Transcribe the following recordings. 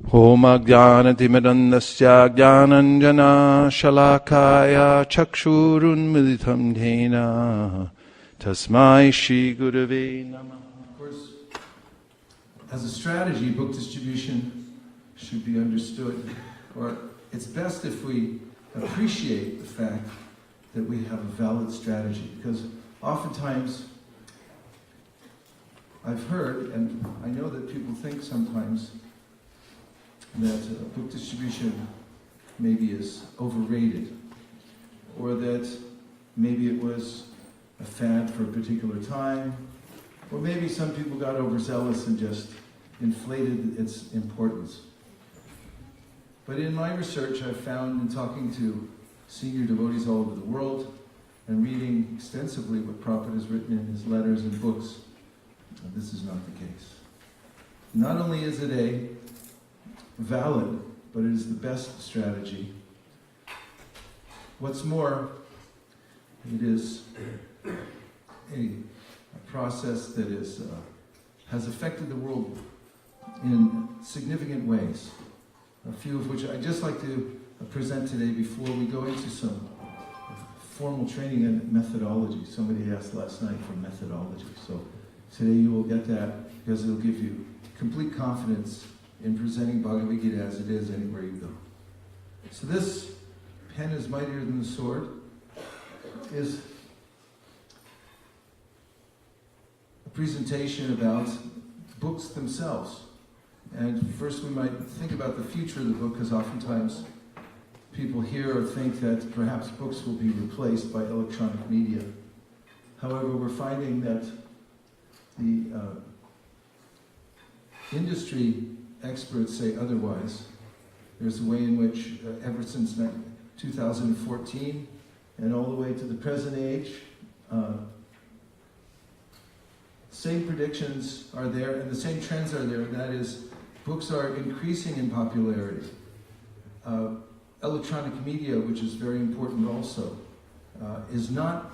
Om Ajnanatimidandasya Jnananjana Shalakaya Chakshurunmilitam Dhena Tasmai Shri Gurave Namah. Of course, as a strategy, book distribution should be understood, or it's best if we appreciate the fact that we have a valid strategy, because oftentimes I've heard, and I know that people think sometimes that book distribution maybe is overrated, or that maybe it was a fad for a particular time, or maybe some people got overzealous and just inflated its importance. But in my research, I've found, in talking to senior devotees all over the world and reading extensively what Prabhupada has written in his letters and books, this is not the case. Not only is it a valid, but it is the best strategy. What's more, it is a process that has affected the world in significant ways, a few of which I'd just like to present today before we go into some formal training and methodology. Somebody asked last night for methodology, so today you will get that, because it'll give you complete confidence in presenting Bhagavad Gita as it is anywhere you go. So this pen is mightier than the sword is a presentation about books themselves. And first we might think about the future of the book, because oftentimes people hear or think that perhaps books will be replaced by electronic media. However, we're finding that the industry experts say otherwise. There's a way in which, ever since 2014 and all the way to the present age, same predictions are there and the same trends are there, and that is books are increasing in popularity. Electronic media, which is very important also, is not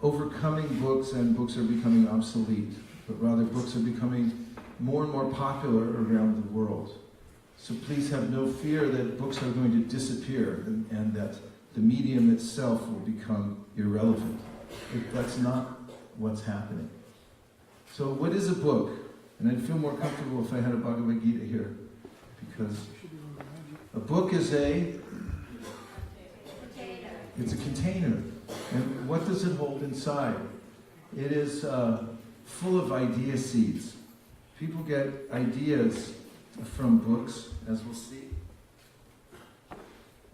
overcoming books and books are becoming obsolete, but rather books are becoming more and more popular around the world. So please have no fear that books are going to disappear and that the medium itself will become irrelevant. That's not what's happening. So what is a book? And I'd feel more comfortable if I had a Bhagavad Gita here, because a book is it's a container. And what does it hold inside? It is full of idea seeds. People get ideas from books, as we'll see.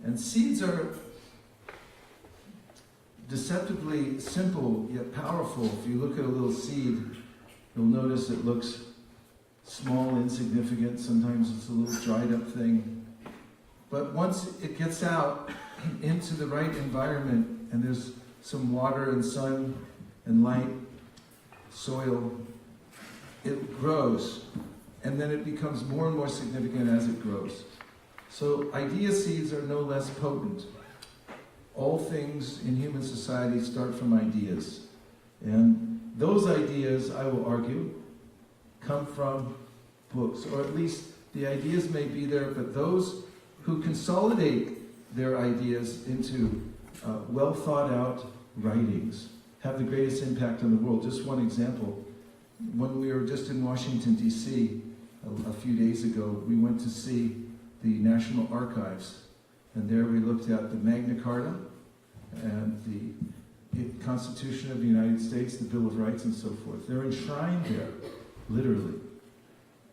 And seeds are deceptively simple yet powerful. If you look at a little seed, you'll notice it looks small, insignificant. Sometimes it's a little dried up thing. But once it gets out into the right environment, and there's some water and sun and light, soil, it grows, and then it becomes more and more significant as it grows. So idea seeds are no less potent. All things in human society start from ideas. And those ideas, I will argue, come from books, or at least the ideas may be there, but those who consolidate their ideas into well thought out writings have the greatest impact on the world. Just one example. When we were just in Washington, D.C. a few days ago, we went to see the National Archives, and there we looked at the Magna Carta and the Constitution of the United States, the Bill of Rights, and so forth. They're enshrined there, literally.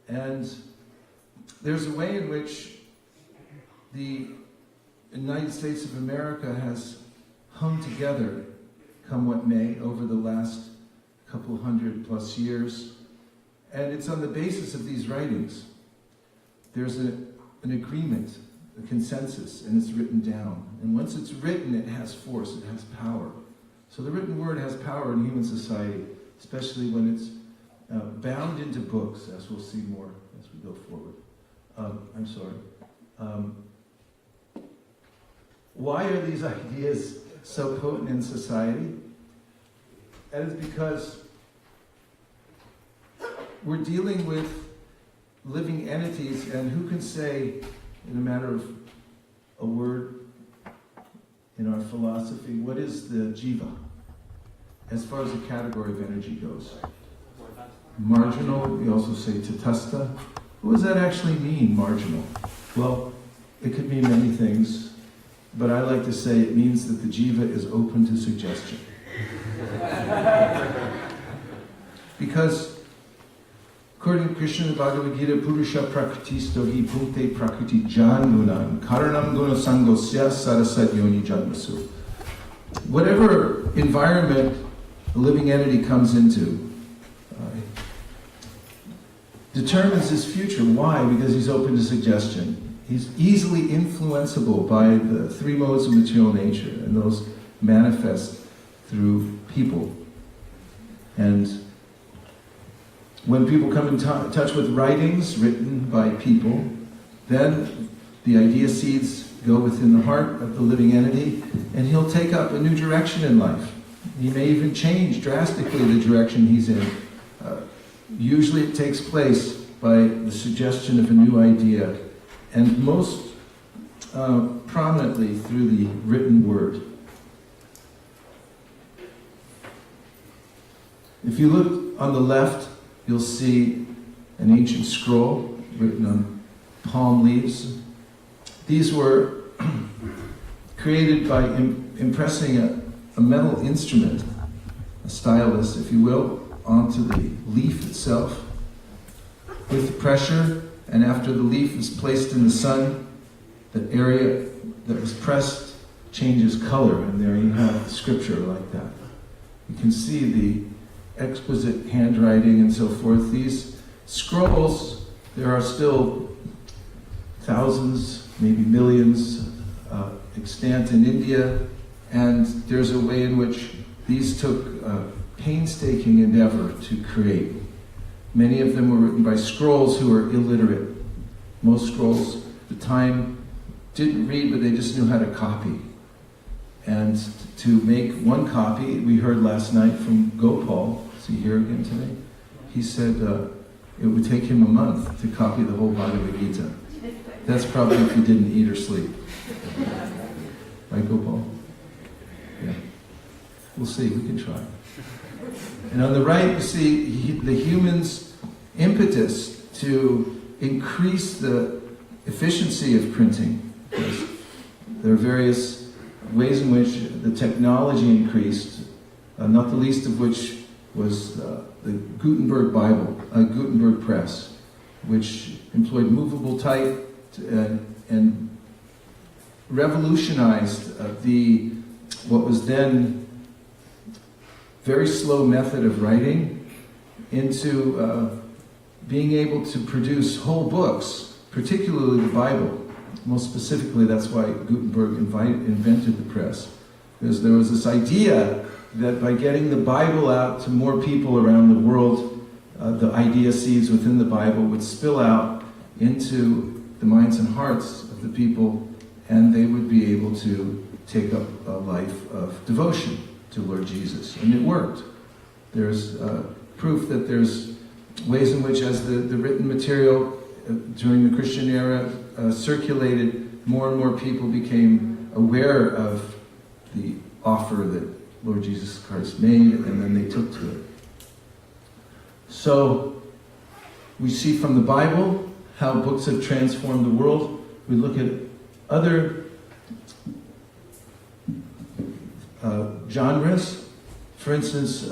And there's a way in which the United States of America has hung together, come what may, over the last couple 100+ years, and it's on the basis of these writings. There's an agreement, a consensus, and it's written down. And once it's written, it has force, it has power. So the written word has power in human society, especially when it's bound into books, as we'll see more as we go forward. Why are these ideas so potent in society? That is because we're dealing with living entities, and who can say, in a matter of a word in our philosophy, what is the jiva as far as the category of energy goes? Marginal, we also say tatastha. What does that actually mean, marginal? Well, it could mean many things, but I like to say it means that the jiva is open to suggestion. Because, according to Krishna in the Bhagavad Gita, Purusha Prakritisto hi punkte prakriti jangunan karanam guna sangosya sarasat yoni janmasu. Whatever environment a living entity comes into determines his future. Why? Because he's open to suggestion. He's easily influenceable by the three modes of material nature, and those manifest through people. And when people come in touch with writings written by people, then the idea seeds go within the heart of the living entity, and he'll take up a new direction in life. He may even change drastically the direction he's in. Usually it takes place by the suggestion of a new idea, and most prominently through the written word. If you look on the left, you'll see an ancient scroll written on palm leaves. These were created by impressing a metal instrument, a stylus, if you will, onto the leaf itself with pressure, and after the leaf is placed in the sun, the area that was pressed changes color, and there you have scripture like that. You can see the exquisite handwriting and so forth. These scrolls, there are still thousands, maybe millions, extant in India, and there's a way in which these took painstaking endeavor to create. Many of them were written by scrolls who were illiterate. Most scrolls at the time didn't read, but they just knew how to copy. And to make one copy, we heard last night from Gopal, is he here again today? He said it would take him a month to copy the whole Bhagavad Gita. That's probably if he didn't eat or sleep. Right, Gopal? Yeah. We'll see, we can try. And on the right, you see the human's impetus to increase the efficiency of printing. There are various ways in which the technology increased, not the least of which was the Gutenberg Bible, Gutenberg press, which employed movable type and revolutionized what was then very slow method of writing into being able to produce whole books, particularly the Bible. Most specifically, that's why Gutenberg invented the press, because there was this idea that by getting the Bible out to more people around the world, the idea seeds within the Bible would spill out into the minds and hearts of the people, and they would be able to take up a life of devotion to Lord Jesus. And it worked. There's proof that there's ways in which, as the written material during the Christian era circulated, more and more people became aware of the offer that Lord Jesus Christ made, and then they took to it. So, we see from the Bible how books have transformed the world. We look at other genres. For instance,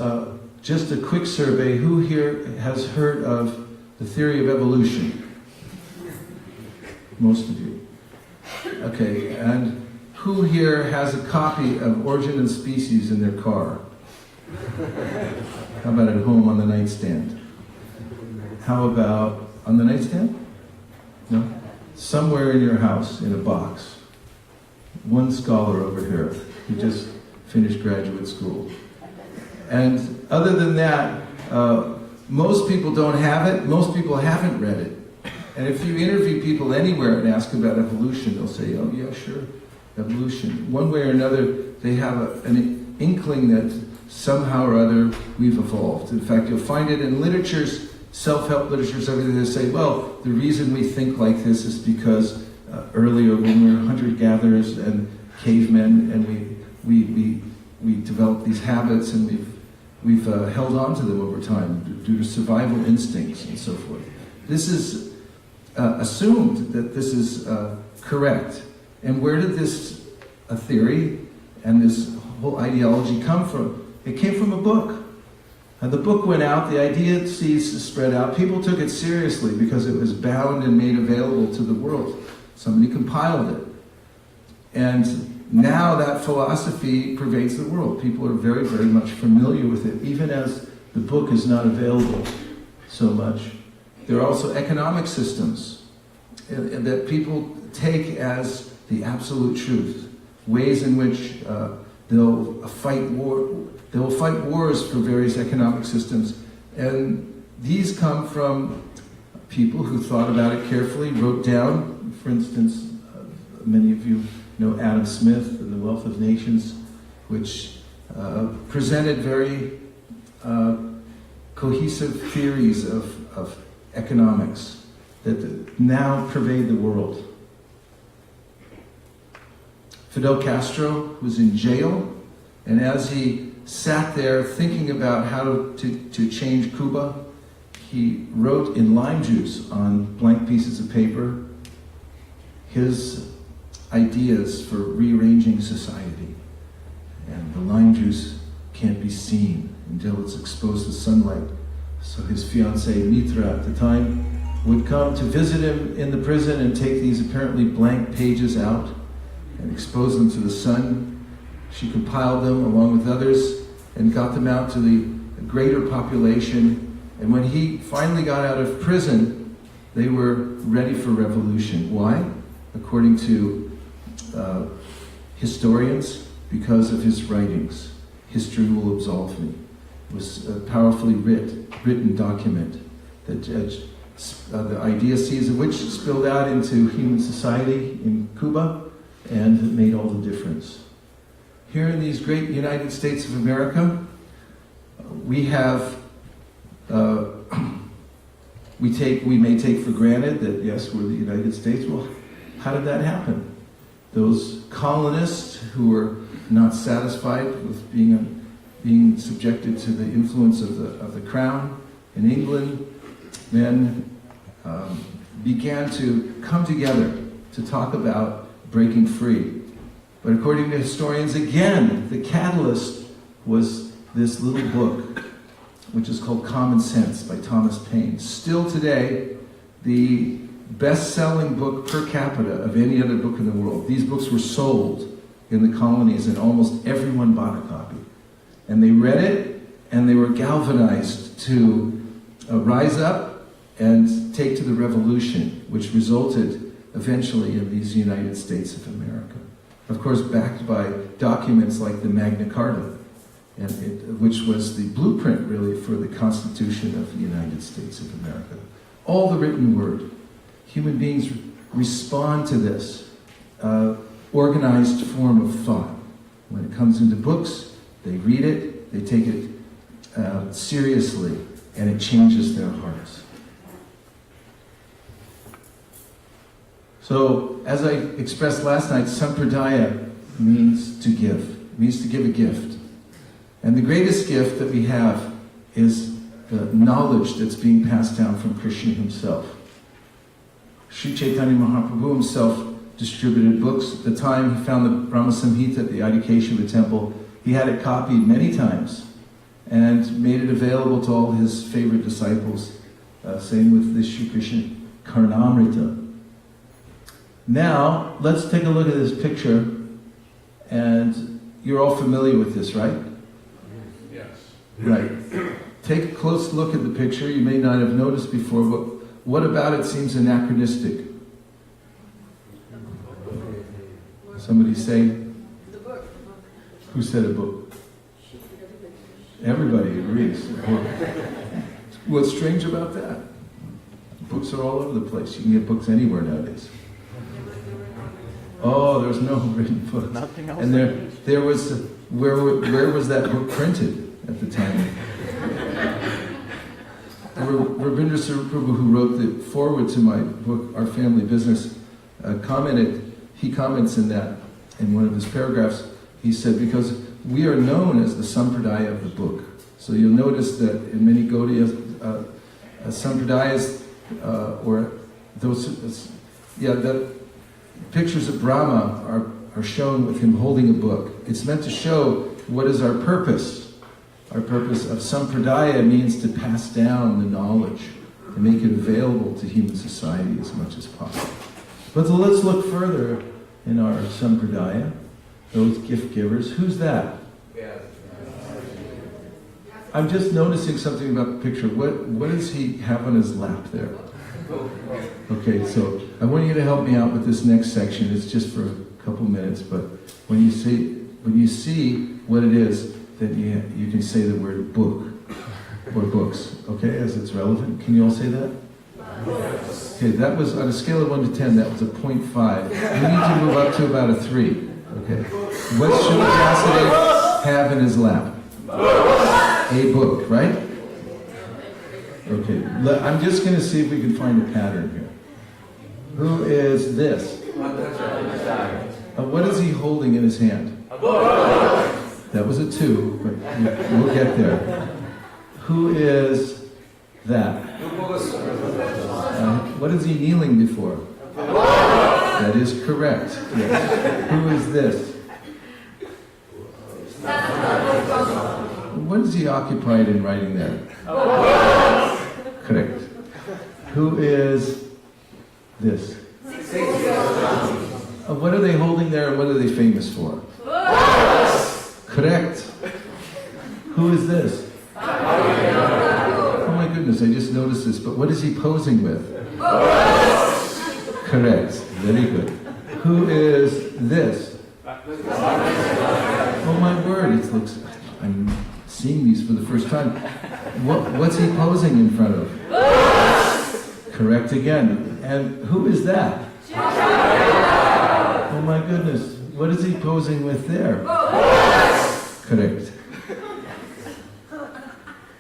just a quick survey, who here has heard of the theory of evolution? Most of you. Okay, and who here has a copy of Origin and Species in their car? How about at home on the nightstand? How about on the nightstand? No? Somewhere in your house, in a box. One scholar over here who just finished graduate school. And other than that, most people don't have it. Most people haven't read it. And if you interview people anywhere and ask about evolution, they'll say, oh yeah, sure, evolution. One way or another, they have an inkling that somehow or other we've evolved. In fact, you'll find it in literatures, self-help literatures, everything. They say, well, the reason we think like this is because earlier when we were hunter-gatherers and cavemen, and we developed these habits, and we've held on to them over time due to survival instincts and so forth. This is assumed that this is correct. And where did this theory and this whole ideology come from? It came from a book. The book went out, the idea ceased to spread out. People took it seriously because it was bound and made available to the world. Somebody compiled it. And now that philosophy pervades the world. People are very, very much familiar with it, even as the book is not available so much. There are also economic systems that people take as the absolute truth, ways in which they'll fight wars for various economic systems. And these come from people who thought about it carefully, wrote down, for instance, many of you know Adam Smith and The Wealth of Nations, which presented very cohesive theories of economics that now pervade the world. Fidel Castro was in jail, and as he sat there thinking about how to change Cuba, he wrote in lime juice on blank pieces of paper his ideas for rearranging society. And the lime juice can't be seen until it's exposed to sunlight. So his fiancée, Mitra, at the time, would come to visit him in the prison and take these apparently blank pages out and expose them to the sun. She compiled them along with others and got them out to the greater population. And when he finally got out of prison, they were ready for revolution. Why? According to historians, because of his writings. History will absolve me. It was a powerfully written document that the ideacies of which spilled out into human society in Cuba and made all the difference. Here in these great United States of America, we have, we may take for granted that, yes, we're the United States. Well, how did that happen? Those colonists who were not satisfied with being subjected to the influence of the crown in England, then began to come together to talk about breaking free. But according to historians, again, the catalyst was this little book, which is called Common Sense by Thomas Paine. Still today, the best-selling book per capita of any other book in the world. These books were sold in the colonies, and almost everyone bought a copy. And they read it, and they were galvanized to rise up and take to the revolution, which resulted eventually in these United States of America. Of course, backed by documents like the Magna Carta, which was the blueprint, really, for the Constitution of the United States of America. All the written word. Human beings respond to this organized form of thought. When it comes into books, they read it, they take it seriously, and it changes their hearts. So, as I expressed last night, Sampradaya means to give. It means to give a gift. And the greatest gift that we have is the knowledge that's being passed down from Krishna himself. Sri Chaitanya Mahaprabhu himself distributed books. At the time he found the Brahma Samhita at the Adhikeshava temple, he had it copied many times and made it available to all his favorite disciples. Same with the Sri Krishna Karnamrita. Now, let's take a look at this picture, and you're all familiar with this, right? Yes. Right. Take a close look at the picture. You may not have noticed before, but what about it seems anachronistic? Somebody say? The book. Who said a book? Everybody agrees. What's strange about that? Books are all over the place. You can get books anywhere nowadays. Oh, there's no written book. Nothing else. And there was, where was that book printed at the time? Rabindra Prabhu, who wrote the foreword to my book, Our Family Business, he comments in that, in one of his paragraphs, he said, because we are known as the Sampradaya of the book. So you'll notice that in many Gaudiya Sampradayas, or those, the pictures of Brahma are shown with him holding a book. It's meant to show what is our purpose. Our purpose of Sampradaya means to pass down the knowledge, to make it available to human society as much as possible. But let's look further in our Sampradaya, those gift givers. Who's that? I'm just noticing something about the picture. What does he have on his lap there? Okay, so I want you to help me out with this next section. It's just for a couple minutes, but when you see what it is, then you can say the word book or books, okay, as it's relevant. Can you all say that? Okay, that was on a scale of 1 to 10, that was a 0.5. We need to move up to about a 3. Okay. What should Vyasadeva have in his lap? A book, right? Okay, I'm just going to see if we can find a pattern here. Who is this? What is he holding in his hand? That was a 2, but we'll get there. Who is that? What is he kneeling before? That is correct. Yes. Who is this? What is he occupied in writing there? Correct. Who is this? What are they holding there and what are they famous for? Correct. Who is this? Oh my goodness, I just noticed this, but what is he posing with? Correct. Very good. Who is this? Oh my word, it looks, I'm seeing these for the first time. What's he posing in front of? Correct again. And who is that? Oh my goodness, what is he posing with there? Correct.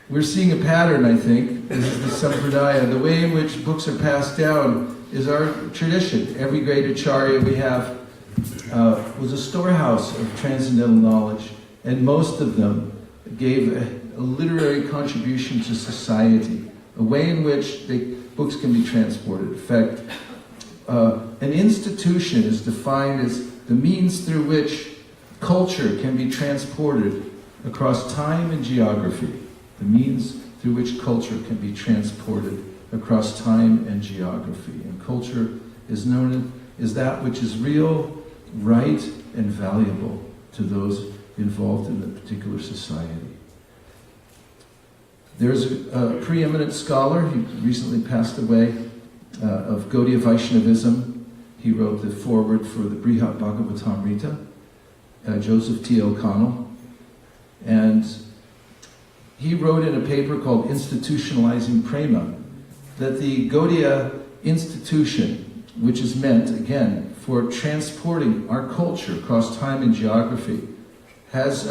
We're seeing a pattern, I think. This is the Sampradaya. The way in which books are passed down is our tradition. Every great acharya we have was a storehouse of transcendental knowledge, and most of them gave a literary contribution to society, a way in which books can be transported. In fact, an institution is defined as the means through which culture can be transported across time and geography. The means through which culture can be transported across time and geography. And culture is known as that which is real, right, and valuable to those involved in the particular society. There's a preeminent scholar, he recently passed away, of Gaudiya Vaishnavism. He wrote the foreword for the Brihat Bhagavatamrita, Joseph T. O'Connell. And he wrote in a paper called Institutionalizing Prema that the Gaudiya institution, which is meant, again, for transporting our culture across time and geography, has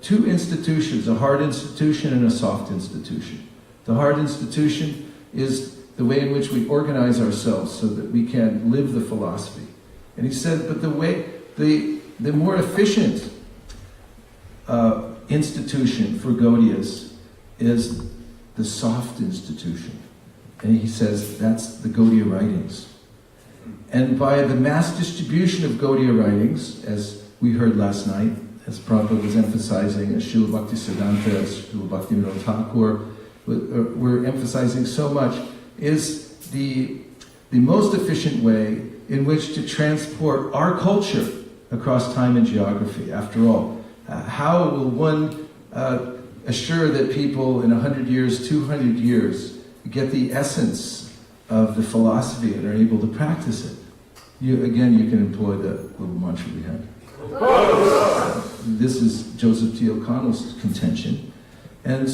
two institutions, a hard institution and a soft institution. The hard institution is the way in which we organize ourselves so that we can live the philosophy. And he said, but the more efficient institution for Gaudiyas is the soft institution. And he says that's the Gaudiya writings. And by the mass distribution of Gaudiya writings, as we heard last night, as Prabhupada was emphasizing, as Srila Bhaktisiddhanta, as Srila Bhaktivinoda Thakur were emphasizing so much, is the most efficient way in which to transport our culture across time and geography. After all, how will one assure that people in 100 years, 200 years, get the essence of the philosophy and are able to practice it? You can employ the little mantra we had. This is Joseph T. O'Connell's contention. And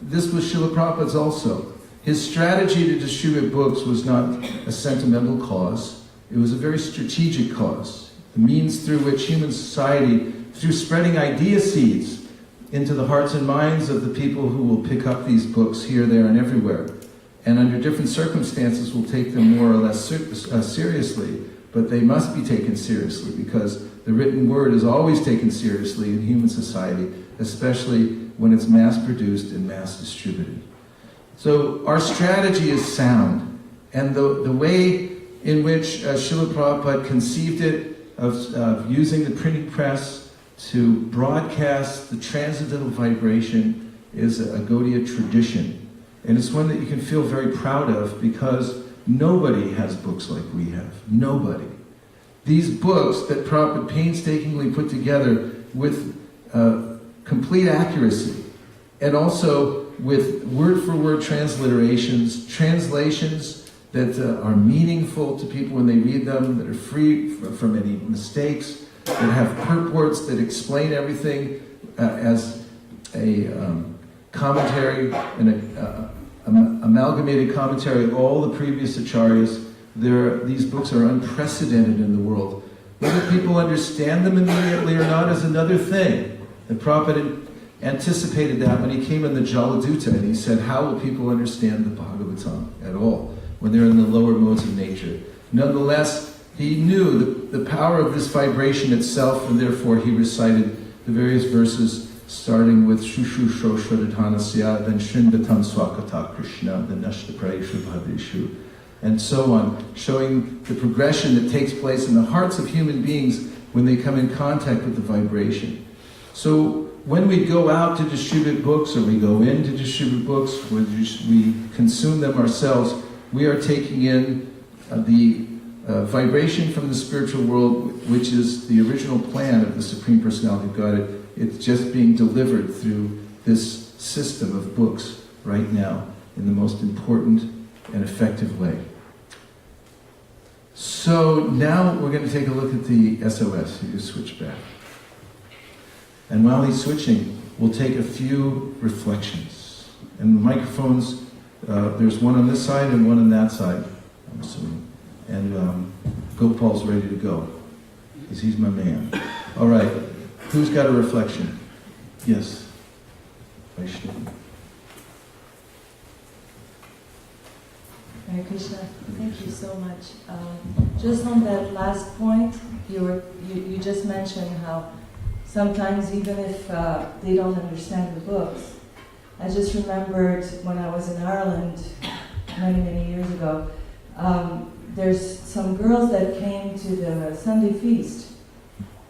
this was Srila Prabhupada's also. His strategy to distribute books was not a sentimental cause. It was a very strategic cause. The means through which human society, through spreading idea seeds into the hearts and minds of the people who will pick up these books here, there, and everywhere, and under different circumstances we'll take them more or less seriously, but they must be taken seriously because the written word is always taken seriously in human society, especially when it's mass-produced and mass-distributed. So our strategy is sound, and the way in which Srila Prabhupada conceived it, of using the printing press to broadcast the transcendental vibration, is a Gaudiya tradition. And it's one that you can feel very proud of because nobody has books like we have. Nobody. These books that Prabhupada painstakingly put together with complete accuracy, and also with word-for-word transliterations, translations that are meaningful to people when they read them, that are free from any mistakes, that have purports that explain everything as a commentary and an amalgamated commentary of all the previous acharyas. These books are unprecedented in the world. Whether people understand them immediately or not is another thing. And Prabhupada anticipated that when he came in the Jaladuta, and he said, how will people understand the Bhagavatam at all when they're in the lower modes of nature? Nonetheless, he knew the power of this vibration itself, and therefore he recited the various verses starting with Shushu Shroshradhanasya, then Shrindatam Swakata Krishna, then Nashtaprayeshu Bhadreshu, and so on, showing the progression that takes place in the hearts of human beings when they come in contact with the vibration. So when we go out to distribute books, or we go in to distribute books, we consume them ourselves, we are taking in the vibration from the spiritual world, which is the original plan of the Supreme Personality of Godhead. It's just being delivered through this system of books right now in the most important and effective way. So now we're going to take a look at the SOS. You just switch back. And while he's switching, we'll take a few reflections. And the microphones, there's one on this side and one on that side, I'm assuming. And Gopal's ready to go, because he's my man. All right, who's got a reflection? Yes. Vaishnava. Hare Krishna, thank you so much. Just on that last point, you just mentioned how sometimes even if they don't understand the books, I just remembered when I was in Ireland many, many years ago, there's some girls that came to the Sunday feast,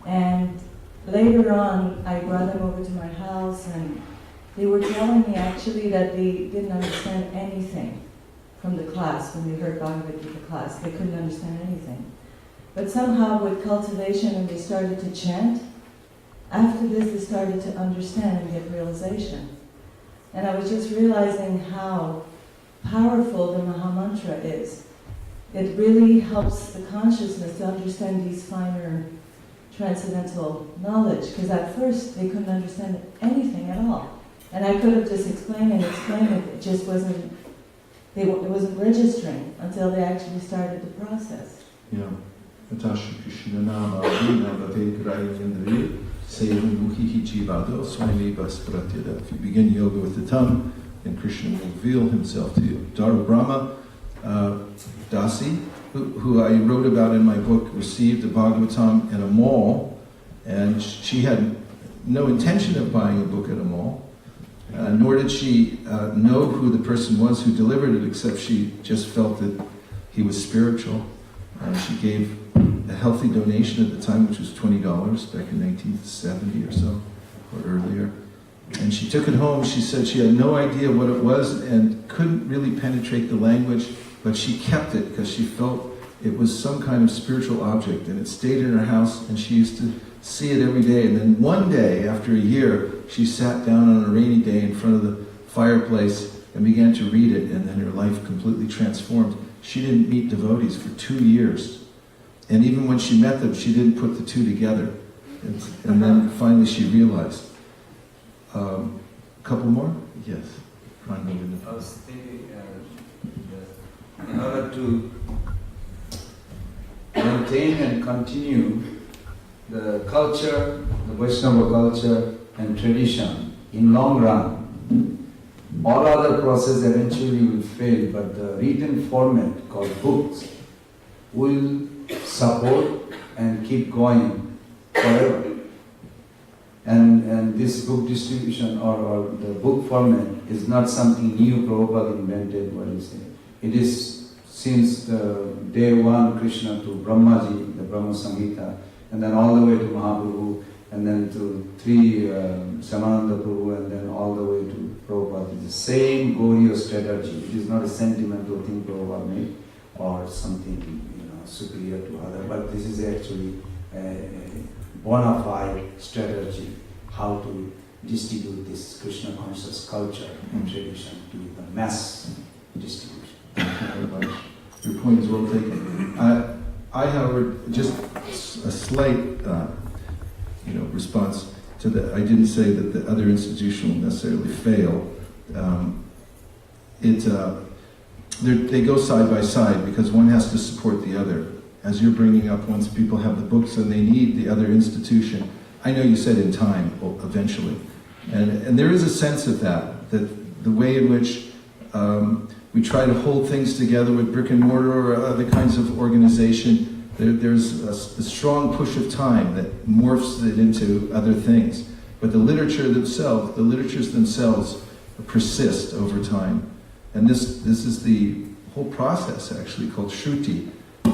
and later on I brought them over to my house, and they were telling me actually that they didn't understand anything from the class. When they heard Bhagavad Gita class, they couldn't understand anything. But somehow with cultivation, and they started to chant, after this they started to understand and get realization. And I was just realizing how powerful the Mahamantra is. It really helps the consciousness to understand these finer transcendental knowledge, because at first they couldn't understand anything at all. And I could have just explained it, it just wasn't, it wasn't registering until they actually started the process. Yeah. If you begin yoga with the tongue, then Krishna will reveal himself to you. Dara Brahma Dasi, who I wrote about in my book, received a Bhagavatam in a mall, and she had no intention of buying a book at a mall, nor did she know who the person was who delivered it, except she just felt that he was spiritual. She gave a healthy donation at the time, which was $20 back in 1970 or so, or earlier. And she took it home. She said she had no idea what it was and couldn't really penetrate the language, but she kept it because she felt it was some kind of spiritual object, and it stayed in her house, and she used to see it every day. And then one day, after a year, she sat down on a rainy day in front of the fireplace and began to read it, and then her life completely transformed. She didn't meet devotees for 2 years. And even when she met them, she didn't put the two together. And then finally she realized. A couple more? Yes. I was thinking, in order to maintain and continue the culture, the Vaishnava culture and tradition in long run, all other process eventually will fail, but the written format called books will support and keep going forever. And this book distribution or the book format is not something new Prabhupada invented, what you say. It is since the day one Krishna to Brahmaji, the Brahma Samhita, and then all the way to Mahaprabhu, and then to three Samananda Prabhu, and then all the way to Prabhupada. It's the same Gauriya strategy. It is not a sentimental thing Prabhupada made or something superior to other, but this is actually a bona fide strategy how to distribute this Krishna conscious culture and tradition to the mass distribution. Thank you very much. Your point is well taken. I, however, just a slight, response to that. I didn't say that the other institution will necessarily fail. They go side by side because one has to support the other. As you're bringing up, once people have the books and they need the other institution, I know you said in time, eventually. And there is a sense of that the way in which we try to hold things together with brick and mortar or other kinds of organization, there's a strong push of time that morphs it into other things. But the literatures themselves persist over time. And this is the whole process actually called Shruti,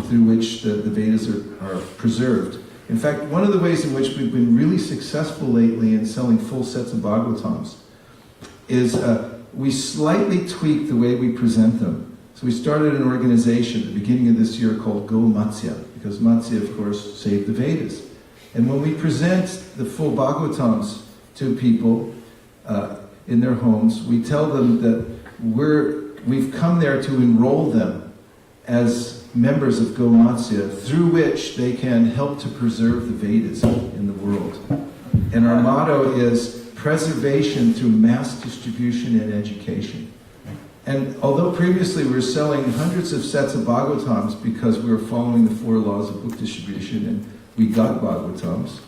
through which the Vedas are preserved. In fact, one of the ways in which we've been really successful lately in selling full sets of Bhagavatams is we slightly tweak the way we present them. So we started an organization at the beginning of this year called Go Matsya, because Matsya, of course, saved the Vedas. And when we present the full Bhagavatams to people in their homes, we tell them that we've come there to enroll them as members of Go Matsya, through which they can help to preserve the Vedas in the world. And our motto is preservation through mass distribution and education. And although previously we were selling hundreds of sets of Bhagavatams because we were following the 4 laws of book distribution, and we got Bhagavatams,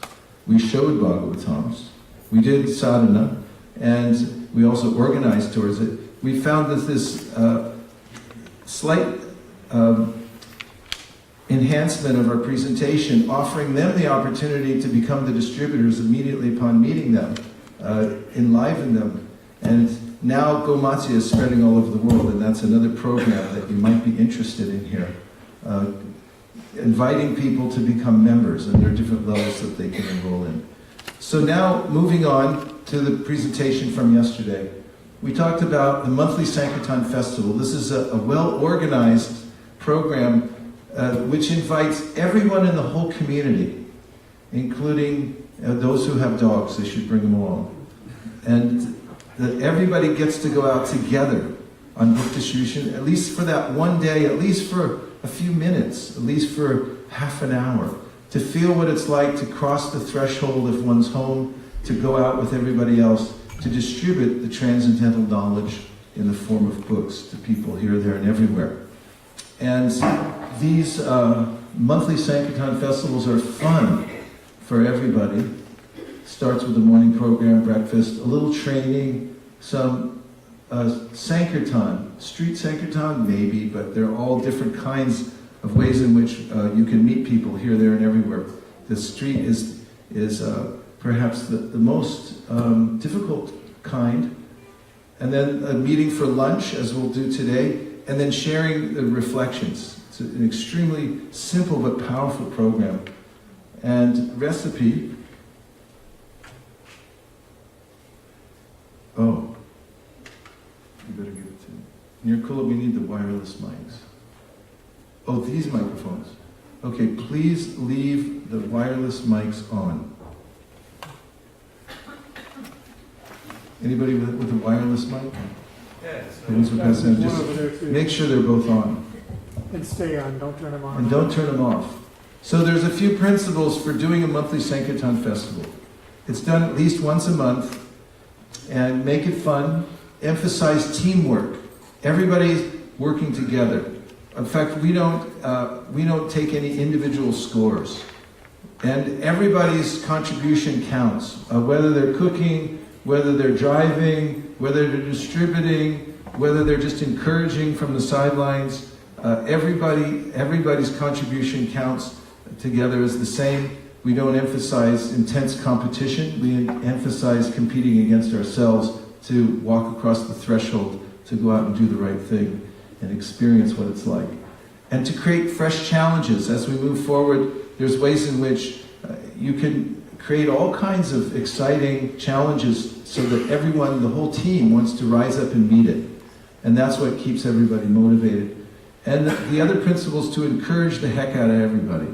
we showed Bhagavatams, we did sadhana, and we also organized towards it, we found that this slight enhancement of our presentation, offering them the opportunity to become the distributors immediately upon meeting them, enliven them. And now Go Matsya is spreading all over the world, and that's another program that you might be interested in here. Inviting people to become members, and there are different levels that they can enroll in. So now, moving on to the presentation from yesterday. We talked about the monthly Sankirtan festival. This is a well-organized program which invites everyone in the whole community, including those who have dogs. They should bring them along. And that everybody gets to go out together on book distribution, at least for that one day, at least for a few minutes, at least for half an hour, to feel what it's like to cross the threshold of one's home, to go out with everybody else, to distribute the transcendental knowledge in the form of books to people here, there, and everywhere. And these monthly Sankirtan festivals are fun for everybody. Starts with a morning program, breakfast, a little training, some Sankirtan, street Sankirtan maybe, but they're all different kinds of ways in which you can meet people here, there, and everywhere. The street is perhaps the most difficult kind. And then a meeting for lunch, as we'll do today, and then sharing the reflections. It's an extremely simple but powerful program. And recipe. Oh, you better give it to me. Near Kula, we need the wireless mics. Oh, these microphones. Okay, please leave the wireless mics on. Anybody with a wireless mic? Yes. Just make sure they're both on. And stay on, don't turn them on. And don't turn them off. So there's a few principles for doing a monthly Sankirtan festival. It's done at least once a month, and make it fun. Emphasize teamwork. Everybody's working together. In fact, we don't take any individual scores, and everybody's contribution counts. Whether they're cooking, whether they're driving, whether they're distributing, whether they're just encouraging from the sidelines, everybody's contribution counts together as the same. We don't emphasize intense competition. We emphasize competing against ourselves to walk across the threshold, to go out and do the right thing and experience what it's like. And to create fresh challenges as we move forward. There's ways in which you can create all kinds of exciting challenges so that everyone, the whole team, wants to rise up and meet it. And that's what keeps everybody motivated. And the other principle is to encourage the heck out of everybody.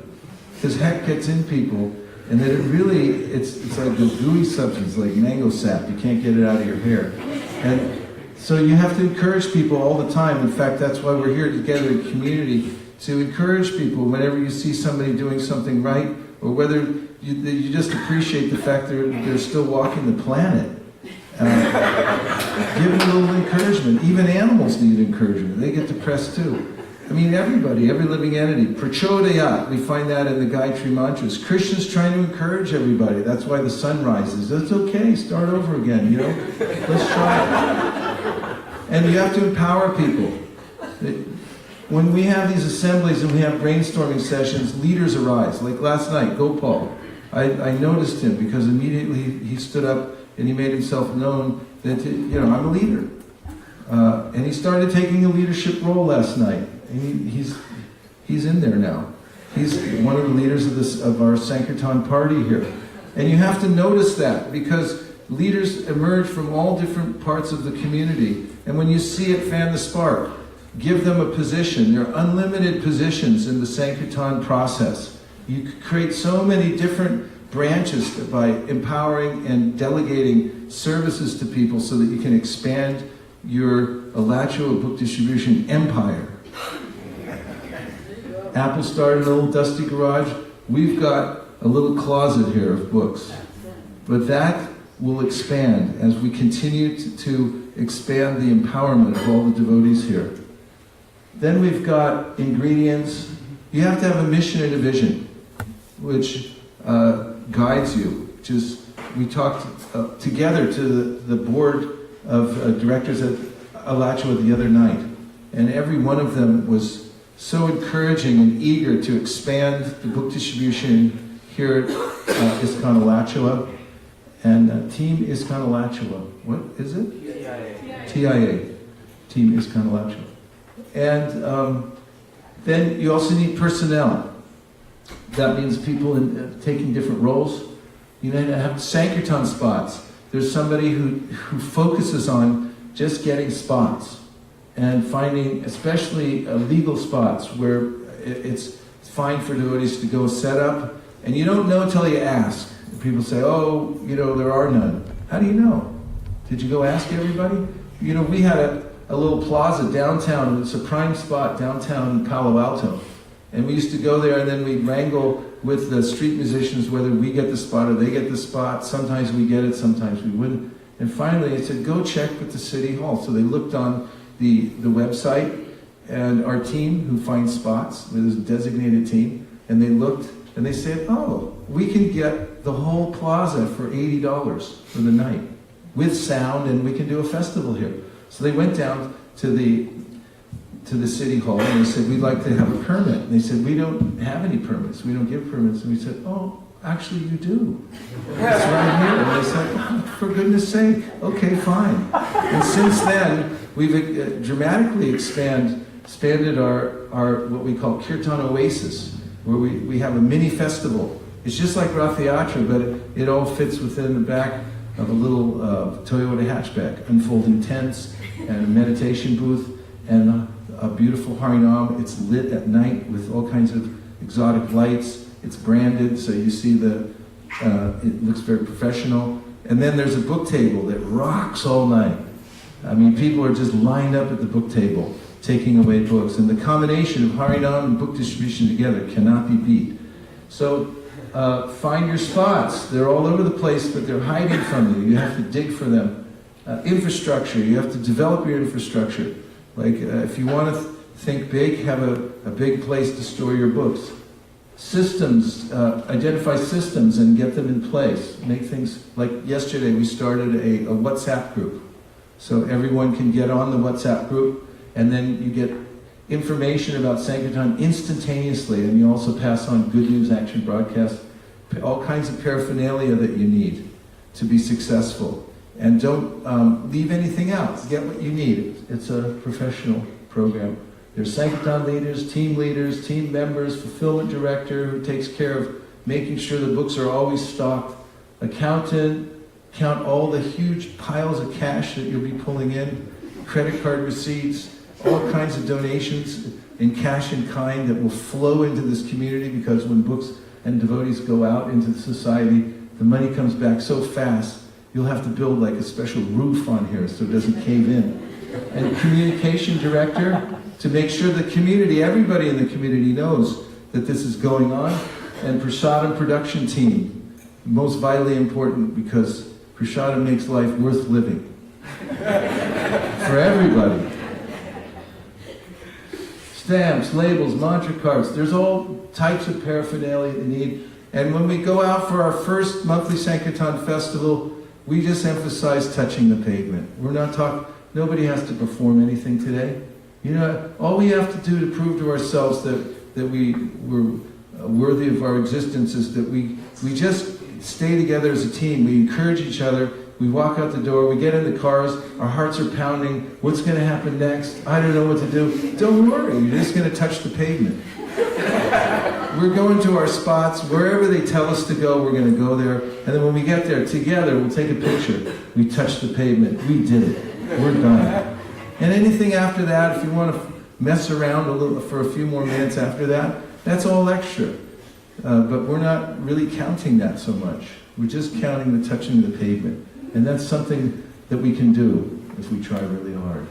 Because heck gets in people, and that it's like the gooey substance, like mango sap. You can't get it out of your hair. And so you have to encourage people all the time. In fact, that's why we're here together in community, to encourage people whenever you see somebody doing something right, or whether you just appreciate the fact they're still walking the planet. Give them a little encouragement. Even animals need encouragement. They get depressed too. I mean, everybody, every living entity. Prachodayat, we find that in the Gayatri mantras. Krishna's trying to encourage everybody. That's why the sun rises. That's okay, start over again, Let's try it. And you have to empower people. When we have these assemblies and we have brainstorming sessions, leaders arise. Like last night, Gopal. I noticed him because immediately he stood up and he made himself known that, I'm a leader. And he started taking a leadership role last night. And he's in there now. He's one of the leaders of our Sankirtan party here. And you have to notice that, because leaders emerge from all different parts of the community. And when you see it, fan the spark. Give them a position. There are unlimited positions in the Sankirtan process. You could create so many different branches by empowering and delegating services to people so that you can expand your Alachua book distribution empire. Apple started a little dusty garage. We've got a little closet here of books. But that will expand as we continue to expand the empowerment of all the devotees here. Then we've got ingredients. You have to have a mission and a vision, which guides you. We talked together to the board of directors at Alachua the other night, and every one of them was so encouraging and eager to expand the book distribution here at ISKCON Alachua. And Team ISKCON Alachua. What is it? TIA. Team ISKCON Alachua. And then you also need personnel. That means people taking different roles. You need to have Sankirtan spots. There's somebody who focuses on just getting spots and finding, especially legal spots, where it's fine for devotees to go set up. And you don't know until you ask. People say, there are none. How do you know? Did you go ask everybody? We had a little plaza downtown. It's a prime spot downtown in Palo Alto. And we used to go there, and then we'd wrangle with the street musicians whether we get the spot or they get the spot. Sometimes we get it, sometimes we wouldn't. And finally, I said, go check with the city hall. So they looked on the website, and our team who finds spots, there's a designated team, and they looked, and they said, we can get the whole plaza for $80 for the night with sound, and we can do a festival here. So they went down to the city hall, and they said, we'd like to have a permit. And they said, we don't have any permits. We don't give permits. And we said, actually you do. It's right here. And they said, for goodness sake, okay, fine. And since then, we've dramatically expanded our what we call Kirtan Oasis, where we have a mini festival. It's just like Rath Yatra, but it all fits within the back of a little Toyota hatchback, unfolding tents and a meditation booth and a beautiful Harinam. It's lit at night with all kinds of exotic lights. It's branded, so you see it looks very professional. And then there's a book table that rocks all night. I mean, people are just lined up at the book table, taking away books. And the combination of Harinam and book distribution together cannot be beat. So find your spots. They're all over the place, but they're hiding from you. You have to dig for them. Infrastructure. You have to develop your infrastructure. Like, if you want to think big, have a big place to store your books. Systems, identify systems and get them in place. Make things, like yesterday we started a WhatsApp group. So everyone can get on the WhatsApp group, and then you get information about Sankirtan instantaneously, and you also pass on good news action broadcasts, all kinds of paraphernalia that you need to be successful. And don't leave anything out. Get what you need. It's a professional program. There's Sankirtan leaders, team members, fulfillment director who takes care of making sure the books are always stocked, accountant, count all the huge piles of cash that you'll be pulling in, credit card receipts, all kinds of donations in cash and kind that will flow into this community, because when books and devotees go out into the society, the money comes back so fast, you'll have to build like a special roof on here so it doesn't cave in. And communication director to make sure the community, everybody in the community knows that this is going on. And prasadam production team, most vitally important, because prasadam makes life worth living. For everybody. Stamps, labels, mantra cards, there's all types of paraphernalia you need. And when we go out for our first monthly Sankirtan festival, we just emphasize touching the pavement. We're not talking, nobody has to perform anything today. You know, all we have to do to prove to ourselves that we were worthy of our existence is that we just stay together as a team. We encourage each other. We walk out the door, we get in the cars, our hearts are pounding. What's going to happen next? I don't know what to do. Don't worry, you're just going to touch the pavement. We're going to our spots. Wherever they tell us to go, we're going to go there. And then when we get there together, we'll take a picture. We touched the pavement. We did it. We're done. And anything after that, if you want to mess around a little for a few more minutes after that, that's all extra. But we're not really counting that so much. We're just counting the touching the pavement. And that's something that we can do if we try really hard.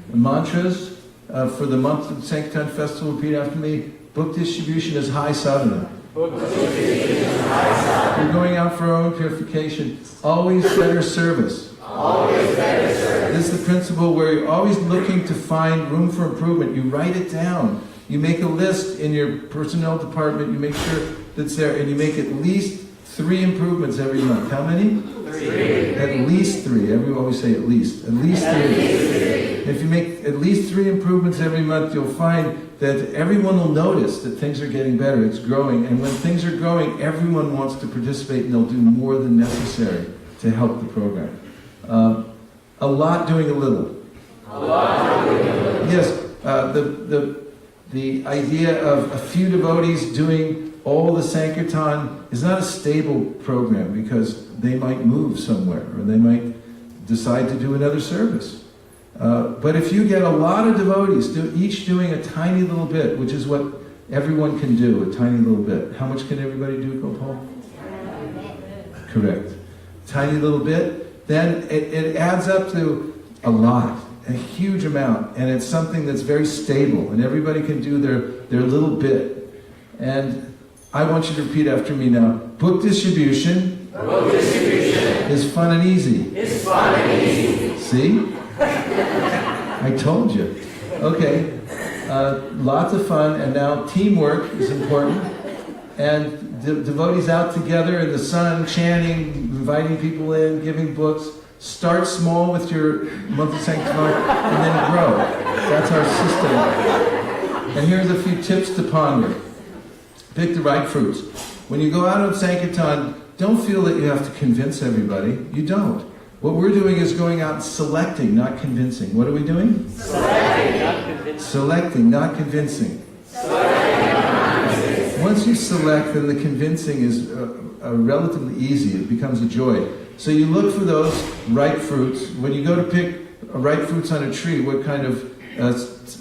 The mantras for the month of Sankirtan Festival, repeat after me. Book distribution is high sadhana. We're going out for our own purification. Always better service. Always better service. This is the principle where you're always looking to find room for improvement. You write it down. You make a list in your personnel department. You make sure that's there, and you make at least 3 improvements every month. How many? 3. At least 3. Everyone always say at least. At least 3. If you make at least 3 improvements every month, you'll find that everyone will notice that things are getting better. It's growing. And when things are growing, everyone wants to participate, and they'll do more than necessary to help the program. A lot doing a little. A lot doing a little. Yes. The idea of a few devotees doing all the Sankirtan is not a stable program, because they might move somewhere, or they might decide to do another service. But if you get a lot of devotees, each doing a tiny little bit, which is what everyone can do, a tiny little bit. How much can everybody do, Gopal? Correct. Tiny little bit, then it adds up to a lot. A huge amount, and it's something that's very stable, and everybody can do their little bit. And I want you to repeat after me now. Book distribution, is fun and easy. See? I told you. Okay. Lots of fun, and now teamwork is important. And devotees out together in the sun, chanting, inviting people in, giving books. Start small with your monthly Sankirtan and then grow. That's our system. And here's a few tips to ponder. Pick the right fruits. When you go out on Sankirtan, don't feel that you have to convince everybody. You don't. What we're doing is going out and selecting, not convincing. What are we doing? Selecting, not convincing. Once you select, then the convincing is relatively easy. It becomes a joy. So you look for those ripe fruits. When you go to pick ripe fruits on a tree, what kind of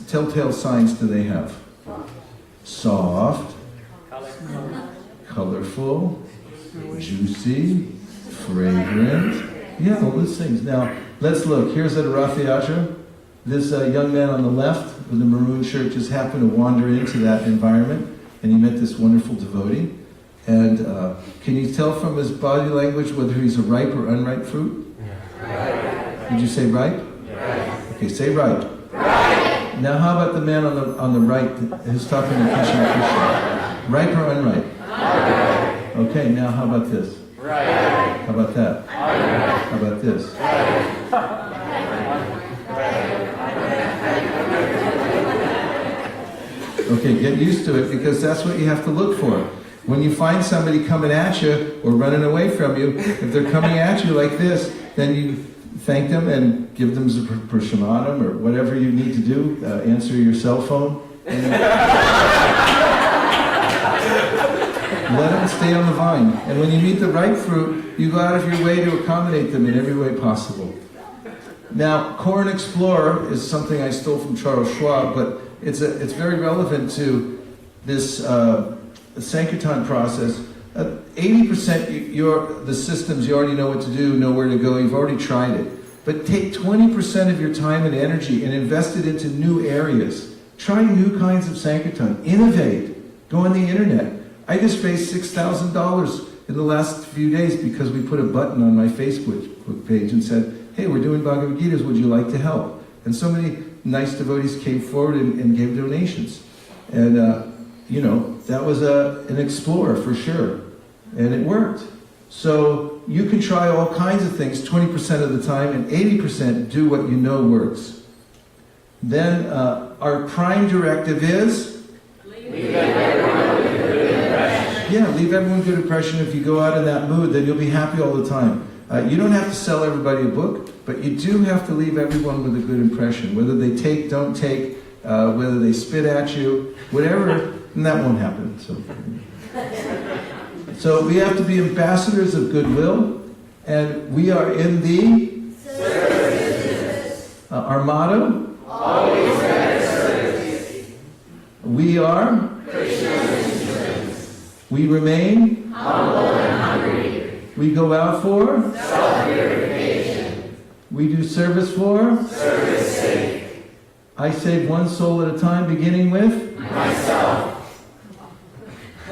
telltale signs do they have? Soft, colorful, juicy, fragrant. Yeah, all those things. Now, let's look. Here's at Rath Yatra. This young man on the left with the maroon shirt just happened to wander into that environment, and he met this wonderful devotee. And can you tell from his body language whether he's a ripe or unripe fruit? Right. Did you say ripe? Right. Okay, say ripe. Right. Now how about the man on the right who's talking to Krishna? Ripe or unripe? Right. Okay, now how about this? Right. How about that? Right. How about this? Right. Okay, get used to it because that's what you have to look for. When you find somebody coming at you or running away from you, if they're coming at you like this, then you thank them and give them prashamanam or whatever you need to do. Answer your cell phone. And let them stay on the vine. And when you meet the ripe fruit, you go out of your way to accommodate them in every way possible. Now, Corn Explorer is something I stole from Charles Schwab, but it's very relevant to this Sankirtan process. 80% the systems, you already know what to do, know where to go, you've already tried it. But take 20% of your time and energy and invest it into new areas. Try new kinds of Sankirtan. Innovate. Go on the internet. I just raised $6,000 in the last few days because we put a button on my Facebook page and said, hey, we're doing Bhagavad Gitas, would you like to help? And so many nice devotees came forward and gave donations. And, that was an explorer for sure. And it worked. So you can try all kinds of things 20% of the time, and 80% do what you know works. Then our prime directive is? Leave everyone with a good impression. Yeah, leave everyone with a good impression. If you go out in that mood, then you'll be happy all the time. You don't have to sell everybody a book, but you do have to leave everyone with a good impression. Whether they take, don't take, whether they spit at you, whatever, and that won't happen. So we have to be ambassadors of goodwill, and we are in the service. Our motto? Always better service. We are Krishna's. We remain humble and hungry. We go out for self-purification. We do service for service sake. I save one soul at a time, beginning with myself.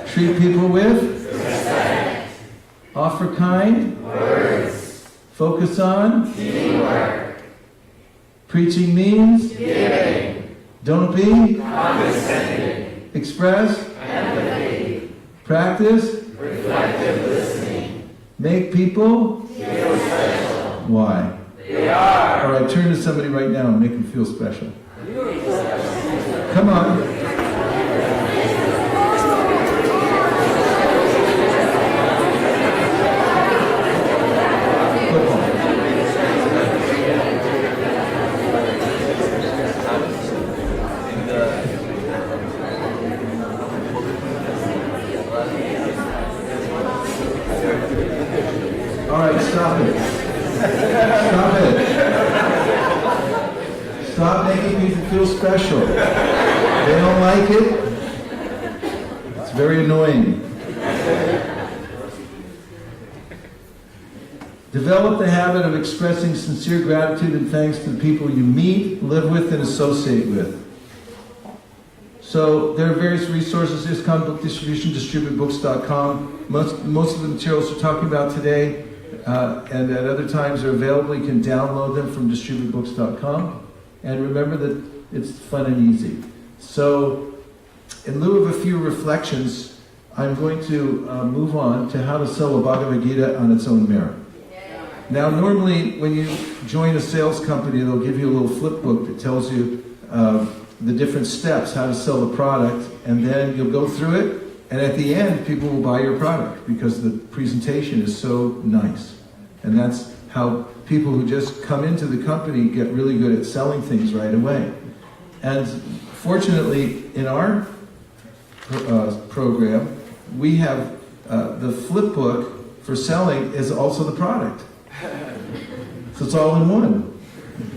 Treat people with respect. Offer kind words. Focus on teamwork. Preaching means giving. Don't be condescending. Express empathy. Practice reflective listening. Make people feel special. Why? They are. All right, turn to somebody right now and make them feel special. Come on. All right, stop it. Stop it. Stop making people feel special. They don't like it. It's very annoying. Develop the habit of expressing sincere gratitude and thanks to the people you meet, live with, and associate with. So there are various resources. There's book distribution, distributebooks.com. Most of the materials we're talking about today and at other times are available. You can download them from distributebooks.com. And remember that it's fun and easy. So in lieu of a few reflections, I'm going to move on to how to sell a Bhagavad Gita on its own merit. Now, normally when you join a sales company, they'll give you a little flip book that tells you the different steps, how to sell the product, and then you'll go through it, and at the end, people will buy your product because the presentation is so nice. And that's how people who just come into the company get really good at selling things right away. And fortunately, in our program, we have the flip book for selling is also the product. So it's all in one.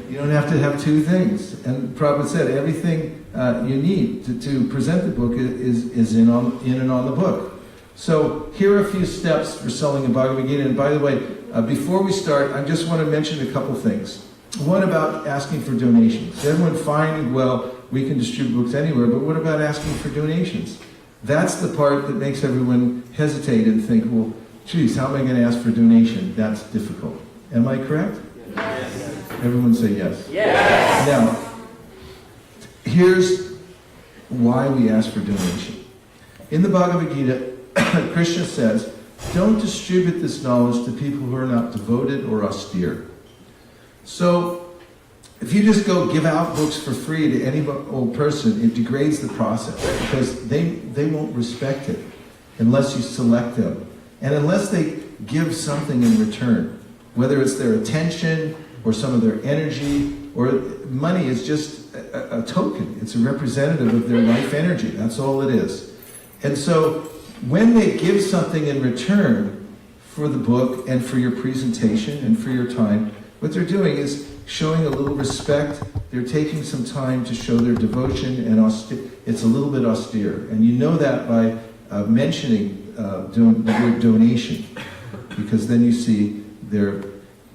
You don't have to have two things. And Prabhupada said everything you need to present the book is in and on the book. So here are a few steps for selling a Bhagavad Gita. And by the way, before we start, I just want to mention a couple things. One about asking for donations. Everyone fine, well, we can distribute books anywhere, but what about asking for donations? That's the part that makes everyone hesitate and think, well, geez, how am I going to ask for a donation? That's difficult. Am I correct? Yes. Everyone say yes. Yes. Now, here's why we ask for donation. In the Bhagavad Gita, Krishna says, don't distribute this knowledge to people who are not devoted or austere. So, If you just go give out books for free to any old person, it degrades the process because they won't respect it unless you select them. And unless they give something in return, whether it's their attention or some of their energy, or money is just a token. It's a representative of their life energy. That's all it is. And so when they give something in return for the book and for your presentation and for your time, what they're doing is showing a little respect. They're taking some time to show their devotion, and it's a little bit austere. And you know that by mentioning the word donation, because then you see their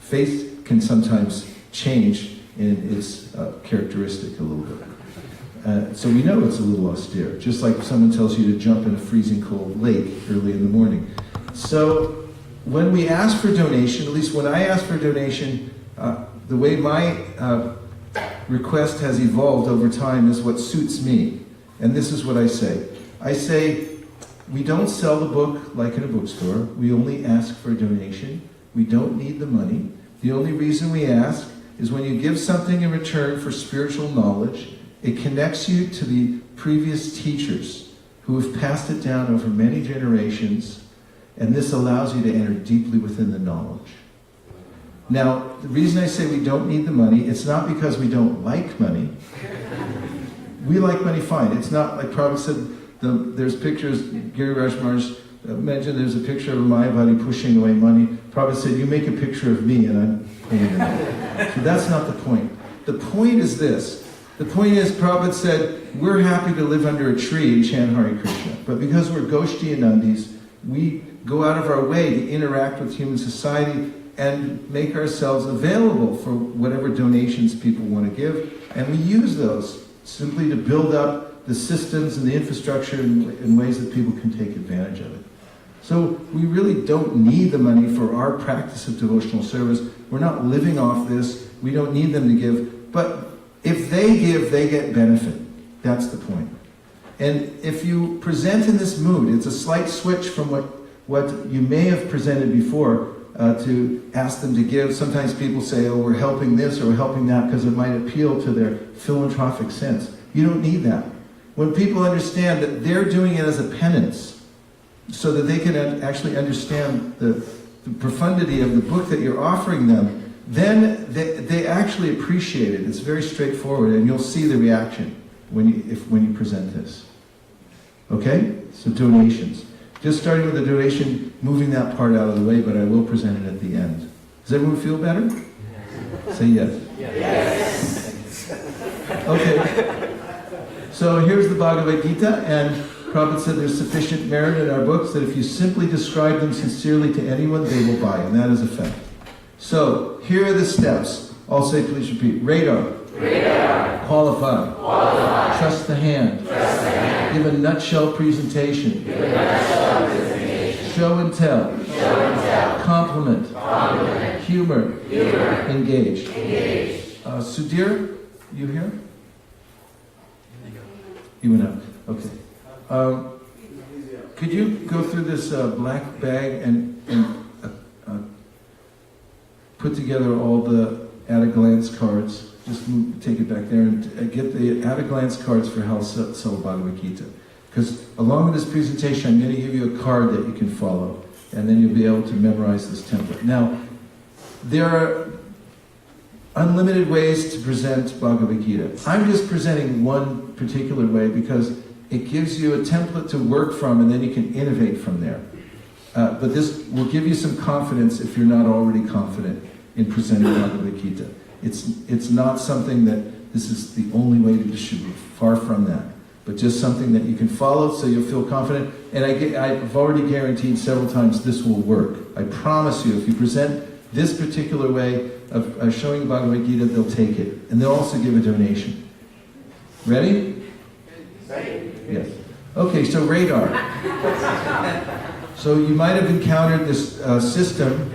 face can sometimes change in its characteristic a little bit. So we know it's a little austere, just like if someone tells you to jump in a freezing cold lake early in the morning. So when we ask for donation, at least when I ask for donation, the way my request has evolved over time is what suits me. And this is what I say. I say, we don't sell the book like in a bookstore. We only ask for a donation. We don't need the money. The only reason we ask is when you give something in return for spiritual knowledge, it connects you to the previous teachers who have passed it down over many generations, and this allows you to enter deeply within the knowledge. Now, the reason I say we don't need the money, it's not because we don't like money. We like money fine. It's not like Prabhupada said, there's pictures, Giri Raj Maharaj mentioned there's a picture of a Mayavadi pushing away money. Prabhupada said, you make a picture of me and I'm paying it away. So that's not the point. The point is this. The point is, Prabhupada said, we're happy to live under a tree and chant Hare Krishna. But because we're Goshti Anandis, we go out of our way to interact with human society and make ourselves available for whatever donations people want to give. And we use those simply to build up the systems and the infrastructure in ways that people can take advantage of it. So we really don't need the money for our practice of devotional service. We're not living off this. We don't need them to give. But if they give, they get benefit. That's the point. And if you present in this mood, it's a slight switch from what you may have presented before, to ask them to give. Sometimes people say, oh, we're helping this or we're helping that because it might appeal to their philanthropic sense. You don't need that. When people understand that they're doing it as a penance, so that they can actually understand the profundity of the book that you're offering them, then they actually appreciate it. It's very straightforward, and you'll see the reaction when you present this. Okay? So donations. Just starting with the donation, moving that part out of the way, but I will present it at the end. Does everyone feel better? Say yes. Yes. Okay. So here's the Bhagavad Gita, and Prabhupada said there's sufficient merit in our books that if you simply describe them sincerely to anyone, they will buy, and that is a fact. So here are the steps. I'll say, please repeat. Radar. Radar. Qualify. Qualify. Trust the hand. Trust the hand. Give a nutshell presentation. Give a nutshell presentation. Show and tell. Show and tell. Compliment. Compliment. Humor. Humor. Engage. Engage. Sudhir, you here? You went out. Okay. Could you go through this black bag and put together all the at-a-glance cards? Just take it back there and get the at-a-glance cards for how to sell Bhagavad Gita. Because along with this presentation, I'm going to give you a card that you can follow, and then you'll be able to memorize this template. Now, there are unlimited ways to present Bhagavad Gita. I'm just presenting one particular way because it gives you a template to work from, and then you can innovate from there. But this will give you some confidence if you're not already confident in presenting Bhagavad Gita. It's not something that this is the only way to distribute. Far from that. But just something that you can follow so you'll feel confident. And I've already guaranteed several times this will work. I promise you, if you present this particular way of showing Bhagavad Gita, they'll take it. And they'll also give a donation. Ready? Yes. Okay, so radar. So you might have encountered this system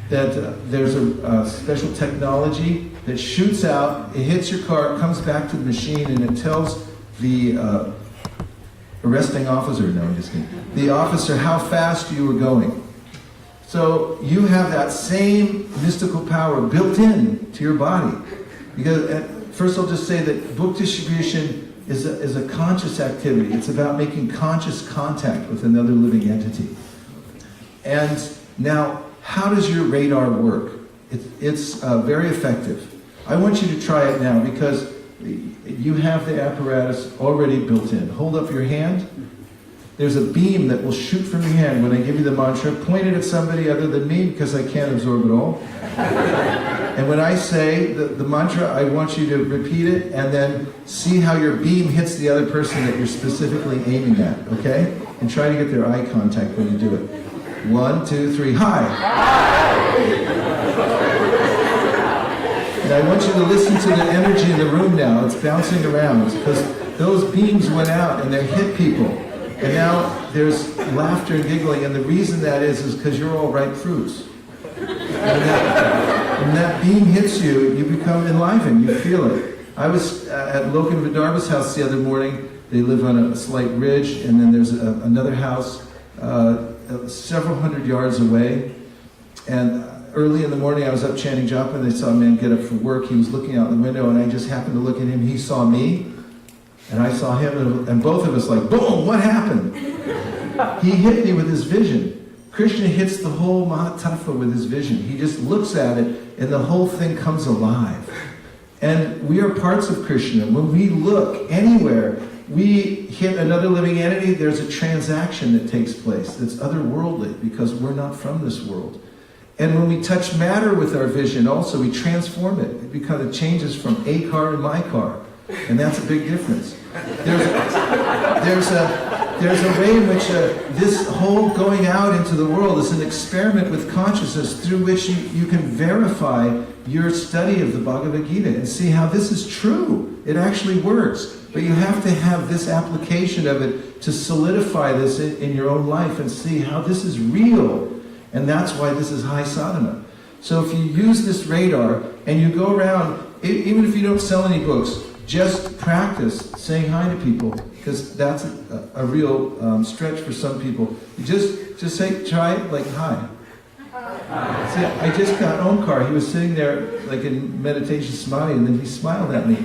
that there's a special technology that shoots out, it hits your car, it comes back to the machine, and it tells the arresting officer, no, I'm just kidding, the officer how fast you were going. So you have that same mystical power built in to your body. Because first I'll just say that book distribution is a conscious activity. It's about making conscious contact with another living entity. And now, how does your radar work? It's very effective. I want you to try it now because you have the apparatus already built in. Hold up your hand. There's a beam that will shoot from your hand when I give you the mantra. Point it at somebody other than me because I can't absorb it all. And when I say the mantra, I want you to repeat it and then see how your beam hits the other person that you're specifically aiming at, okay? And try to get their eye contact when you do it. 1, 2, 3, hi! And I want you to listen to the energy in the room now. It's bouncing around because those beams went out and they hit people. And now there's laughter and giggling, and the reason that is because you're all ripe fruits. When that beam hits you, you become enlivened, you feel it. I was at Lokan Vidarbha's house the other morning. They live on a slight ridge, and then there's another house several hundred yards away. And early in the morning I was up chanting japa, and I saw a man get up from work. He was looking out the window, and I just happened to look at him. He saw me. And I saw him, and both of us like, boom, what happened? He hit me with his vision. Krishna hits the whole Mahatattva with his vision. He just looks at it, and the whole thing comes alive. And we are parts of Krishna. When we look anywhere, we hit another living entity, there's a transaction that takes place that's otherworldly, because we're not from this world. And when we touch matter with our vision also, we transform it. It kind of changes from a car to my car. And that's a big difference. There's a way in which this whole going out into the world is an experiment with consciousness through which you can verify your study of the Bhagavad Gita and see how this is true. It actually works. But you have to have this application of it to solidify this in your own life and see how this is real. And that's why this is high sadhana. So if you use this radar and you go around, even if you don't sell any books, just practice saying hi to people, because that's a real stretch for some people. You just say, try it like hi. See, I just got Omkar. He was sitting there like in meditation samadhi, and then he smiled at me.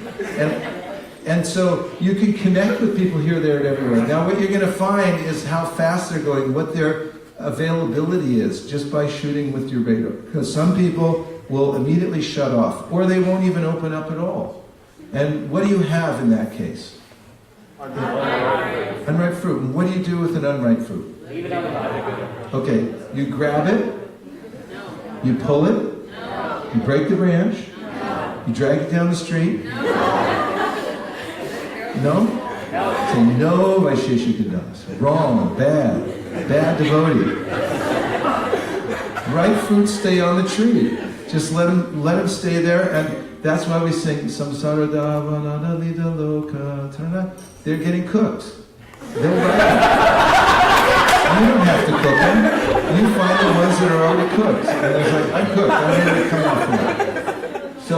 And so you can connect with people here, there, and everywhere. Now what you're going to find is how fast they're going, what their availability is, just by shooting with your radar. Because some people will immediately shut off, or they won't even open up at all. And what do you have in that case? Unripe fruit. And what do you do with an unripe fruit? Leave it outside. Okay, you grab it, you pull it, you break the branch, you drag it down the street. No? Say no, Vaisesika Dasa. Wrong, bad devotee. Ripe fruits stay on the tree. Just let them stay there, and that's why we sing Samsara Davana Lida Loka Tana. They're getting cooked. They're ripe. You don't have to cook them. You find the ones that are already cooked. And they're like, I'm cooked. I'm ready to come off now. So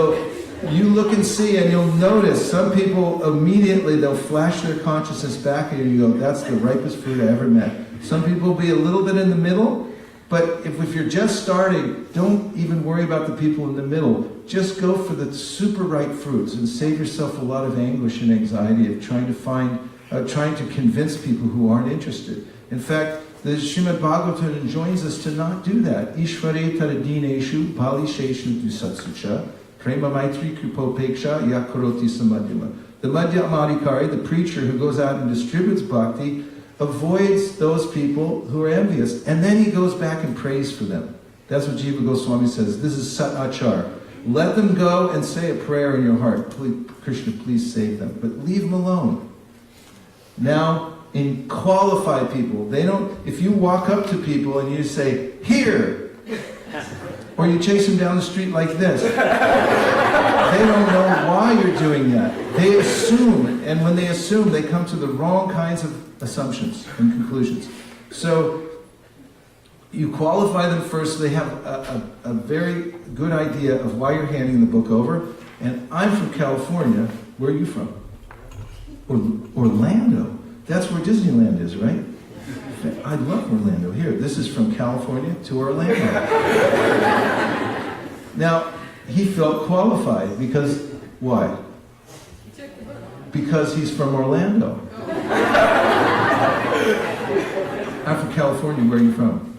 you look and see, and you'll notice some people immediately, they'll flash their consciousness back at you and you go, that's the ripest fruit I ever met. Some people will be a little bit in the middle. But if you're just starting, don't even worry about the people in the middle. Just go for the super ripe fruits and save yourself a lot of anguish and anxiety of trying to convince people who aren't interested. In fact, the Srimad Bhagavatam enjoins us to not do that. Ishvare taradineshu palisheshu dusatsucha prema maitri kripopeksha yakaroti samadhyama. The Madhyamadikari, the preacher who goes out and distributes bhakti, avoids those people who are envious, and then he goes back and prays for them. That's what Jiva Goswami says. This is sat achar. Let them go and say a prayer in your heart. Please, Krishna, please save them. But leave them alone. Now, in qualified people, they don't. If you walk up to people and you say, here, or you chase them down the street like this, they don't know why you're doing that. They assume, and when they assume, they come to the wrong kinds of assumptions and conclusions. So you qualify them first so they have a very good idea of why you're handing the book over. And I'm from California. Where are you from? Orlando. That's where Disneyland is, right? I love Orlando. Here, this is from California to Orlando. Now, he felt qualified because Why? Because he's from Orlando. I'm from California. Where are you from?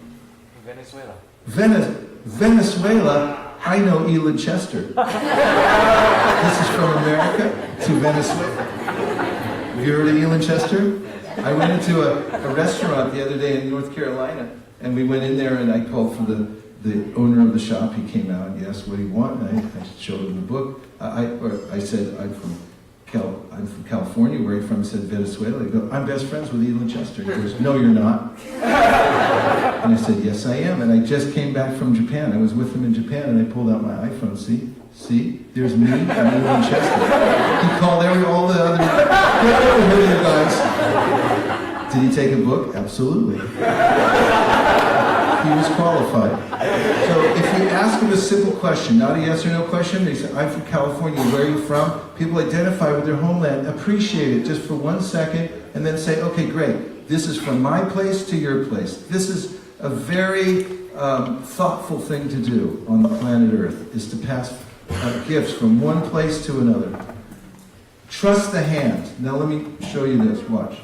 Venezuela. Venezuela? I know Elon Chester. This is from America to Venezuela. Have you heard of Elon Chester? I went into a restaurant the other day in North Carolina, and we went in there, and I called for the owner of the shop. He came out and he asked what he wanted. I showed him the book. I said, I'm from California. Where are you from? He said, Venezuela. He goes, I'm best friends with Elon Chester. He goes, no, you're not. And I said, yes, I am. And I just came back from Japan. I was with him in Japan, and I pulled out my iPhone. See, there's me and Elon Chester. He called all the other guys. Did he take a book? Absolutely. He was qualified. So if you ask him a simple question, not a yes or no question, they say, I'm from California, where are you from? People identify with their homeland, appreciate it just for 1 second, and then say, okay, great, this is from my place to your place. This is a very thoughtful thing to do on the planet Earth, is to pass gifts from one place to another. Trust the hand. Now let me show you this, watch.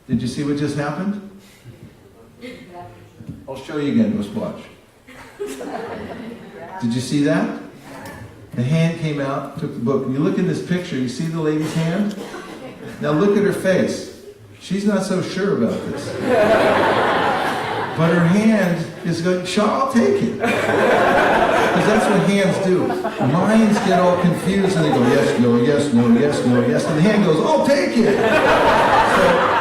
Did you see what just happened? I'll show you again, just watch. Did you see that? The hand came out, took the book. When you look in this picture, you see the lady's hand? Now look at her face. She's not so sure about this. But her hand is going, sure, I'll take it. Because that's what hands do. Minds get all confused and they go, yes, no, yes, no, yes, no, yes. And the hand goes, I'll take it. So,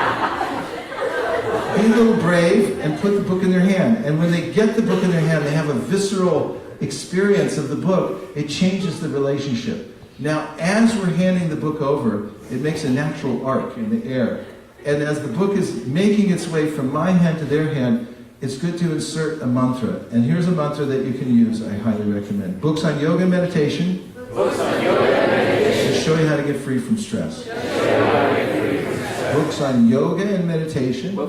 be a little brave and put the book in their hand. And when they get the book in their hand, they have a visceral experience of the book. It changes the relationship. Now, as we're handing the book over, it makes a natural arc in the air. And as the book is making its way from my hand to their hand, it's good to insert a mantra. And here's a mantra that you can use, I highly recommend. Books on yoga and meditation. Books on yoga and meditation. To show you how to get free from stress. Books on yoga and meditation. To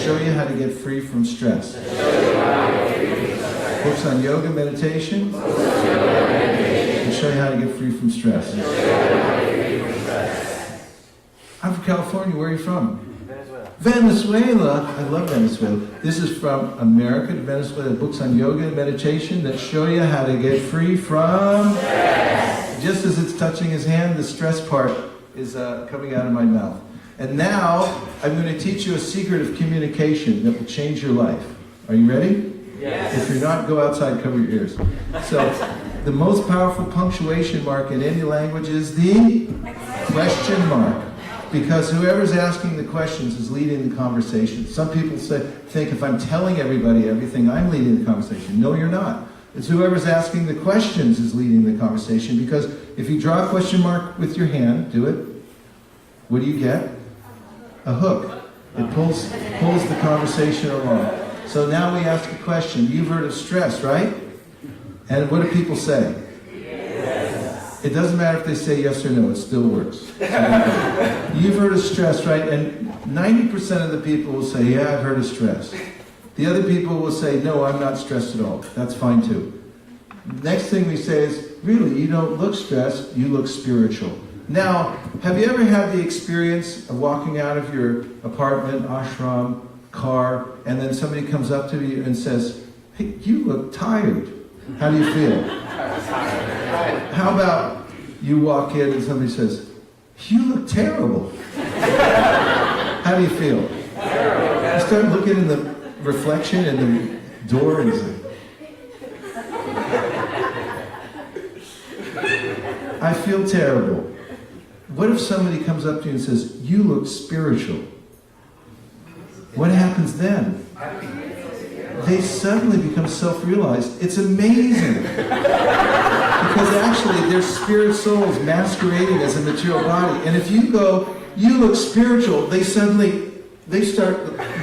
show you how to get free from stress. Books on yoga and meditation. To show you how to get free from stress. I'm from California. Where are you from? Venezuela. I love Venezuela. This is from America to Venezuela. Books on yoga and meditation that show you how to get free from stress. Just as it's touching his hand, the stress part is coming out of my mouth. And now, I'm going to teach you a secret of communication that will change your life. Are you ready? Yes. If you're not, go outside, cover your ears. So, the most powerful punctuation mark in any language is the question mark. Because whoever's asking the questions is leading the conversation. Some people think if I'm telling everybody everything, I'm leading the conversation. No, you're not. It's whoever's asking the questions is leading the conversation, because if you draw a question mark with your hand, do it, what do you get? A hook. It pulls the conversation along. So now we ask a question. You've heard of stress, right? And what do people say? Yes. It doesn't matter if they say yes or no, it still works. So you've heard of stress, right? And 90% of the people will say, yeah, I've heard of stress. The other people will say, no, I'm not stressed at all. That's fine too. Next thing we say is, really, you don't look stressed, you look spiritual. Now, have you ever had the experience of walking out of your apartment, ashram, car, and then somebody comes up to you and says, hey, you look tired. How do you feel? How about you walk in and somebody says, you look terrible. How do you feel? You start looking in the reflection in the door and say, I feel terrible. What if somebody comes up to you and says, you look spiritual? What happens then? They suddenly become self-realized. It's amazing. Because actually they're spirit souls masquerading as a material body. And if you go, you look spiritual, they start,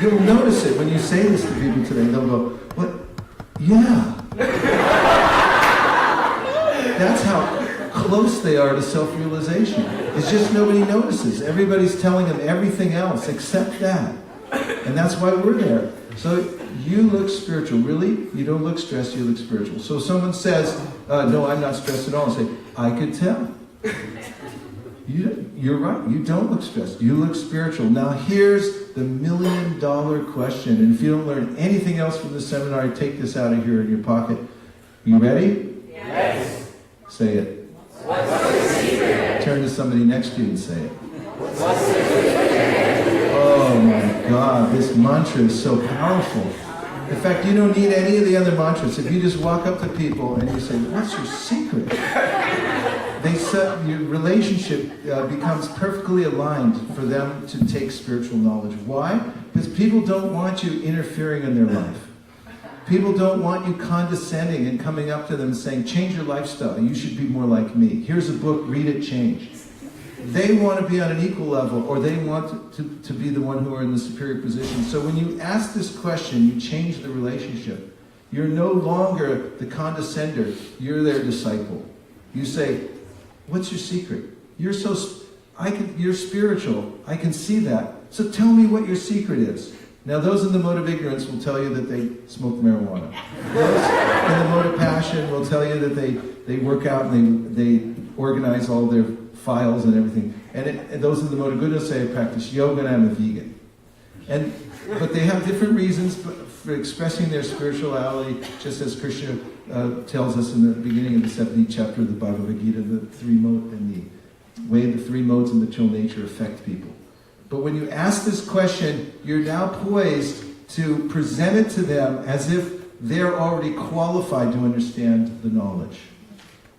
you'll notice it when you say this to people today. They'll go, what? Yeah. That's how close they are to self-realization. It's just nobody notices. Everybody's telling them everything else except that. And that's why we're there. So you look spiritual. Really? You don't look stressed, you look spiritual. So someone says, no, I'm not stressed at all. I say, I could tell. You're right. You don't look stressed. You look spiritual. Now here's the $1 million question. And if you don't learn anything else from this seminar, take this out of here in your pocket. You ready? Yes. Say it. What's the secret? Turn to somebody next to you and say it. What's the secret? Oh my God, this mantra is so powerful. In fact, you don't need any of the other mantras. If you just walk up to people and you say, what's your secret? Your relationship becomes perfectly aligned for them to take spiritual knowledge. Why? Because people don't want you interfering in their life. People don't want you condescending and coming up to them and saying, change your lifestyle, you should be more like me. Here's a book, read it, change. They want to be on an equal level, or they want to be the one who are in the superior position. So when you ask this question, you change the relationship. You're no longer the condescender, you're their disciple. You say, what's your secret? You're spiritual, I can see that. So tell me what your secret is. Now those in the mode of ignorance will tell you that they smoke marijuana. Those in the mode of passion will tell you that they work out and they organize all their files and everything. And those in the mode of goodness say I practice yoga and I'm a vegan. But they have different reasons for expressing their spirituality, just as Krishna tells us in the beginning of the 70th chapter of the Bhagavad Gita, the way the three modes of material nature affect people. But when you ask this question, you're now poised to present it to them as if they're already qualified to understand the knowledge.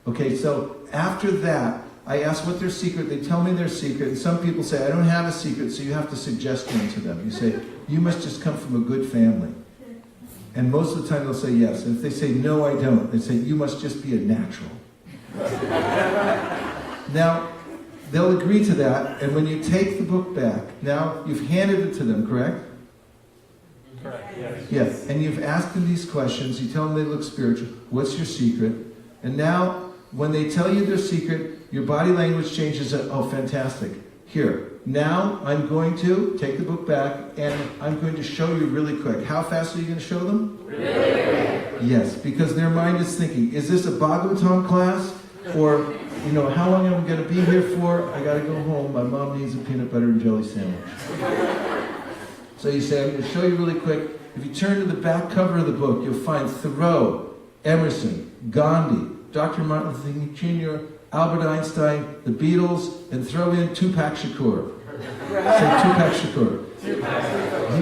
Okay, so after that, I ask what their secret, they tell me their secret, and some people say, I don't have a secret, so you have to suggest one to them. You say, you must just come from a good family. And most of the time they'll say yes. And if they say, no, I don't, they say, you must just be a natural. Now, they'll agree to that, and when you take the book back, now you've handed it to them, correct? Correct, yes. Yes, and you've asked them these questions, you tell them they look spiritual, what's your secret? And now, when they tell you their secret, your body language changes, oh, fantastic. Here, now I'm going to take the book back, and I'm going to show you really quick. How fast are you going to show them? Really quick. Yes, because their mind is thinking, is this a Bhagavatam class? Or, how long am I going to be here for? I got to go home. My mom needs a peanut butter and jelly sandwich. So you say, I'm going to show you really quick. If you turn to the back cover of the book, you'll find Thoreau, Emerson, Gandhi, Dr. Martin Luther King Jr., Albert Einstein, the Beatles, and throw in Tupac Shakur. Say Tupac Shakur. He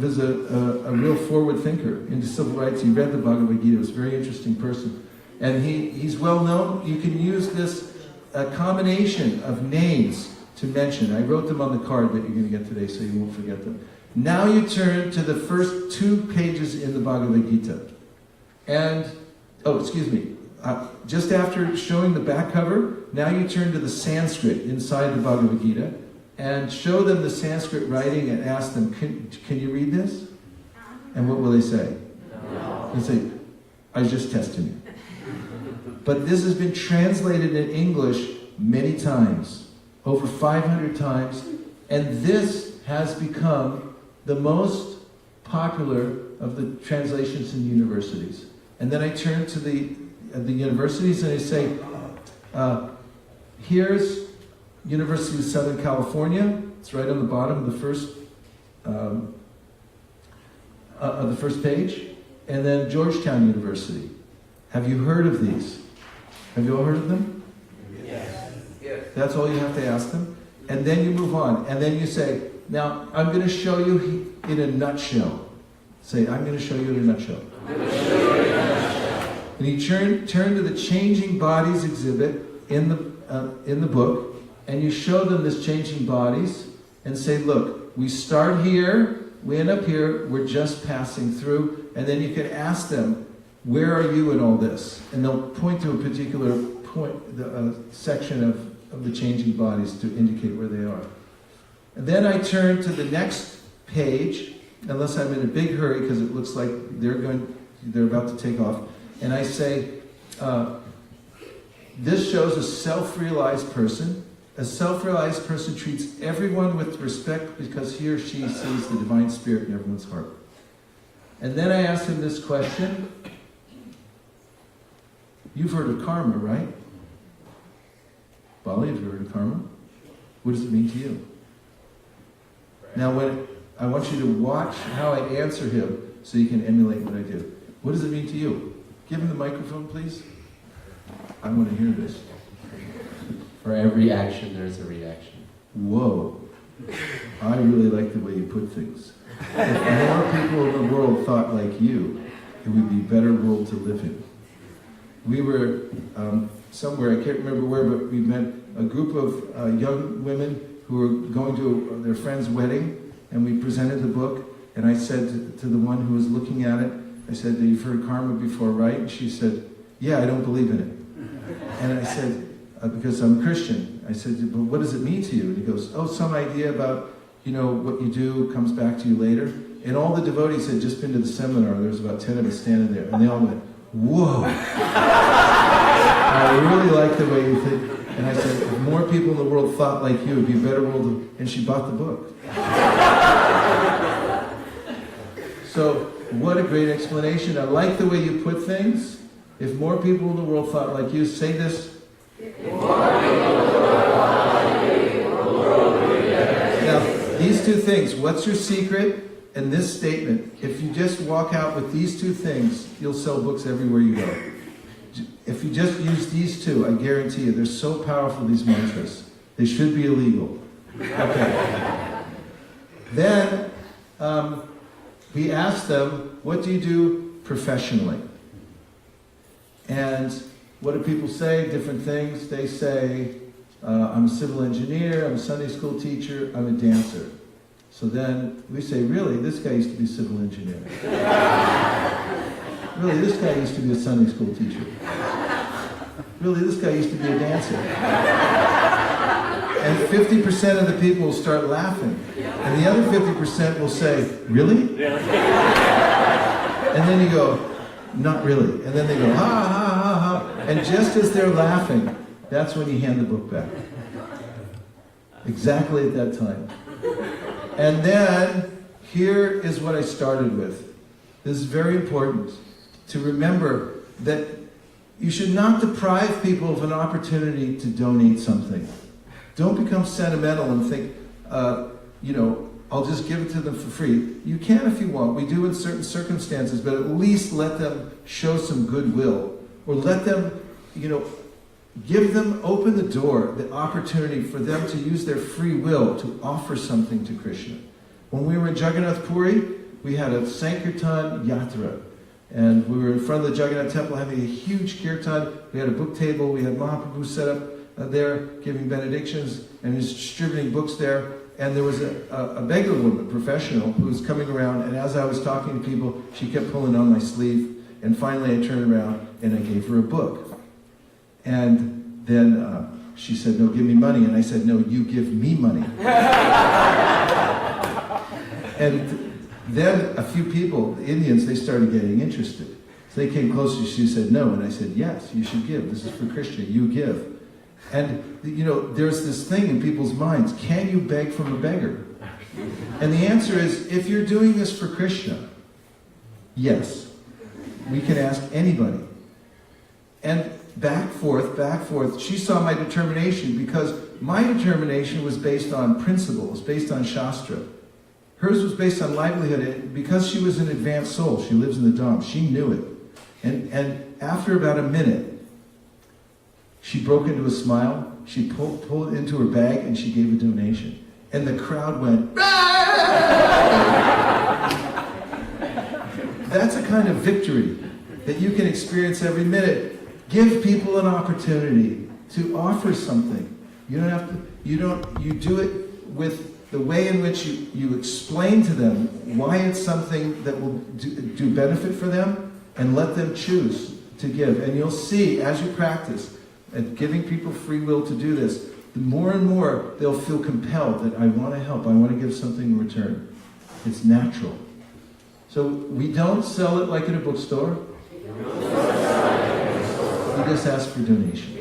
was a real forward thinker into civil rights. He read the Bhagavad Gita. He was a very interesting person. And he's well known. You can use this combination of names to mention. I wrote them on the card that you're going to get today so you won't forget them. Now you turn to the first 2 pages in the Bhagavad Gita. And, just after showing the back cover, now you turn to the Sanskrit inside the Bhagavad Gita and show them the Sanskrit writing and ask them, can you read this? And what will they say? No. They'll say, I was just testing you. But this has been translated in English many times, over 500 times, and this has become the most popular of the translations in universities. And then I turn to the universities and I say, here's University of Southern California. It's right on the bottom of the first page. And then Georgetown University. Have you heard of these? Have you all heard of them? Yes. That's all you have to ask them. And then you move on. And then you say, now, I'm going to show you in a nutshell. Say, I'm going to show you in a nutshell. And you turn to the Changing Bodies exhibit in the book, and you show them this Changing Bodies, and say, look, we start here, we end up here, we're just passing through, and then you can ask them, where are you in all this? And they'll point to a particular section of the Changing Bodies to indicate where they are. And then I turn to the next page, unless I'm in a big hurry because it looks like they're about to take off. And I say, this shows a self-realized person, A self-realized person treats everyone with respect because he or she sees the divine spirit in everyone's heart. And then I asked him this question. You've heard of karma, right? Bali, have you heard of karma? What does it mean to you? Now, I want you to watch how I answer him so you can emulate what I do. What does it mean to you? Give him the microphone, please. I want to hear this. For every action, there's a reaction. Whoa. I really like the way you put things. If more people in the world thought like you, it would be a better world to live in. We were somewhere, I can't remember where, but we met a group of young women who were going to their friend's wedding, and we presented the book, and I said to the one who was looking at it, I said, you've heard karma before, right? And she said, yeah, I don't believe in it. And I said, because I'm Christian. I said, but what does it mean to you? And he goes, oh, some idea about, what you do comes back to you later. And all the devotees had just been to the seminar. There was about 10 of us standing there. And they all went, whoa. I really like the way you think. And I said, if more people in the world thought like you, it would be a better world. And she bought the book. So, what a great explanation. I like the way you put things. If more people in the world thought like you, say this. Now, these two things, what's your secret? And this statement, if you just walk out with these two things, you'll sell books everywhere you go. If you just use these two, I guarantee you, they're so powerful, these mantras. They should be illegal. Okay. Then, we asked them, what do you do professionally? And what do people say? Different things. They say, I'm a civil engineer, I'm a Sunday school teacher, I'm a dancer. So then we say, really, this guy used to be a civil engineer. Really, this guy used to be a Sunday school teacher. Really, this guy used to be a dancer. And 50% of the people will start laughing. And the other 50% will say, really? And then you go, not really. And then they go, ha, ha, ha, ha. And just as they're laughing, that's when you hand the book back. Exactly at that time. And then, here is what I started with. This is very important. To remember that you should not deprive people of an opportunity to donate something. Don't become sentimental and think, I'll just give it to them for free. You can if you want. We do in certain circumstances, but at least let them show some goodwill. Or let them, give them, open the door, the opportunity for them to use their free will to offer something to Krishna. When we were in Jagannath Puri, we had a Sankirtan yatra. And we were in front of the Jagannath temple having a huge kirtan. We had a book table. We had Mahaprabhu set up there giving benedictions, and he was distributing books there. And there was a beggar woman, professional, who was coming around, and as I was talking to people, she kept pulling on my sleeve. And finally I turned around and I gave her a book. And then she said, no, give me money. And I said, no, you give me money. And then a few people, the Indians, they started getting interested. So they came closer. She said, no. And I said, yes, you should give. This is for Krishna. You give. And, there's this thing in people's minds. Can you beg from a beggar? And the answer is, if you're doing this for Krishna, yes. We can ask anybody. And back forth. She saw my determination because my determination was based on principles, based on Shastra. Hers was based on livelihood. Because she was an advanced soul, she lives in the Dham, she knew it. And after about a minute, she broke into a smile, she pulled it into her bag, and she gave a donation. And the crowd went, That's a kind of victory that you can experience every minute. Give people an opportunity to offer something. You don't have to, you do it with the way in which you explain to them why it's something that will do benefit for them, and let them choose to give. And you'll see, as you practice, at giving people free will to do this, the more and more they'll feel compelled that I want to help, I want to give something in return. It's natural. So we don't sell it like in a bookstore. We just ask for donation.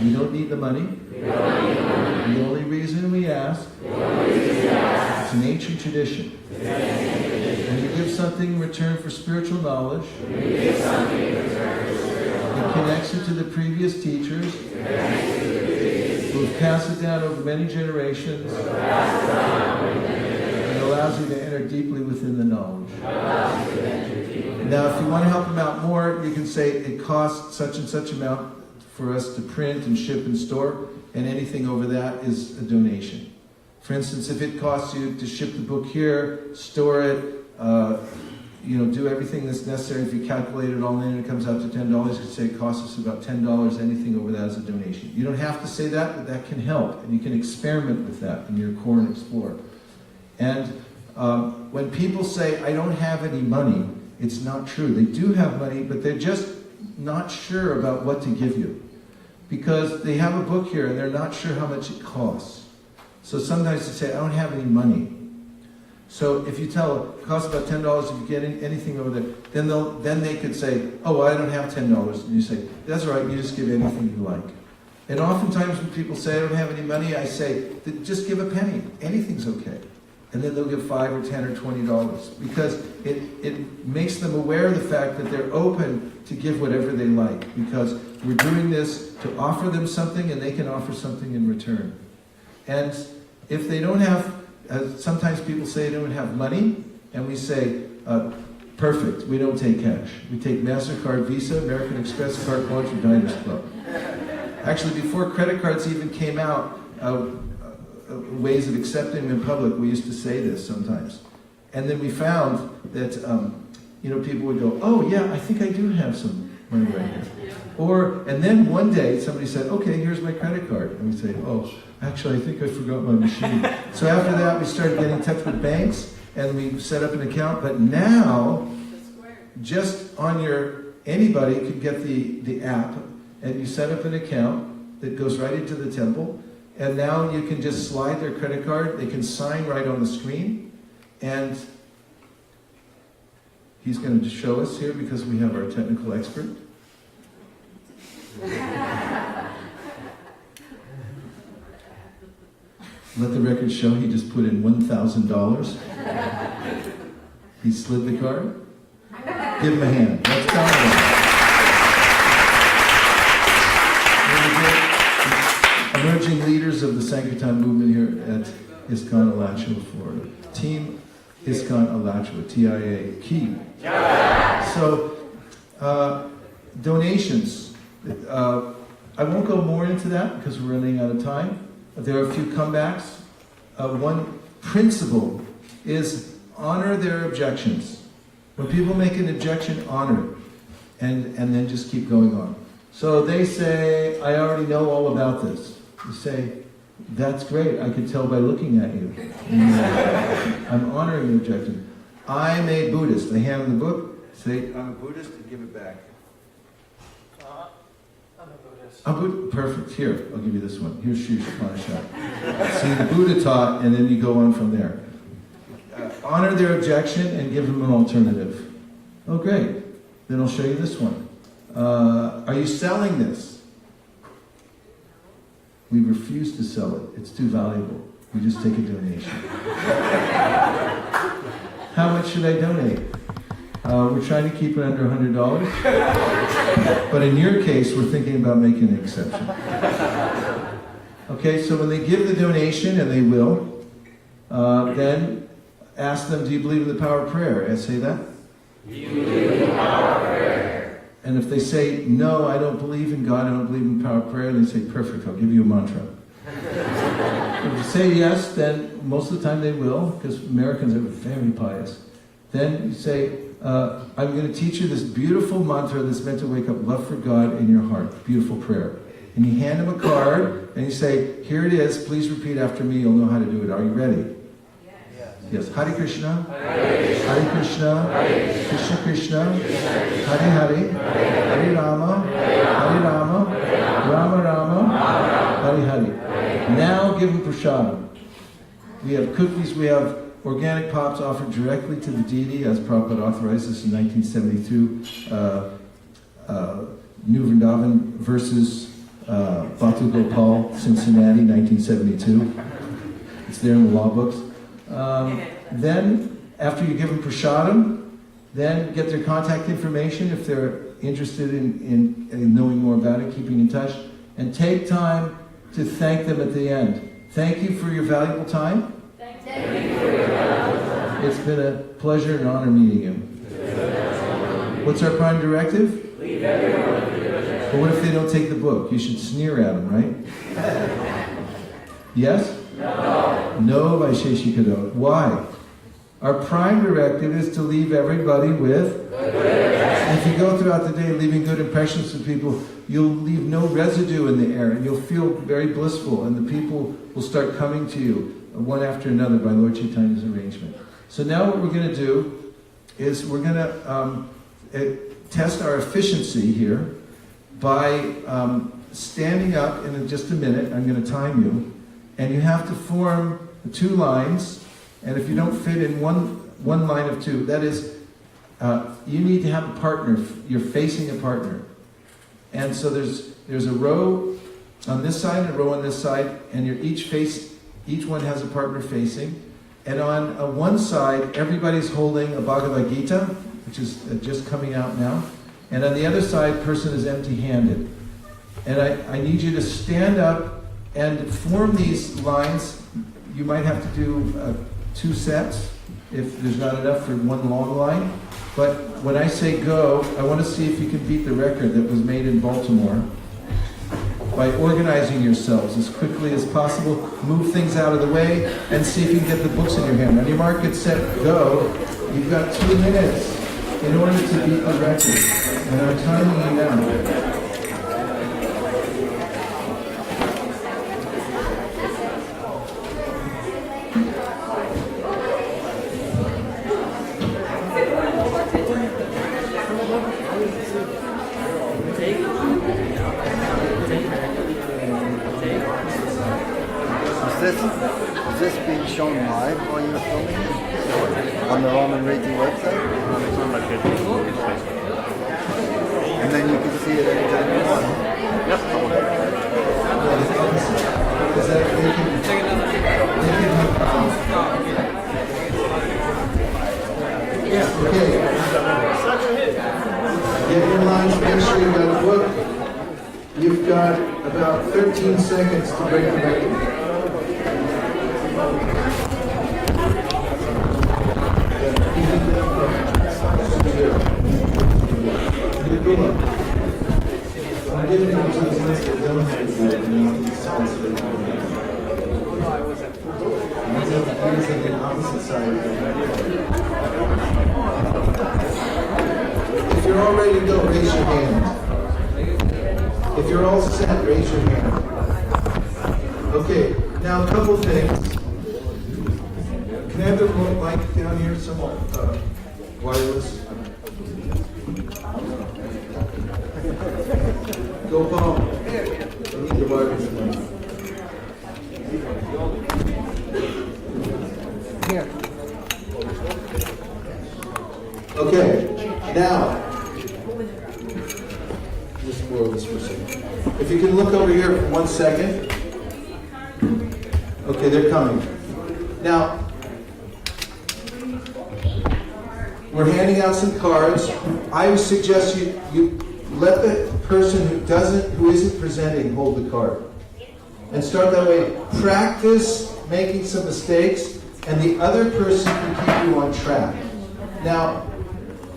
We don't need the money. The only reason we ask, it's an ancient tradition. When you give something in return for spiritual knowledge, it connects you to the previous teachers who have passed it down over many generations, and allows you to enter deeply within the knowledge. Now, if you want to help them out more, you can say it costs such and such amount for us to print and ship and store, and anything over that is a donation. For instance, if it costs you to ship the book here, store it, do everything that's necessary. If you calculate it all in and it comes out to $10, you can say it costs us about $10. Anything over that is a donation. You don't have to say that, but that can help. And you can experiment with that in your core and explore. And when people say, I don't have any money, it's not true. They do have money, but they're just not sure about what to give you. Because they have a book here and they're not sure how much it costs. So sometimes they say, I don't have any money. So if you tell them, it costs about $10 if you get anything over there, then they could say, oh, well, I don't have $10. And you say, that's all right, you just give anything you like. And oftentimes when people say, I don't have any money, I say, just give a penny. Anything's okay. And then they'll give $5 or $10 or $20. Because it makes them aware of the fact that they're open to give whatever they like. Because we're doing this to offer them something and they can offer something in return. And if they don't have, sometimes people say they don't have money, and we say, perfect, we don't take cash. We take MasterCard, Visa, American Express, Carte Blanche, or Diners Club. Actually, before credit cards even came out, ways of accepting them in public, we used to say this sometimes. And then we found that, people would go, oh yeah, I think I do have some money right here. And then one day somebody said, okay, here's my credit card. And we say, oh, actually, I think I forgot my machine. So after that, we started getting in touch with banks, and we set up an account. But now, just on anybody could get the app, and you set up an account that goes right into the temple. And now you can just slide their credit card. They can sign right on the screen. And he's going to show us here because we have our technical expert. Let the record show he just put in $1,000. He slid the card. Give him a hand. Let's go. Emerging leaders of the Sankirtan movement here at ISKCON Alachua, Florida. Team ISKCON Alachua, TIA, key. So, donations. I won't go more into that because we're running out of time. There are a few comebacks. One principle is honor their objections. When people make an objection, honor it. And then just keep going on. So they say, I already know all about this. You say, that's great. I can tell by looking at you. I'm honoring the objection. I'm a Buddhist. They hand them the book. Say, I'm a Buddhist, and give it back. I'm Buddhist. Perfect. Here, I'll give you this one. Here's Sri Upanishad. See, the Buddha taught, and then you go on from there. Honor their objection and give them an alternative. Oh, great. Then I'll show you this one. Are you selling this? We refuse to sell it. It's too valuable. We just take a donation. How much should I donate? We're trying to keep it under $100. But in your case, we're thinking about making an exception. Okay, so when they give the donation, and they will, then ask them, do you believe in the power of prayer? And say that. Do you believe in the power of prayer? And if they say, no, I don't believe in God, I don't believe in the power of prayer, they say, perfect, I'll give you a mantra. If you say yes, then most of the time they will, because Americans are very pious. Then you say, I'm going to teach you this beautiful mantra that's meant to wake up love for God in your heart. Beautiful prayer. And you hand them a card, and you say, here it is, please repeat after me, you'll know how to do it. Are you ready? Yes. Hare Krishna, Hare Krishna, Krishna Krishna, Hare Hare, Hare Rama, Rama Rama, Hare Hare. Now give them prasadam. We have cookies, we have organic pops offered directly to the deity, as Prabhupada authorized this in 1972. New Vrindavan versus Batu Gopal, Cincinnati, 1972. It's there in the law books. Then, after you give them prasadam, then get their contact information if they're interested in knowing more about it, keeping in touch, and take time to thank them at the end. Thank you for your valuable time. Thank you for your valuable time. It's been a pleasure and honor meeting you. What's our prime directive? Leave everyone with your possessions. But what if they don't take the book? You should sneer at them, right? Yes? No. No, Vaisesika. Why? Our prime directive is to leave everybody with Good impressions. If you go throughout the day leaving good impressions to people, you'll leave no residue in the air, and you'll feel very blissful, and the people will start coming to you one after another by Lord Chaitanya's arrangement. So now what we're going to do is we're going to test our efficiency here by standing up in just a minute. I'm going to time you, and you have to form 2 lines. And if you don't fit in one line of 2, that is, you need to have a partner. You're facing a partner. And so there's a row on this side and a row on this side, and you're each one has a partner facing. And on one side, everybody's holding a Bhagavad Gita, which is just coming out now. And on the other side, person is empty-handed. And I need you to stand up and form these lines. You might have to do 2 sets if there's not enough for one long line. But when I say go, I want to see if you can beat the record that was made in Baltimore by organizing yourselves as quickly as possible. Move things out of the way and see if you can get the books in your hand. On your mark, get set, go. You've got 2 minutes in order to beat the record. And I'm timing you now. Is this being shown live while you're filming it? On the Roman Rating website? And then you can see it anytime you want? Yep. Okay. Get your lines, make sure you've got a book. You've got about 13 seconds to break the record. If you're all ready to go, raise your hand. If you're all set, raise your hand. Okay, now a couple things. Can I have the remote mic down here somewhat wireless? Go, Paul. I need the wireless mic. Here. Okay, now, just borrow this for a second. If you can look over here for 1 second. Okay, they're coming. Now, we're handing out some cards. I would suggest you let the person who isn't presenting hold the card. And start that way. Practice making some mistakes, and the other person can keep you on track. Now,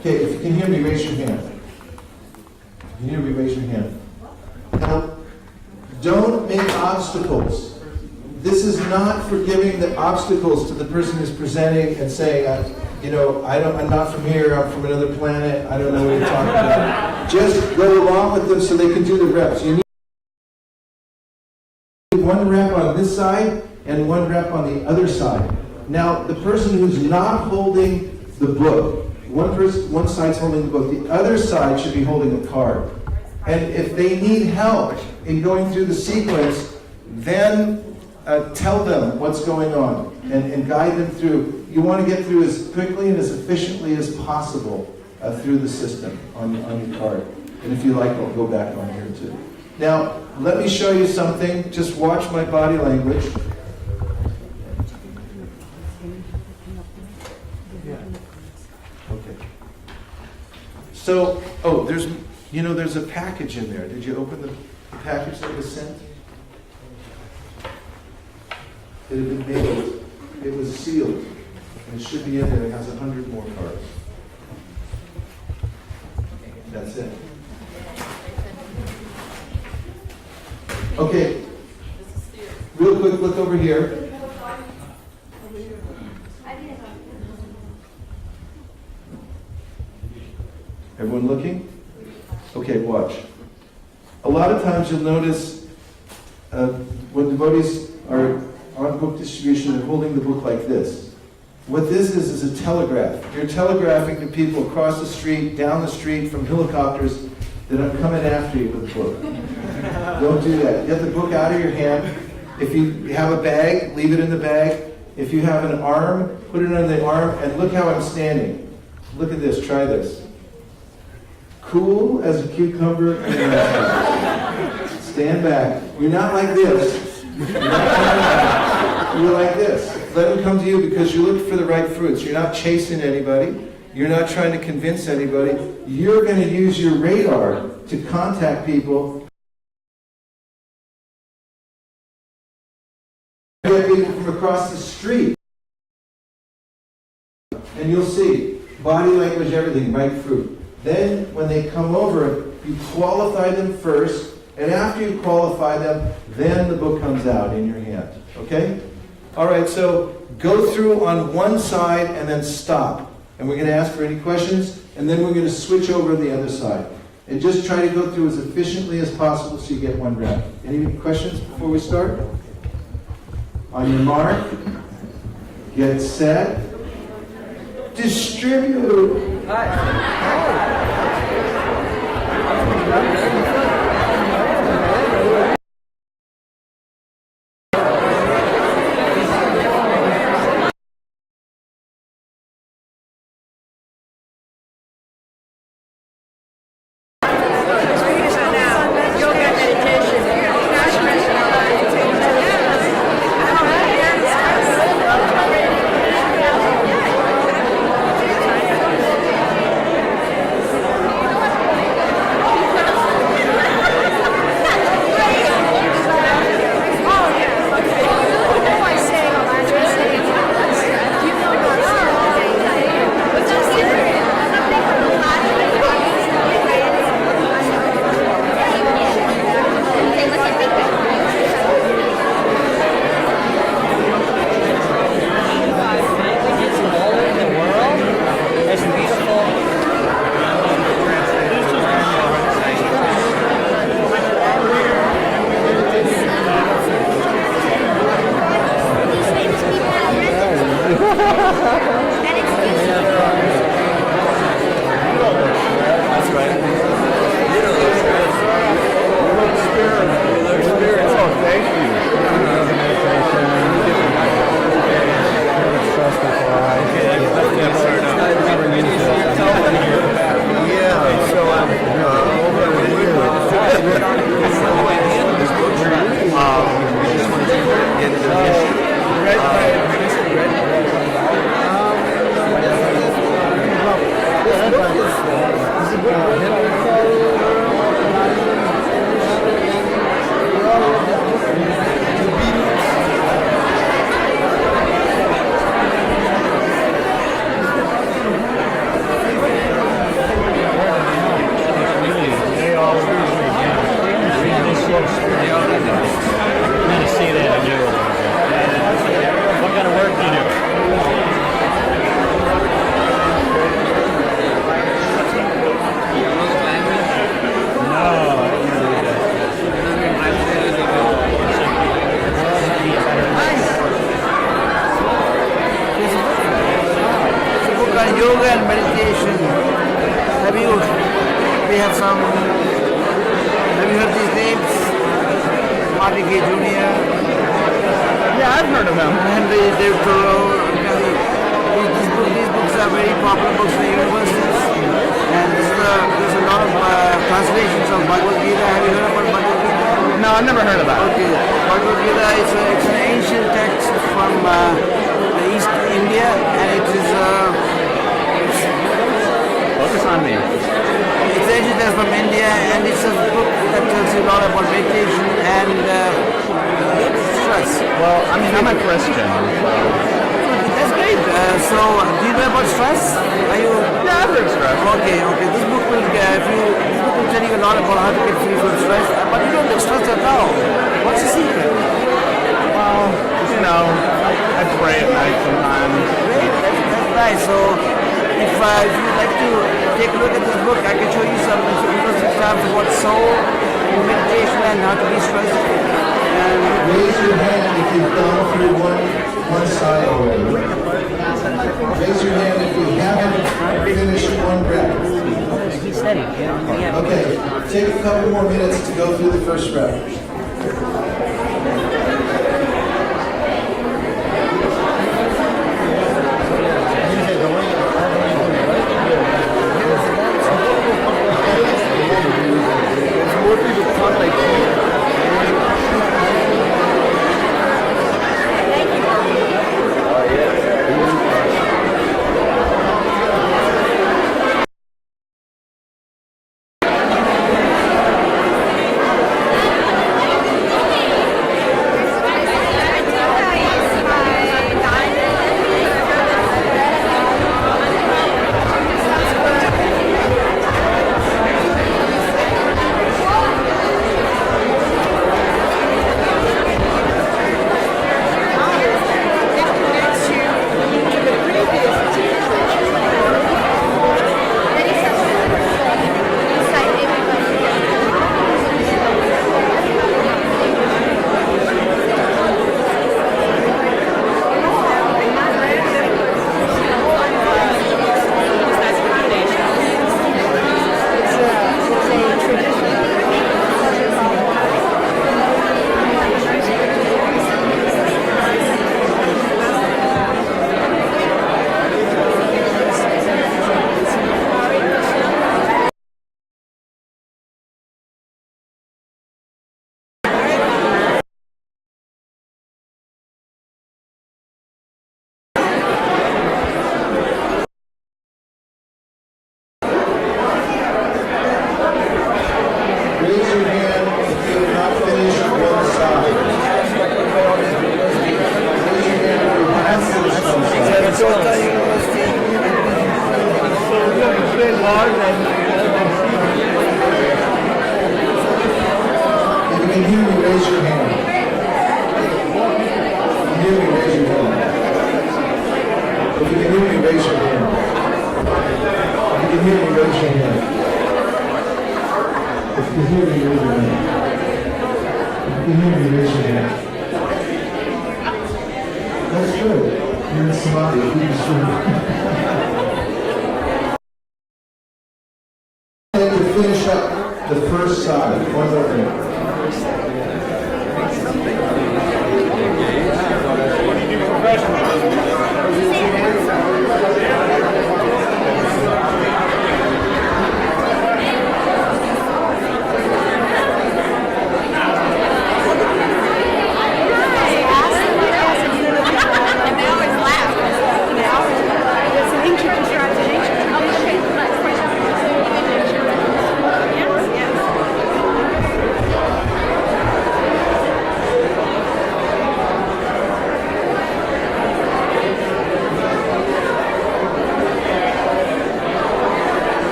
okay, if you can hear me, raise your hand. If you hear me, raise your hand. Now, don't make obstacles. This is not for giving the obstacles to the person who's presenting and saying, I'm not from here, I'm from another planet, I don't know what you're talking about. Just go along with them so they can do the reps. You need 1 rep on this side and 1 rep on the other side. Now, the person who's not holding the book, one side's holding the book, the other side should be holding a card. And if they need help in going through the sequence, then tell them what's going on and guide them through. You want to get through as quickly and as efficiently as possible through the system on your card. And if you like, I'll go back on here too. Now, let me show you something. Just watch my body language. Okay. So, oh, there's a package in there. Did you open the package that was sent? It had been mailed. It was sealed. And it should be in there. It has 100 more cards. That's it. Okay. Real quick, look over here. Everyone looking? Okay, watch. A lot of times you'll notice when devotees are on book distribution, they're holding the book like this. What this is a telegraph. You're telegraphing to people across the street, down the street, from helicopters that I'm coming after you with the book. Don't do that. Get the book out of your hand. If you have a bag, leave it in the bag. If you have an arm, put it on the arm, and look how I'm standing. Look at this. Try this. Cool as a cucumber. Stand back. You're not like this. You're like this. Let them come to you because you're looking for the right fruits. You're not chasing anybody. You're not trying to convince anybody. You're going to use your radar to contact people. Get people from across the street. And you'll see body language, everything, right fruit. Then when they come over, you qualify them first. And after you qualify them, then the book comes out in your hand. Okay? All right, so go through on one side and then stop. And we're going to ask for any questions, and then we're going to switch over to the other side. And just try to go through as efficiently as possible so you get one round. Any questions before we start? On your mark, get set, distribute. Translations of Bhagavad Gita. Have you heard about Bhagavad Gita? I've never heard of that. Okay, Bhagavad Gita is it's an ancient text from the East India, and it is Focus on me. it's ancient text from India, and it's a book that tells you a lot about meditation and stress. Well, I mean, I'm a Christian, so... That's great. So, do you know about stress? Are you? Yeah, I've heard stress. Okay. This book will tell you a lot about how to get free from stress, but you don't get stressed at all. What's the secret? Well, you know, I pray at night sometimes. Great, that's nice. So, if you'd like to take a look at this book, I can show you some interesting stuff about soul, meditation, and how to be stressed. Raise your hand if you've gone through one side already. Raise your hand if you haven't finished one breath. Okay, take a couple more minutes to go through the first breath. Finish up the first side. One more thing.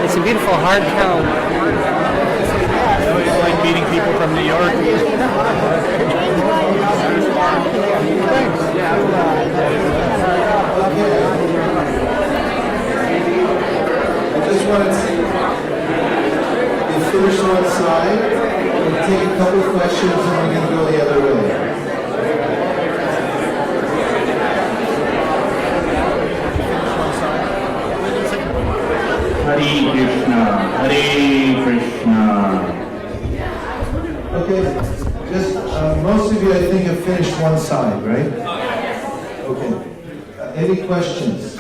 It's a beautiful hard town. It's like meeting people from New York. I just wanted to finish one side and take a couple questions, and we're going to go the other way. Hare Krishna, Hare Krishna. Okay, just most of you, I think, have finished one side, right? Okay. Any questions?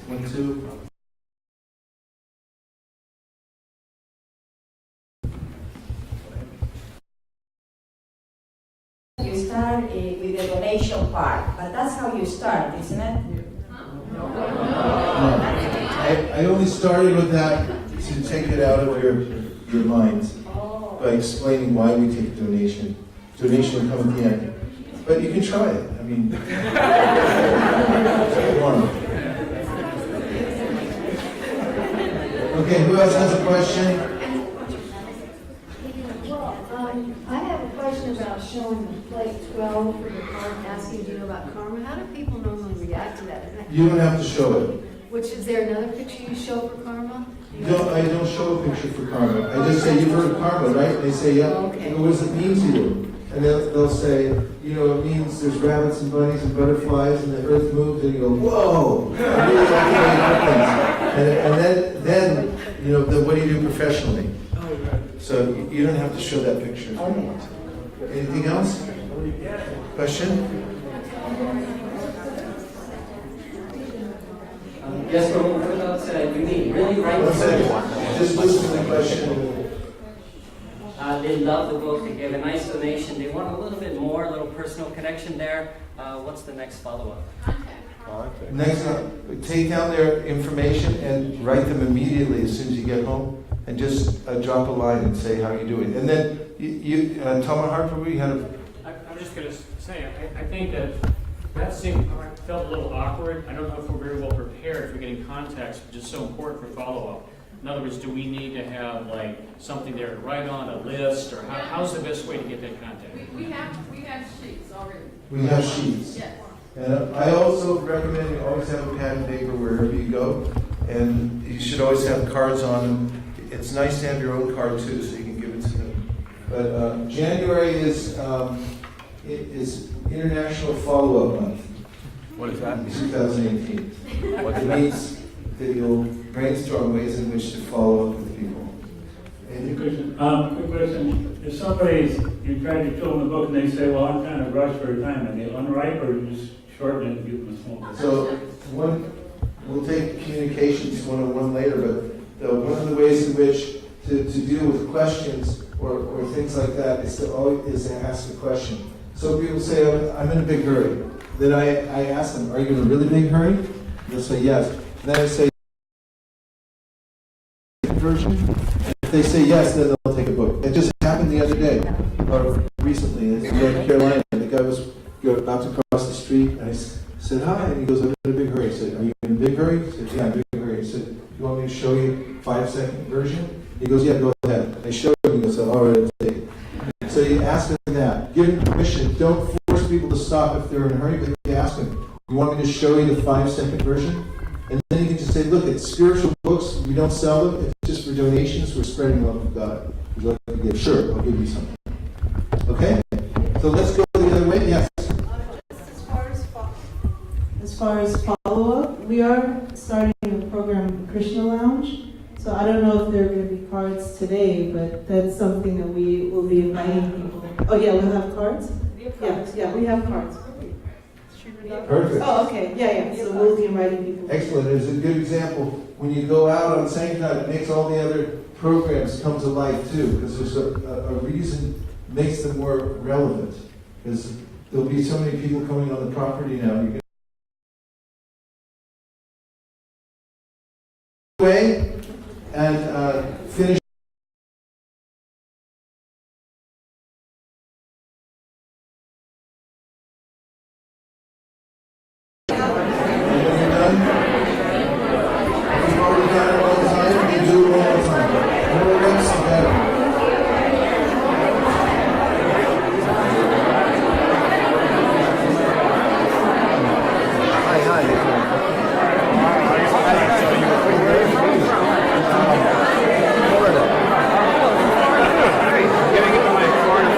One, two. You start with the donation part, but that's how you start, isn't it? No. I only started with that to take it out of your minds by explaining why we take donation. Donation will come at the end. But you can try it. I mean, come on. Okay, who else has a question? I have a question about showing the plate 12 for the karma, asking, do you know about karma? How do people normally react to that? You don't have to show it. Which, is there another picture you show for karma? I don't show a picture for karma. I just say, you've heard of karma, right? They say, yeah. Okay. What does it mean to you? And they'll say, you know, it means there's rabbits and bunnies and butterflies and the earth moves, and you go, whoa! I really like the way it happens. And then, you know, what do you do professionally? So you don't have to show that picture if you want. Anything else? Question? Yes, but what about you mean? Really right? One second. Just listen to the question. They love the book. They gave a nice donation. They want a little bit more, a little personal connection there. What's the next follow-up? Next up, take down their information and write them immediately as soon as you get home, and just drop a line and say how you do it. And then Thomas Harper, you had a... I'm just going to say, I think that felt a little awkward. I don't know if we're very well prepared for getting context, which is so important for follow-up. In other words, do we need to have like something there to write on, a list, or how's the best way to get that contact? We have sheets already. We have sheets. Yes. And I also recommend you always have a pad and paper wherever you go, and you should always have cards on them. It's nice to have your own card too, so you can give it to them. But January is International Follow-Up Month. What is that? 2018. It means that you'll brainstorm ways in which to follow up with people. Quick question. If somebody's, you try to show them the book and they say, well, I'm kind of rushed for time, and they unwrite, or you just shorten it and give them a small book? So we'll take communications 101 later, but one of the ways in which to deal with questions or things like that is to ask a question. So people say, I'm in a big hurry. Then I ask them, are you in a really big hurry? They'll say yes. And then I say, version. If they say yes, then they'll take a book. It just happened the other day, or recently, in North Carolina. The guy was about to cross the street, and I said, hi, and he goes, I'm in a big hurry. I said, are you in a big hurry? He said, yeah, I'm in a big hurry. He said, do you want me to show you 5-second version? He goes, yeah, go ahead. I showed him, he goes, all right, I'll take it. So you ask them that. Give them permission. Don't force people to stop if they're in a hurry, but you ask them, you want me to show you the 5-second version? And then you can just say, look, it's spiritual books. We don't sell them. It's just for donations. We're spreading the love of God. Would you like to give? Sure, I'll give you something. Okay? So let's go the other way. Yes? As far as follow-up, we are starting a program, Krishna Lounge. So I don't know if there are going to be cards today, but that's something that we will be inviting people. Oh yeah, we'll have cards? Yeah, we have cards. Perfect. Oh, okay. Yeah. So we'll be inviting people. Excellent. It's a good example. When you go out on Sankirtan, it makes all the other programs come to life too, because there's a reason, makes them more relevant. Because there'll be so many people coming on the property now. You can way and finish. Getting into my corner.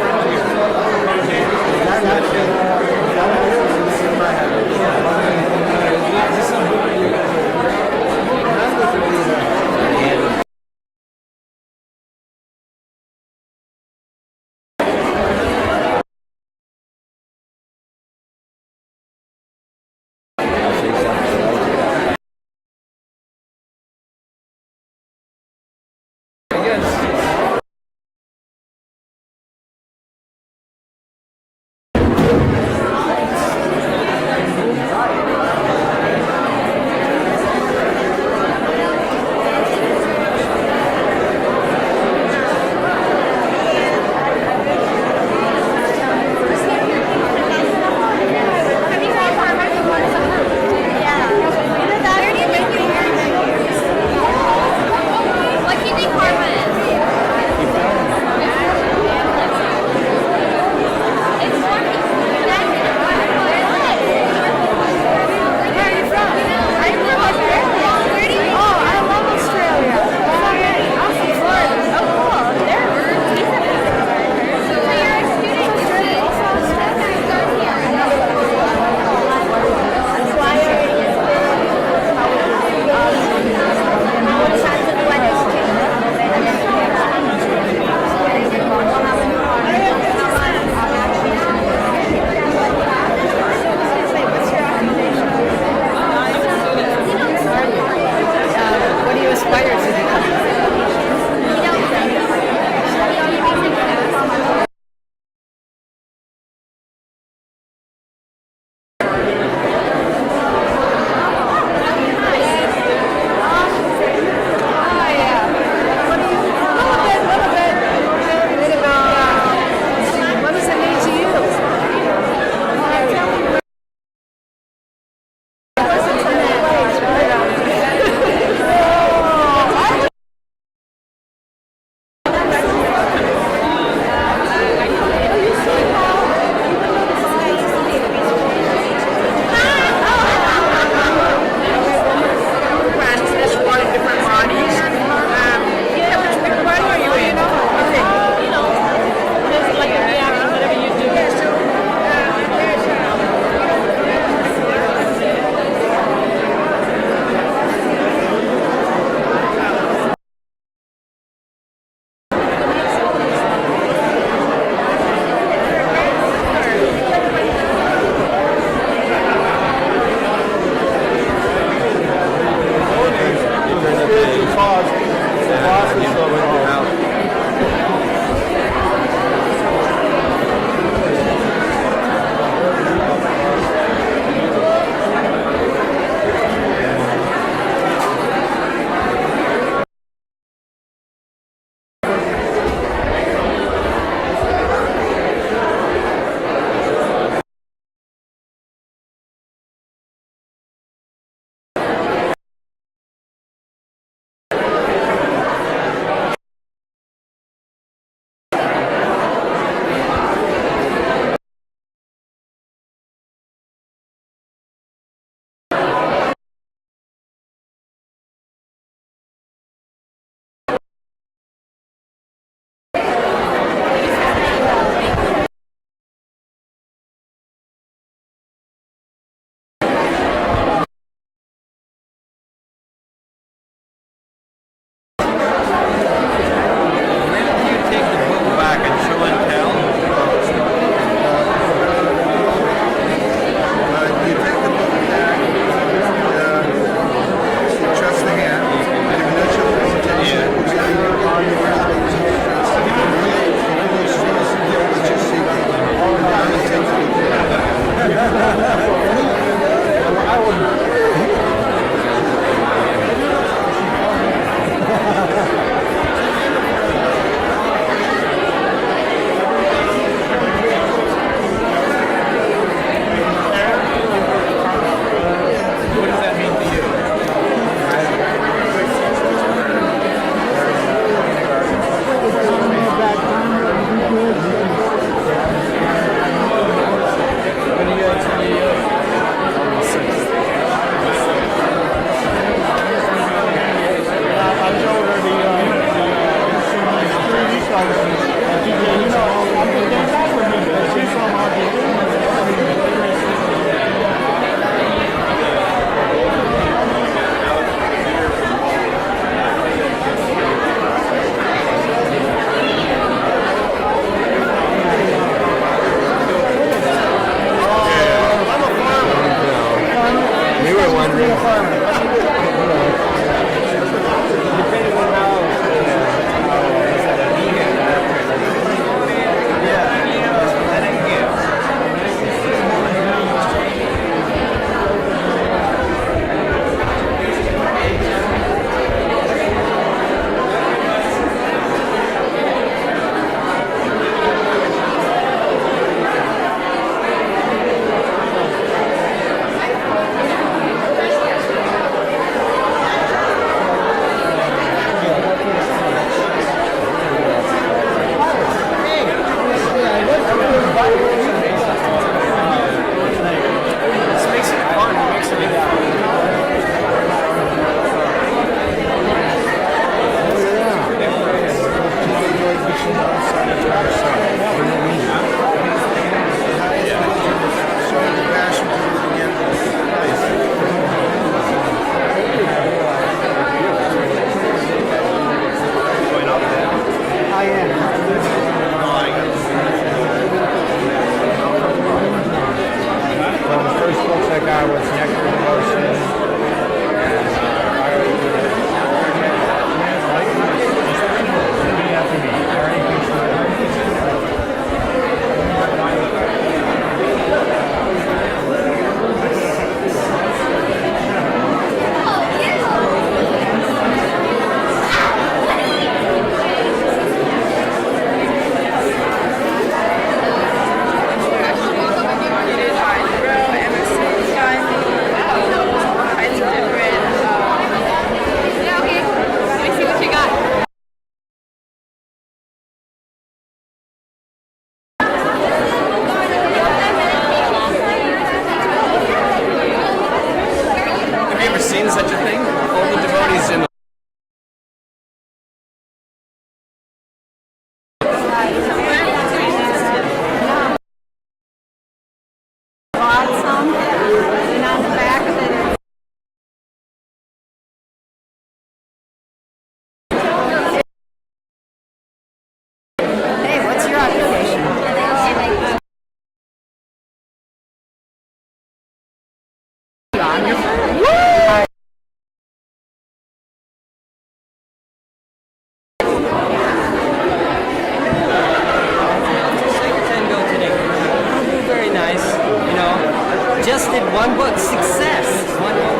did one book, Success. One book.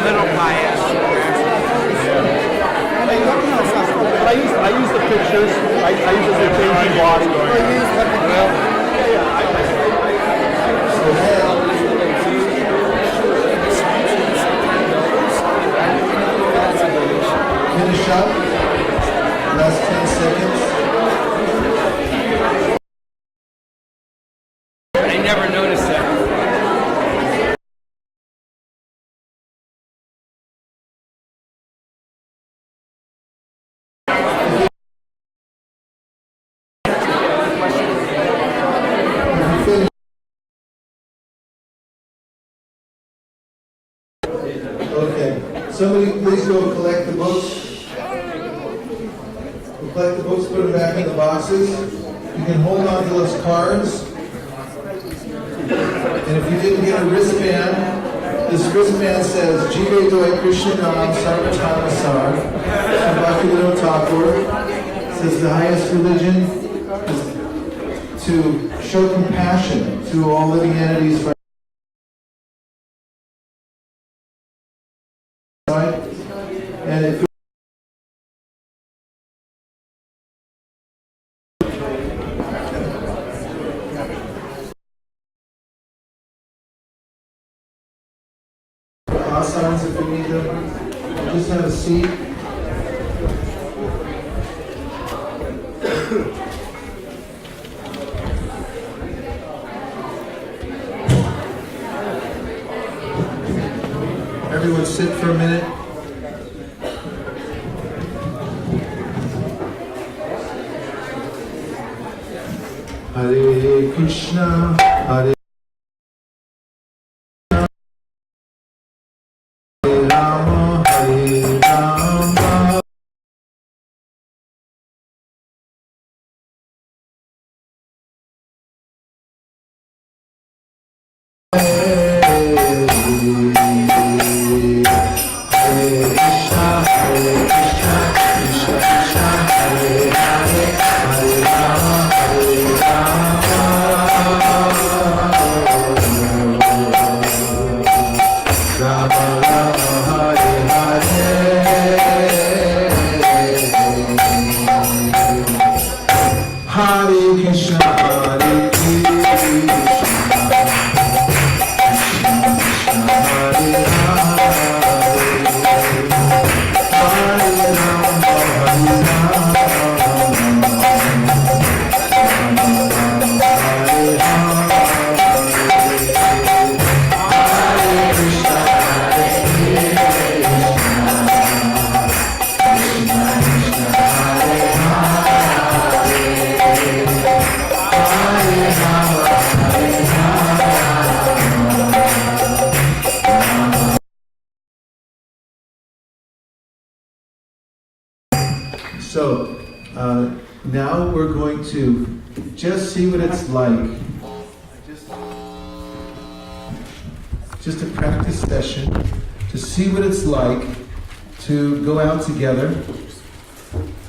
Little bias. But I use the pictures. I use the changing body. Finish up. Last 10 seconds. I never noticed that. Okay. Somebody please go collect the books. Collect the books, put them back in the boxes. You can hold on to those cards. And if you didn't get a wristband, this wristband says Jive Doi Krishna Nam Sarvatama Sar. Bhaktivinoda Thakur says the highest religion is to show compassion to all living entities. And if asanas, if you need them, just have a seat. Everyone sit for a minute. Hare Krishna, Hare Rama, Hare Rama. So now we're going to just see what it's like. Just a practice session to see what it's like to go out together.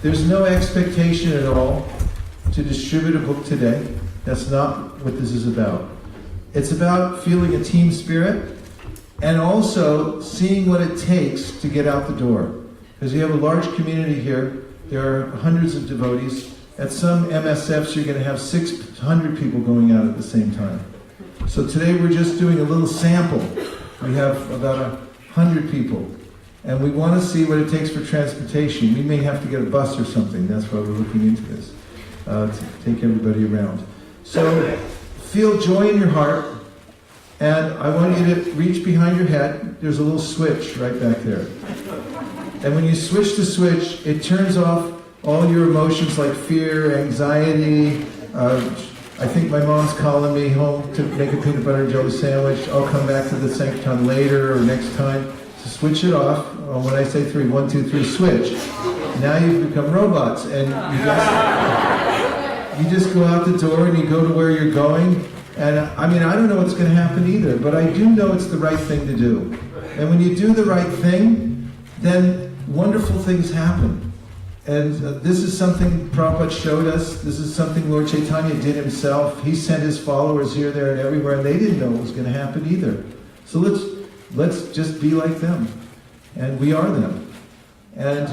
There's no expectation at all to distribute a book today. That's not what this is about. It's about feeling a team spirit and also seeing what it takes to get out the door. Because you have a large community here. There are hundreds of devotees. At some MSFs, you're going to have 600 people going out at the same time. So today we're just doing a little sample. We have about 100 people. And we want to see what it takes for transportation. We may have to get a bus or something. That's why we're looking into this, to take everybody around. So feel joy in your heart. And I want you to reach behind your head. There's a little switch right back there. And when you switch the switch, it turns off all your emotions like fear, anxiety. I think my mom's calling me home to make a peanut butter and jelly sandwich. I'll come back to the Sankirtan later or next time. So switch it off. When I say 3, 1, 2, 3, switch. Now you've become robots, and you just go out the door and you go to where you're going, And I mean, I don't know what's going to happen either, but I do know it's the right thing to do. And when you do the right thing, then wonderful things happen. And this is something Prabhupada showed us. This is something Lord Chaitanya did himself. He sent his followers here, there, and everywhere, and they didn't know it was going to happen either. So let's just be like them. And we are them. And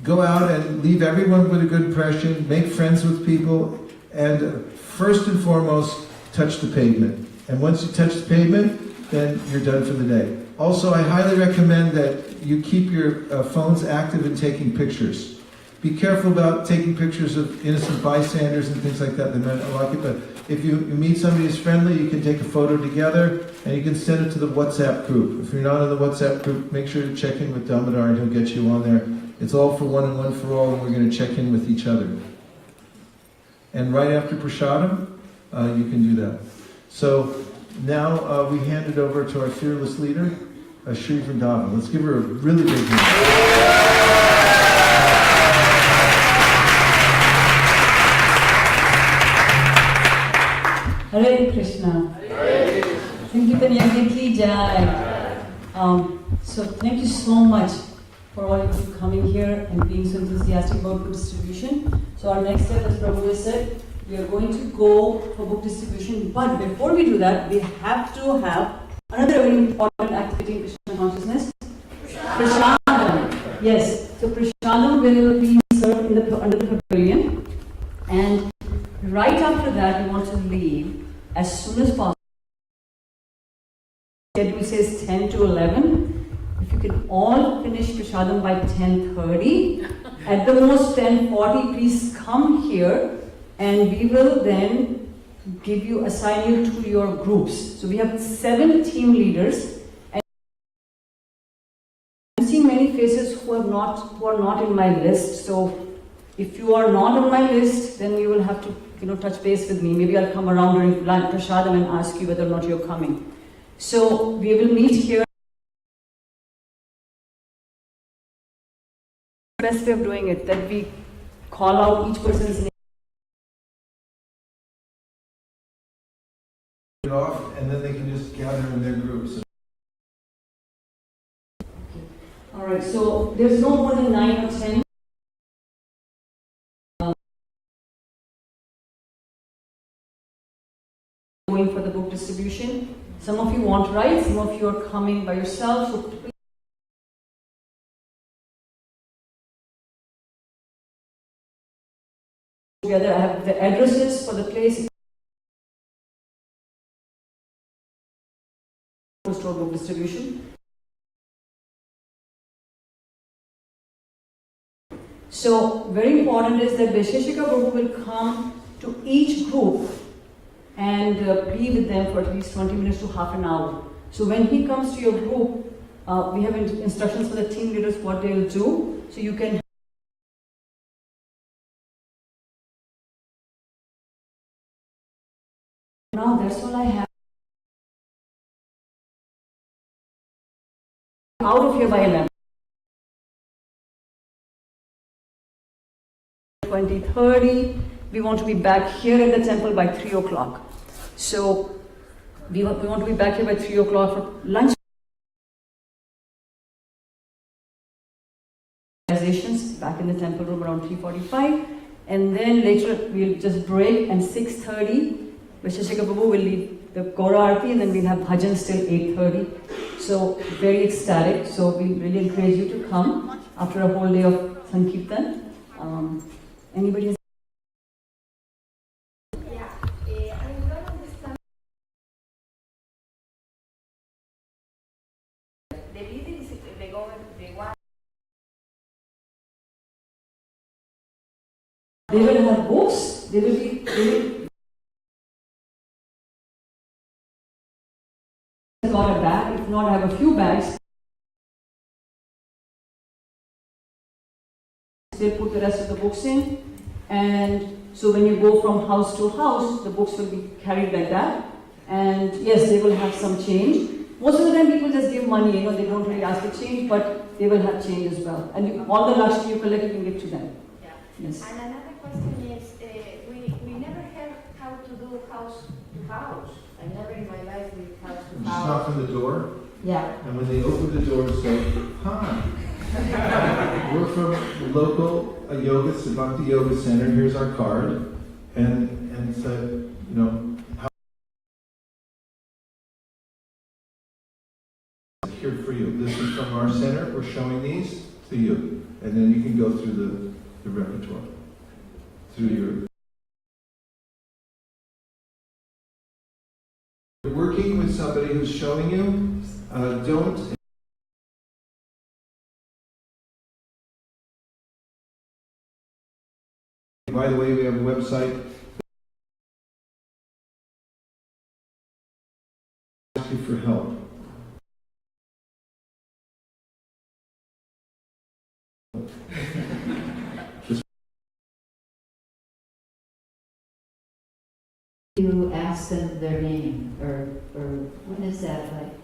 go out and leave everyone with a good impression, make friends with people, and first and foremost, touch the pavement. And once you touch the pavement, then you're done for the day. Also, I highly recommend that you keep your phones active in taking pictures. Be careful about taking pictures of innocent bystanders and things like that. But if you meet somebody who's friendly, you can take a photo together and you can send it to the WhatsApp group. If you're not in the WhatsApp group, make sure to check in with Damodar and he'll get you on there. It's all for one and one for all, and we're going to check in with each other. And right after Prasadam, you can do that. So now we hand it over to our fearless leader, Shri Vrindavan. Let's give her a really big hand. Hare Krishna. Sankirtan Yajna ki jai. So thank you so much for all of you coming here and being so enthusiastic about book distribution. So our next step, as Prabhu has said, we are going to go for book distribution. But before we do that, we have to have another very important activity in Krishna consciousness. Prasadam. Yes. So Prasadam will be served under the pavilion. And right after that, we want to leave as soon as possible. Schedule says 10 to 11. If you can all finish Prasadam by 10:30, at the most 10:40, please come here and we will then assign you to your groups. So we have 7 team leaders. And I'm seeing many faces who are not in my list. So if you are not on my list, then you will have to touch base with me. Maybe I'll come around during Prasadam and ask you whether or not you're coming. So we will meet here. The best way of doing it, that we call out each person's name. Off, and then they can just gather in their groups. Alright, so there's no more than 9 or 10. Going for the book distribution. Some of you want rides, some of you are coming by yourself. So please together, I have the addresses for the place. Store book distribution. So very important is that Vaisesika Prabhu will come to each group and be with them for at least 20 minutes to half an hour. So when he comes to your group, we have instructions for the team leaders what they'll do. So you can now that's all I have. Out of here by 11. 20:30. We want to be back here at the temple by 3 o'clock. So we want to be back here by 3 o'clock for lunch. Back in the temple room around 3:45. And then later we'll just break and 6:30. Vaisesika Prabhu will lead the Gaura Aarti and then we'll have bhajans till 8:30. So very ecstatic. So we really encourage you to come after a whole day of Sankirtan. Anybody has they will have books, they will got a bag, if not I have a few bags. They'll put the rest of the books in, and so when you go from house to house, the books will be carried like that. And yes, they will have some change. Most of the time people just give money, they don't really ask for change, but they will have change as well. And all the Lakshmi you collect, you can give to them. Yeah. Yes. And another question is, we never heard how to do house to house. I never in my life leave house to Just house. knock on the door. Yeah. And when they open the door, say, hi. We're from local yoga, Bhakti Yoga Center. Here's our card. And say, you know, how here for you. This is from our center. We're showing these to you. And then you can go through the repertoire. Through your... You're working with somebody who's showing you, don't... By the way, we have a website. Ask you for help. You ask them their name, or what is that like?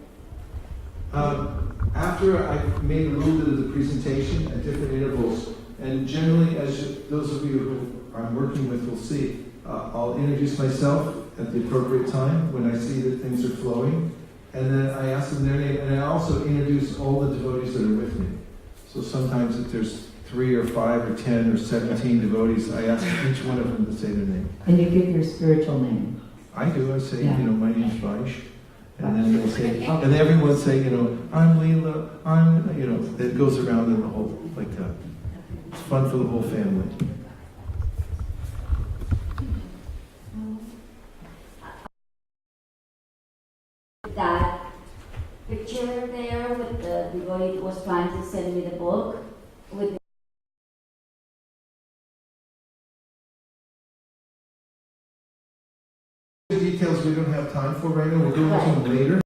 After I made a little bit of the presentation at different intervals, and generally, as those of you who I'm working with will see, I'll introduce myself at the appropriate time when I see that things are flowing, and then I ask them their name, and I also introduce all the devotees that are with me. So sometimes if there's 3 or 5 or 10 or 17 devotees, I ask each one of them to say their name. And you give your spiritual name. I do. I say, Yeah. you know, my name's Vaish. And then they'll say, and everyone say, you know, I'm Leela, I'm, you know, it goes around in the whole, like that. It's fun for the whole family. That picture there with the devotee that was trying to send me the book with The details we don't have time for right now, we'll go into them later.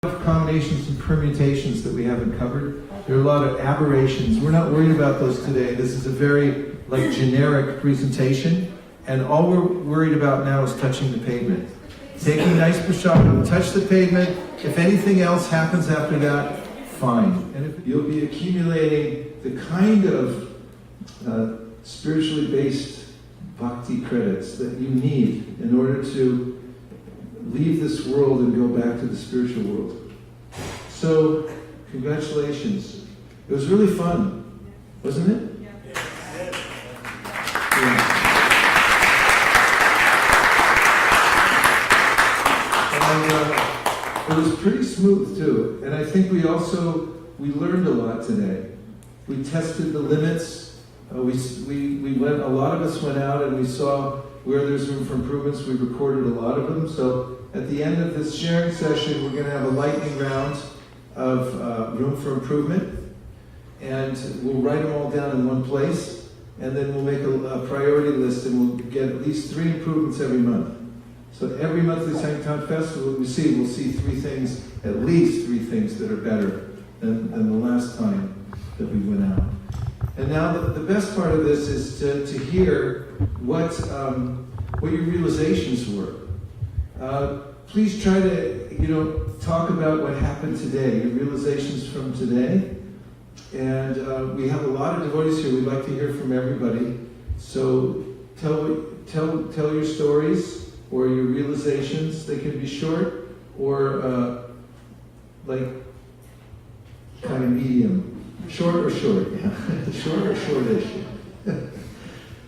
Combinations and permutations that we haven't covered. There are a lot of aberrations. We're not worried about those today. This is a very generic presentation, and all we're worried about now is touching the pavement. Taking nice prashadam, touch the pavement. If anything else happens after that, fine. And if you'll be accumulating the kind of spiritually based bhakti credits that you need in order to leave this world and go back to the spiritual world. So, congratulations. It was really fun, wasn't it? Yeah. And it was pretty smooth too. And I think we learned a lot today. We tested the limits. We went. A lot of us went out and we saw where there's room for improvements. We recorded a lot of them. So at the end of this sharing session, we're going to have a lightning round of room for improvement, and we'll write them all down in one place, and then we'll make a priority list, and we'll get at least 3 improvements every month. So every monthly Sankirtan festival we'll see 3 things, at least 3 things that are better than the last time that we went out. And now the best part of this is to hear what your realizations were. Please try to talk about what happened today, your realizations from today. And we have a lot of devotees here. We'd like to hear from everybody. So tell your stories or your realizations. They can be short or kind of medium. Short or short, yeah. Short or shortish.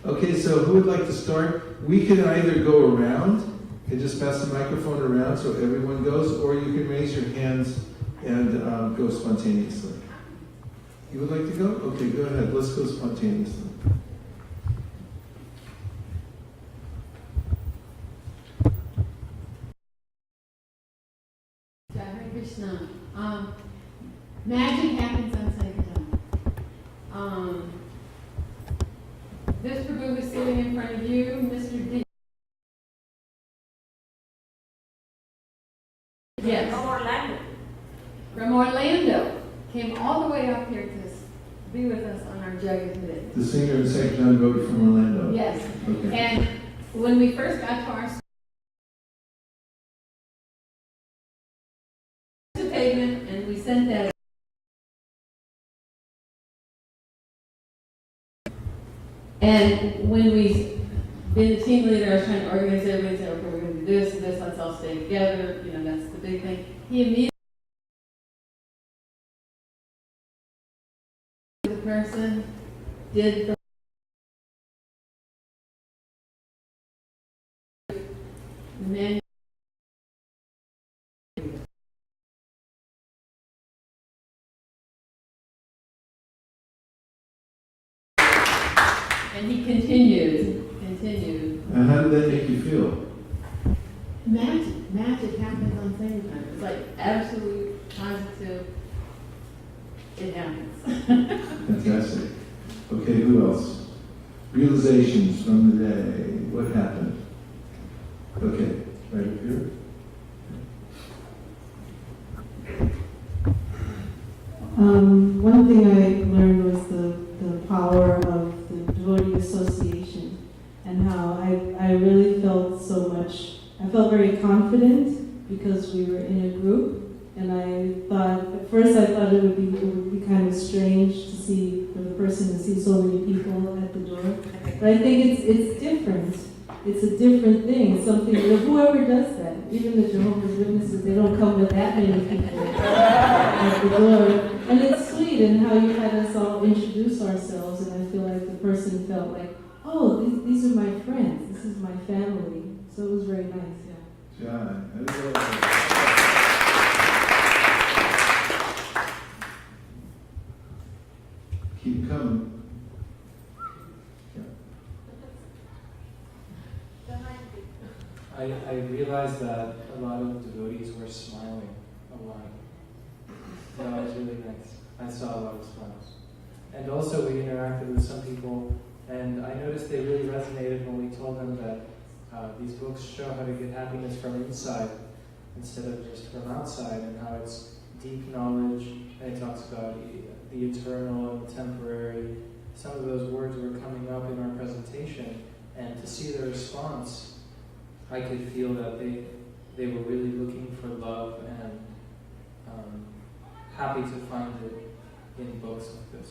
Okay, so who would like to start? We can either go around and just pass the microphone around so everyone goes, or you can raise your hands and go spontaneously. You would like to go? Okay, go ahead. Let's go spontaneously. Hare Krishna. Magic happens on Sankirtan. This Prabhu is sitting in front of you, Mr. D. Yes. From Orlando. From Orlando. Came all the way up here to be with us on our Jagat today. The singer and Sankirtan devotee from Orlando. Yes. Okay. And when we first got to our pavement, and we sent that. And when we being the team leader, I was trying to organize everybody, say, okay, we're going to do this and this, let's all stay together. You know, that's the big thing. He immediately, the person did the manual. And he continued. And how did that make you feel? Magic happens on Sankirtan. It's like absolute positive. It happens. Fantastic. Okay, who else? Realizations from the day. What happened? Okay, right up here. One thing I learned was the power of the devotee association, and how I really felt so much. I felt very confident because we were in a group, and I thought at first it would be kind of strange to see for the person to see so many people at the door, but I think it's different. It's a different thing. It's something that whoever does that, even the Jehovah's Witnesses, they don't come with that many people at the door. And it's sweet in how you had us all introduce ourselves, and I feel like the person felt like, oh, these are my friends, this is my family. So it was very nice, yeah. John, keep coming. I realized that a lot of devotees were smiling a lot. That was really nice. I saw a lot of smiles. And also we interacted with some people, and I noticed they really resonated when we told them that these books show how to get happiness from inside instead of just from outside, and how it's deep knowledge, and it talks about the eternal and the temporary. Some of those words were coming up in our presentation, and to see their response, I could feel that they were really looking for love and happy to find it in books like this.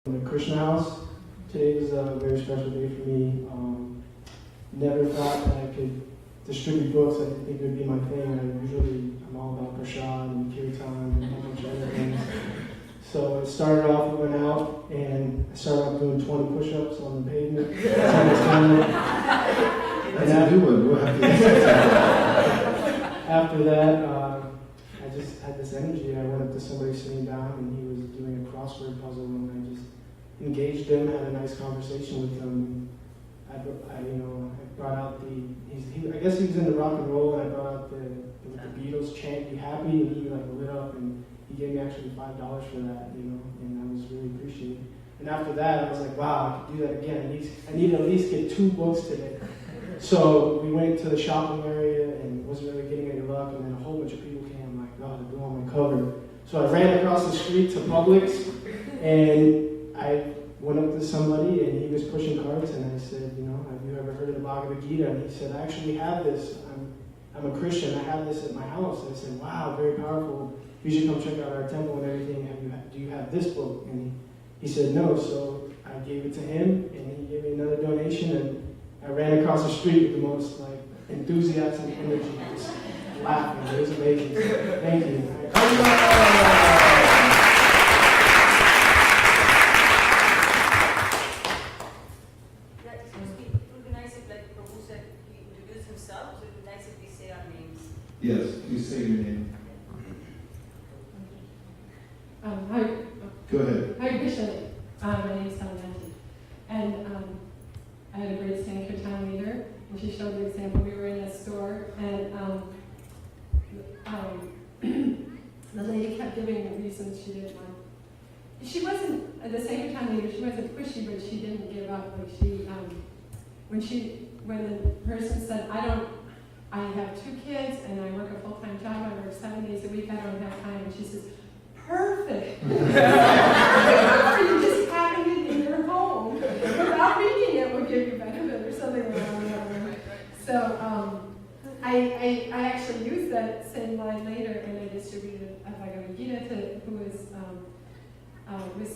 From the Krishna House. Today was a very special day for me. Never thought that I could distribute books. I didn't think it would be my thing. I'm all about prasad and kirtan and a whole bunch of other things. So it started off, we went out, and I started off doing 20 push-ups on the pavement. That's a new one. We'll have to After that, I just had this energy. I went up to somebody sitting down, and he was doing a crossword puzzle, and I just engaged him, had a nice conversation with him. I brought out I guess he was into rock and roll, and I brought out the Beatles chant, "Be Happy," and he lit up, and he gave me actually $5 for that, and I was really appreciated. And after that, I was like, wow, I could do that again. I need to at least get 2 books today. So we went to the shopping area and wasn't really getting any luck, and then a whole bunch of people came. I'm like, God, they're on my cover. So I ran across the street to Publix, and I went up to somebody, and he was pushing carts, and I said, have you ever heard of the Bhagavad Gita? And he said, I actually have this. I'm a Christian. I have this at my house. I said, wow, very powerful. You should come check out our temple and everything. Do you have this book? And he said no, so I gave it to him, and he gave me another donation, and I ran across the street with the most enthusiastic energy, just laughing. It was amazing. Thank you. Yes, please say your name. Hi. Go ahead. Hi, Krishna. My name is Damayanti. And I had a great Sankirtan leader, and she showed the example. We were in a store, and the lady kept giving the reasons she didn't want. She wasn't, the Sankirtan leader, she wasn't pushy, but she didn't give up. Like when the person said, I have 2 kids, and I work a full-time job, I work 7 days a week, I don't have time, and she says, perfect. Or you just have it in your home. Without reading it will give you benefit or something along that line. So I actually used that same line later, and I distributed a Bhagavad Gita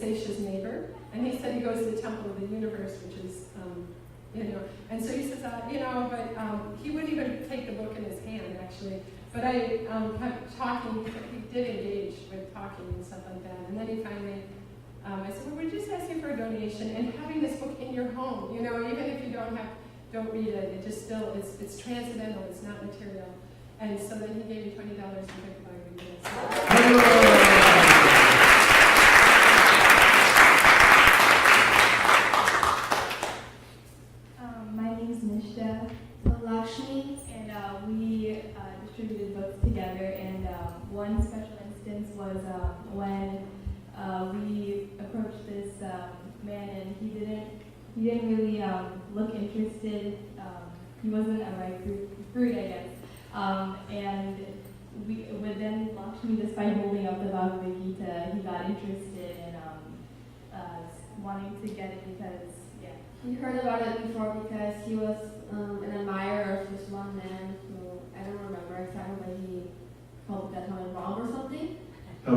Sasha's neighbor, and he said he goes to the Temple of the Universe, which is, and so he says, but he wouldn't even take the book in his hand, actually. But I kept talking, he did engage with talking and stuff like that, and then he finally, I said, well, we're just asking for a donation, and having this book in your home, even if you don't read it, it just still, it's transcendental, it's not material. And so then he gave me $20 to pick by reading it. My name is Nishda Lakshmi, and we distributed books together. And one special instance was when we approached this man, and he didn't really look interested. He wasn't a right fruit, I guess. And then Lakshmi, despite holding up the Bhagavad Gita, he got interested in wanting to get it because, He heard about it before because he was an admirer of this one man who, I don't remember exactly, but he called that time wrong or something. Okay.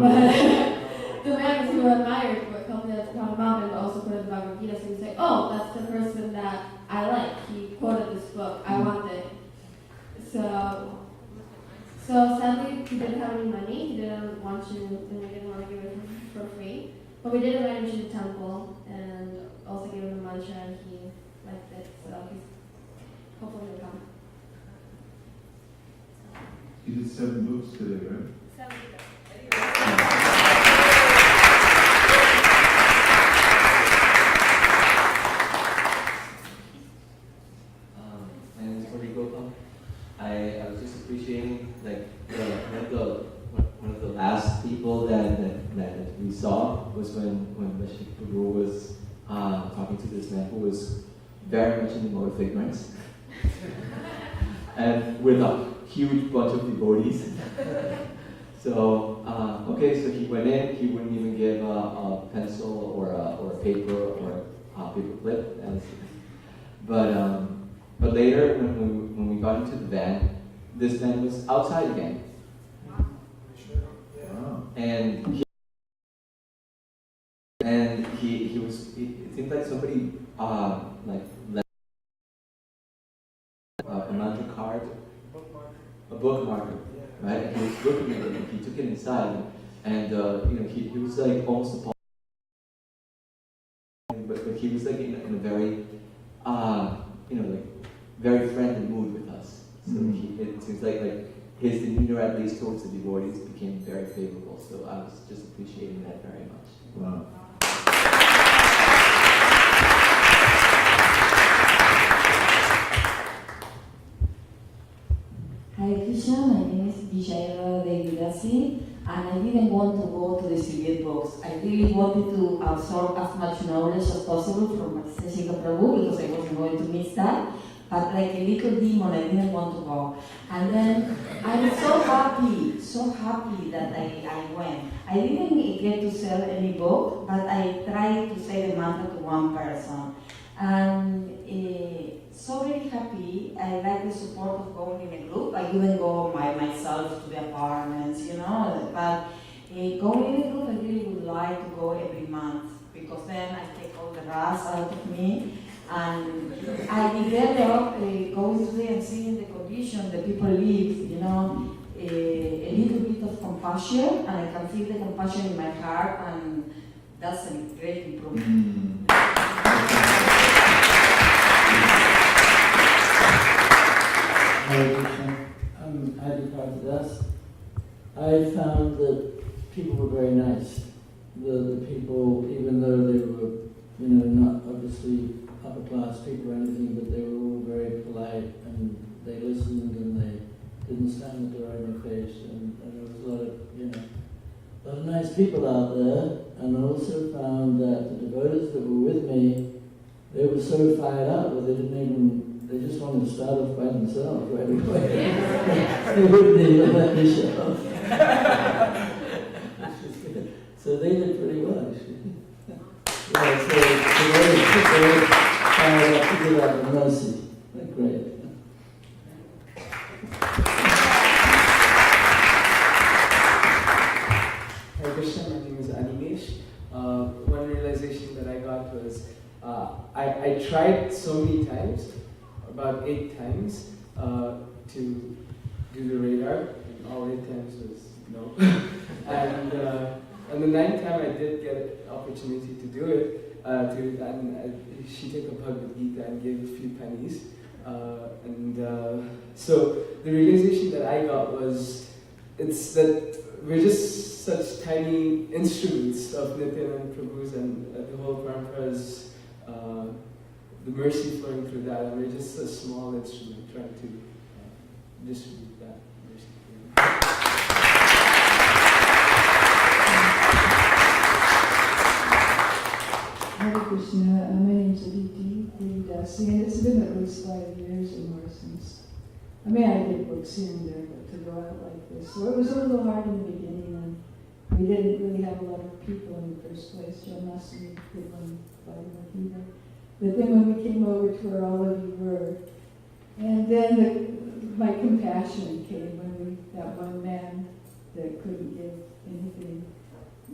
But the man who admired what called that time wrong and also quoted the Bhagavad Gita, so he said, oh, that's the person that I like. He quoted this book. I want it. So sadly, he didn't have any money. He didn't want to, and we didn't want to give it for free. But we did invite him to the temple and also gave him a mantra, and he liked it. So he's hopefully will come. You did 7 books today, right? 7 My name is Gopal. I was just appreciating one of the last people that we saw was when Vaisesika Prabhu was talking to this man who was very much in the mode of ignorance and with a huge bunch of devotees. So so he went in. He wouldn't even give a pencil or a paper or a paper clip. But later, when we got into the van, this man was outside again. Wow. And he was. It seemed like somebody left a mantra card, a bookmarker, right? And he was looking at it. And he took it inside, and he was like almost appalled. But he was like in a very very friendly mood with us. So it seems like his demeanor, at least towards the devotees, became very favorable. So I was just appreciating that very much. Wow. Hare Krishna, my name is Vijayara Devidasi, and I didn't want to go to distribute books. I really wanted to absorb as much knowledge as possible from Vaisesika Prabhu because I wasn't going to miss that. But like a little demon, I didn't want to go. And then I was so happy that I went. I didn't get to sell any book, but I tried to say the mantra to one person. And so very happy. I like the support of going in a group. I couldn't go by myself to the apartments, but going in a group, I really would like to go every month because then I take all the rust out of me. And I develop going through and seeing the condition that people live, a little bit of compassion, and I can feel the compassion in my heart, and that's a great improvement. I'm Adi Parthadas. I found that people were very nice. The people, even though they were, not obviously upper class people or anything, but they were all very polite and they listened and they didn't slam the door in your face, and there was a lot of nice people out there. And I also found that the devotees that were with me, they were so fired up that they just wanted to start off by themselves right away. They wouldn't even let me show off. So they did pretty well, actually. Yeah, so they fired up to give out the mercy. They're great. Hare Krishna, my name is Animesh. one realization that I got was I tried so many times, about 8 times, to do the radar, and all 8 times was no. And the 9th time I did get an opportunity to do it, she took a hug with Geeta and gave a few pennies. So the realization that I got was, it's that we're just such tiny instruments of Nityananda Prabhu's and the whole Parampara's, the mercy flowing through that, and we're just a small instrument trying to distribute that mercy. Hare Krishna, my name is Aditi Dasa, and it's been at least 5 years or more since. I mean, I did books here and there, but to go out like this. So it was a little hard in the beginning, and we didn't really have a lot of people in the first place. John Massey did one by Mahida. But then when we came over to where all of you were, and then my compassion came when that one man that couldn't give anything.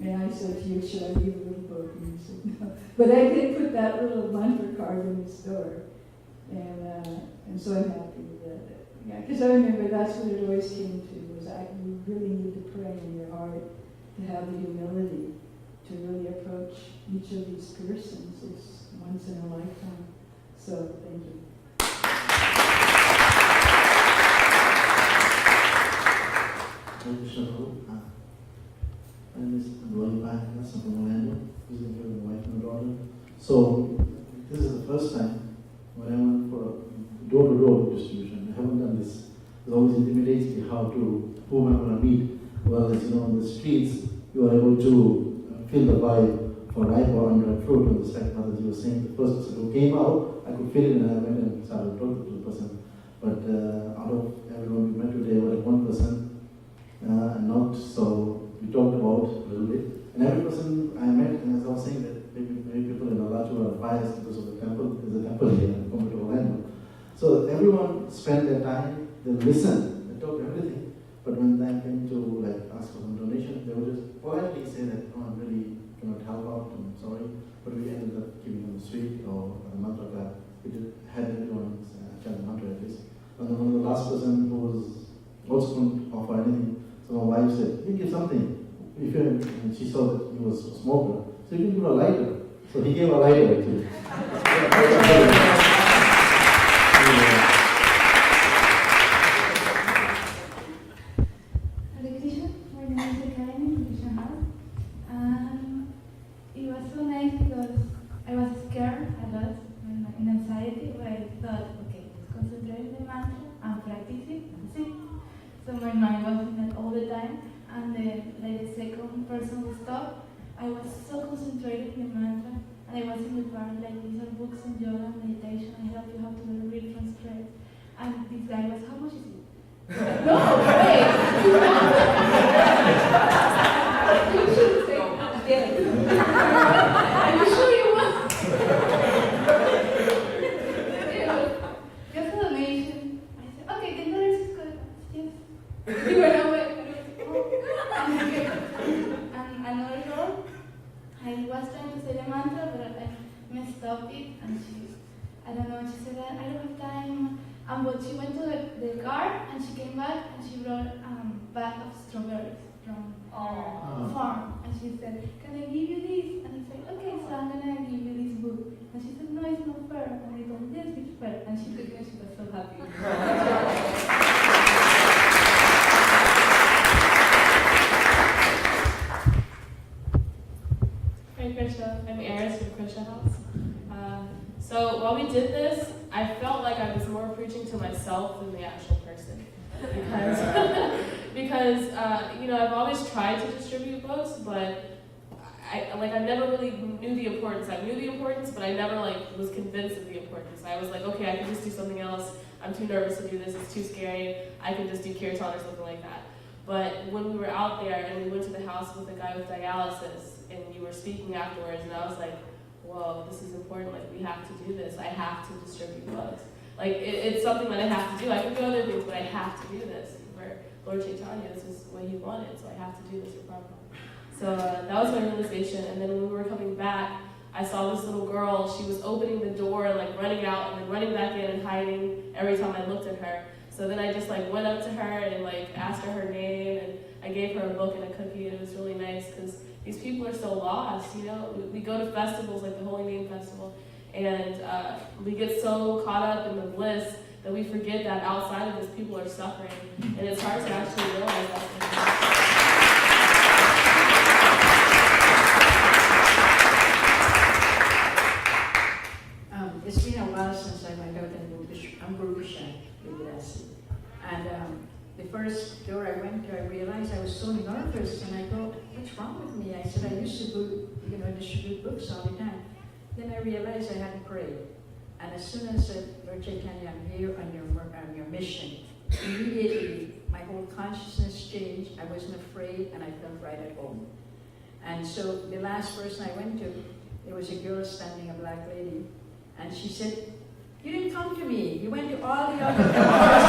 And I said to you, should I give a little book? And you said no. But I did put that little mantra card in the store. And so I'm happy with that. Yeah, because I remember that's what it always came to, was you really need to pray in your heart to have the humility to really approach each of these persons. It's once in a lifetime. So thank you. My name is Vaisesika from Orlando, visiting here with my wife and daughter. So this is the first time when I went for door-to-door distribution. I haven't done this. It always intimidates me whom I'm going to meet. Whereas, on the streets, you are able to feel the vibe for ripe or unripe fruit on the spectrum. As you were saying, the first person who came out, I could feel it, and I went and started talking to the person. But out of everyone we met today, we had one person, not so. We talked about a little bit, and every person I met, and as I was saying that maybe people in Alachua are biased because of the temple. There's a temple here, come to Orlando. So everyone spent their time, they listened, they talked everything. But when the time came to ask for some donation, they would just politely say that, "Oh, I really cannot help out. I'm sorry." But we ended up giving them a sweet or a mantra card. We had everyone chant the mantra at least. And then one of the last person who was also couldn't offer anything. So my wife said, "You give something." And she saw that he was a smoker, so you can give a lighter. So he gave a lighter actually. Hare Krishna, my name is Karen from Krishna House. It was so nice because I was scared a lot in anxiety, but I thought, okay, let's concentrate on the mantra and practice it. That's it. So my mind was in that all the time. And then, the second person would stop. I was so concentrated in the mantra, and I was in the bar, these are books on yoga and meditation. I help you how to read from straight. And this guy was, how much is it? No, wait! You should say, yes. Are you sure you want? Just a donation. I said, okay, $10 is good. Yes. He went away. And another girl, I was trying to say the mantra, but I messed up it, and I don't know, she said, I don't have time. But she went to the car, and she came back, and she brought a bag of strawberries from her farm. And she said, can I give you this? And I said, okay, so I'm going to give you this book. And she said, no, it's not fair. And I told, yes, it's fair. And she took it, and she was so happy. Hare Krishna, I'm Eris from Krishna House. So while we did this, I felt like I was more preaching to myself than the actual person. Because I've always tried to distribute books, but I never really knew the importance. I knew the importance, but I never was convinced of the importance. I was like, okay, I can just do something else. I'm too nervous to do this. It's too scary. I can just do kirtan or something like that. But when we were out there and we went to the house with a guy with dialysis, and you were speaking afterwards, and I was like, whoa, this is important. We have to do this. I have to distribute books. It's something that I have to do. I can do other things, but I have to do this. For Lord Chaitanya, this is what he wanted, so I have to do this for Prabhupada. So that was my realization. And then when we were I saw this little girl, she was opening the door and like running out and then running back in and hiding every time I looked at her. So then I just like went up to her and like asked her name, and I gave her a book and a cookie, and it was really nice because these people are so lost, you know. We go to festivals like the Holy Name Festival, and we get so caught up in the bliss that we forget that outside of this people are suffering, and it's hard to actually realize that. It's been a while since I went out on Burusha with Dasa. And the first door I went to, I realized I was so nervous, and I thought, what's wrong with me? I said, I used to distribute books all the time. Then I realized I hadn't prayed. And as soon as I said, Lord Chaitanya, I'm here on your mission, immediately my whole consciousness changed. I wasn't afraid, and I felt right at home. And so the last person I went to, there was a girl standing, a black lady, and she said, you didn't come to me. You went to all the other cars.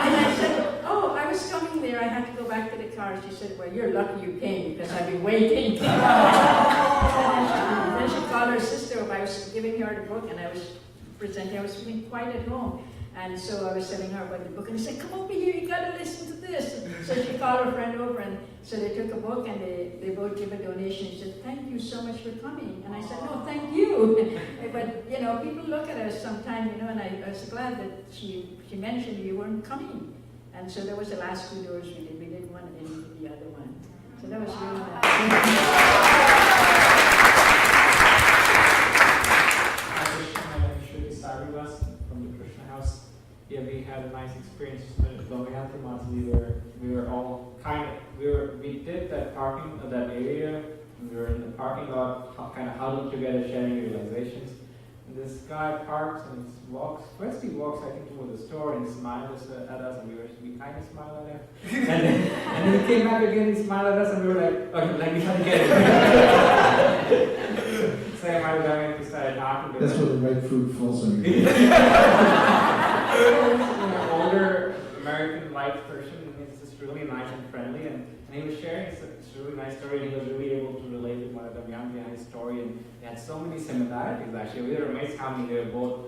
And I said, oh, I was coming there. I had to go back to the car. She said, well, you're lucky you came because I've been waiting. Then she called her sister. I was giving her the book, and I was presenting. I was feeling quite at home. And so I was telling her about the book, and I said, come over here, you got to listen to this. So she called her friend over, and so they took a book, and they both gave a donation. She said, thank you so much for coming. And I said, no, thank you. But, you know, people look at us sometimes, you know, and I was glad that she mentioned you weren't coming. And so that was the last 2 doors we did. We did one and then the other one. So that was really nice. Yeah, we had a nice experience going out to Mazli. We did that that area. We were in the parking lot, kind of huddled together, sharing realizations. And this guy parks and walks. First he walks, I think, toward the store and smiles at us, and we kind of smiled at him. And then he came back again, he smiled at us, and we were like, okay, like we had to get it. So I might have done it to start talking to That's him. where the right fruit falls on your head. An older American life person, and he's just really nice and friendly, and he was sharing this really nice story, and he was really able to relate with one of the young behind his story, and they had so many similarities actually. We were amazed how many they were both,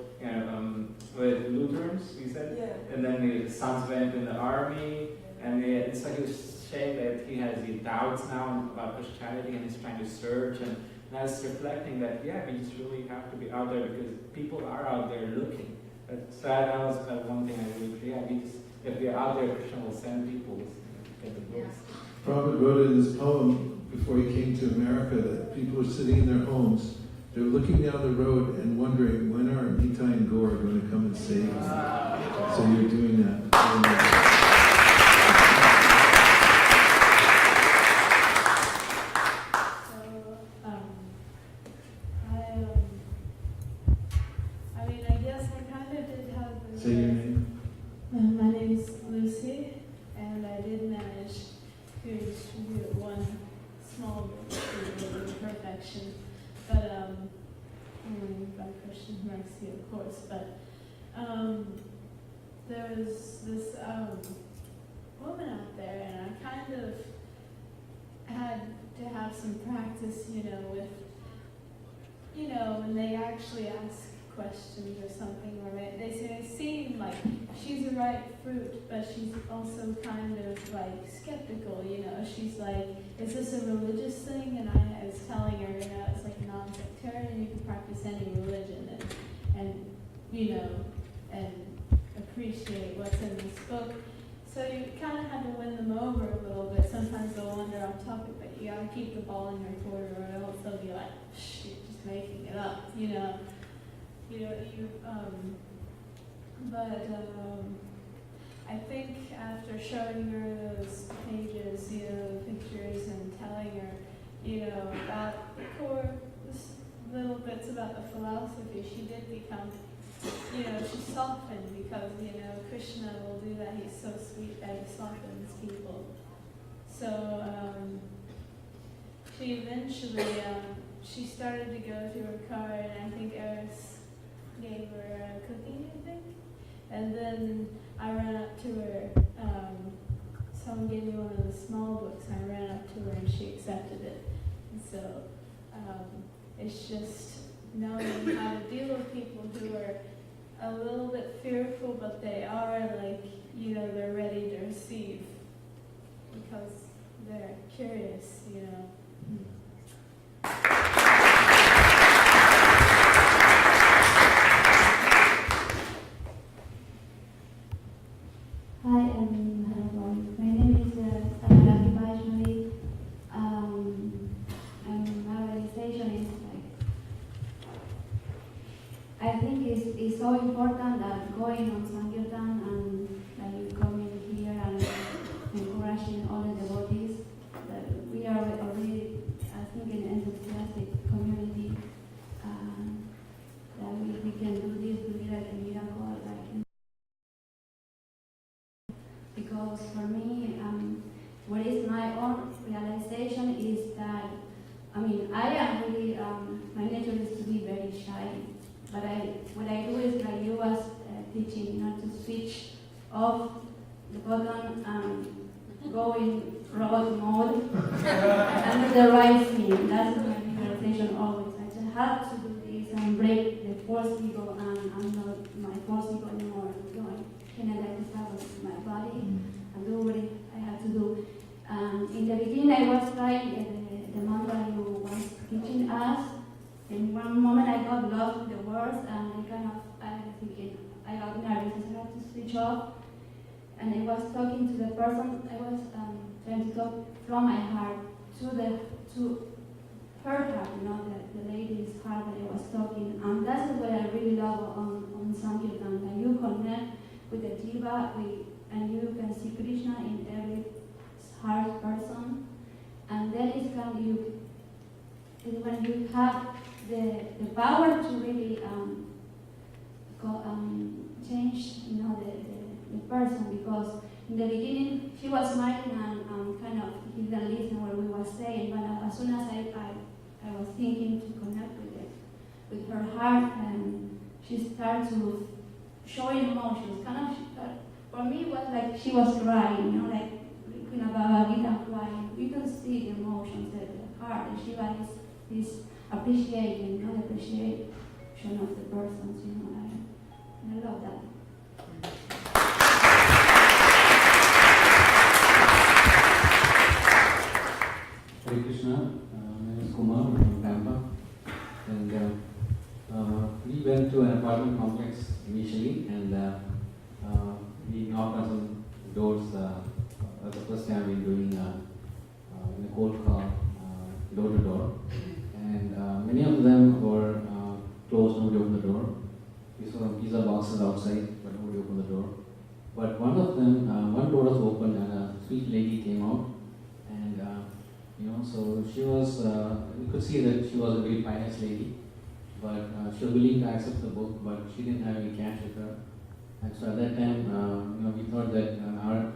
with Lutherans, we said, and then his sons went in the army, and so he was saying that he has these doubts now about Christianity, and he's trying to search, and I was reflecting that, we just really have to be out there because people are out there looking. So that was one thing I really feel. If we're out there, Krishna will send people to get the books. Prabhupada wrote in his poem before he came to America that people are sitting in their homes, they're looking down the road and wondering when are Nita and Gaur going to come and save them. So you're doing that. Say your name. My name is Lucy, and I did manage to distribute one small book to perfection, but by Krishna's mercy, of course. But there was this woman out there, and I kind of had to have some practice, with, when they actually ask questions or something, or they seem like she's a ripe fruit, but she's also kind of like skeptical, she's like, is this a religious thing? And I was telling her, it's like non-sectarian, you can practice any religion and appreciate what's in this book. So you kind of had to win them over a little bit. Sometimes they'll wander off topic, but you gotta keep the ball in their court, or else they'll be like, shh, you're just making it up, I think after showing her those pages, pictures, and telling her, about the core, little bits about the philosophy, she did become, she softened because, Krishna will do that. He's so sweet that he softens people. So she eventually, she started to go to her car, and I think Eris gave her a cookie, I think. And then I ran up to her, someone gave me one of the small books, and I ran up to her and she accepted it. And so it's just knowing how to deal with people who are a little bit fearful, but they are like, you know, they're ready to receive because they're curious, you know. Hi, hello. My name is Alachua. And my organization is like, I think it's so important that going on Sankirtan and that you coming here and encouraging all the devotees, that we are already, I think, an enthusiastic community, that we can do this, do like a miracle, like. Because for me, what is my own realization is that, I mean, I am really, my nature is to be very shy, but what I do is like you was teaching, you know, to switch off the button and go in robot mode and do the right thing. That's my realization always. I just have to do this and break the false ego, and I'm not my false ego anymore. You know, I can identify with my body and do what I have to do. In the beginning, I was trying the mantra you was teaching us. In one moment, I got lost with the words, and I was thinking, I got nervous. I had to switch off. And I was talking to the person. I was trying to talk from my heart to her heart, you know, the lady's heart that I was talking. And that's what I really love on Sankirtan, that you connect with the jiva, and you can see Krishna in every heart person. And then it's when you have the power to really change, you know, the person, because in the beginning she was smiling and kind of didn't listen what we were saying, but as soon as I was thinking to connect with her heart, and she started to showing emotions, for me it was like she was crying, you know, like in a Bhagavad Gita crying. You can see the emotions, the heart, and Shiva is appreciating, you know, the appreciation of the persons, you know, and I love that. Hare Krishna, my name is Kumar, I'm from Tampa, and we went to an apartment complex initially, and we knocked on some doors. That's the first time we're doing in a cold call, door to door, and many of them were closed, nobody opened the door. We saw some pizza boxes outside, but nobody opened the door. But one of them, one door was open, and a sweet lady came out, and you know, so she was, we could see that she was a very pious lady, but she was willing to accept the book, but she didn't have any cash with her. And so at that time, you know, we thought that our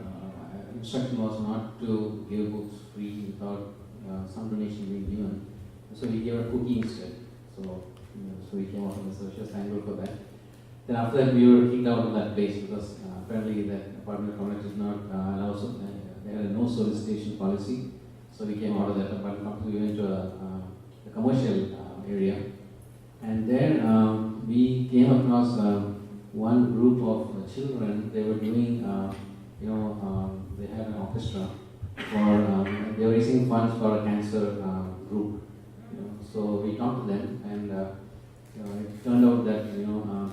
instruction was not to give books free without some donation being given. So we gave her a cookie instead. So, you know, so we came out of this, so she was thankful for that. Then after that, we were kicked out of that place because apparently that apartment complex did not allow, they had a no solicitation policy. So we came out of that apartment complex, we went to a commercial area. And then we came across one group of children. They were doing, you know, they had an orchestra for, they were raising funds for a cancer group. You know, so we talked to them, and you know, it turned out that, you know,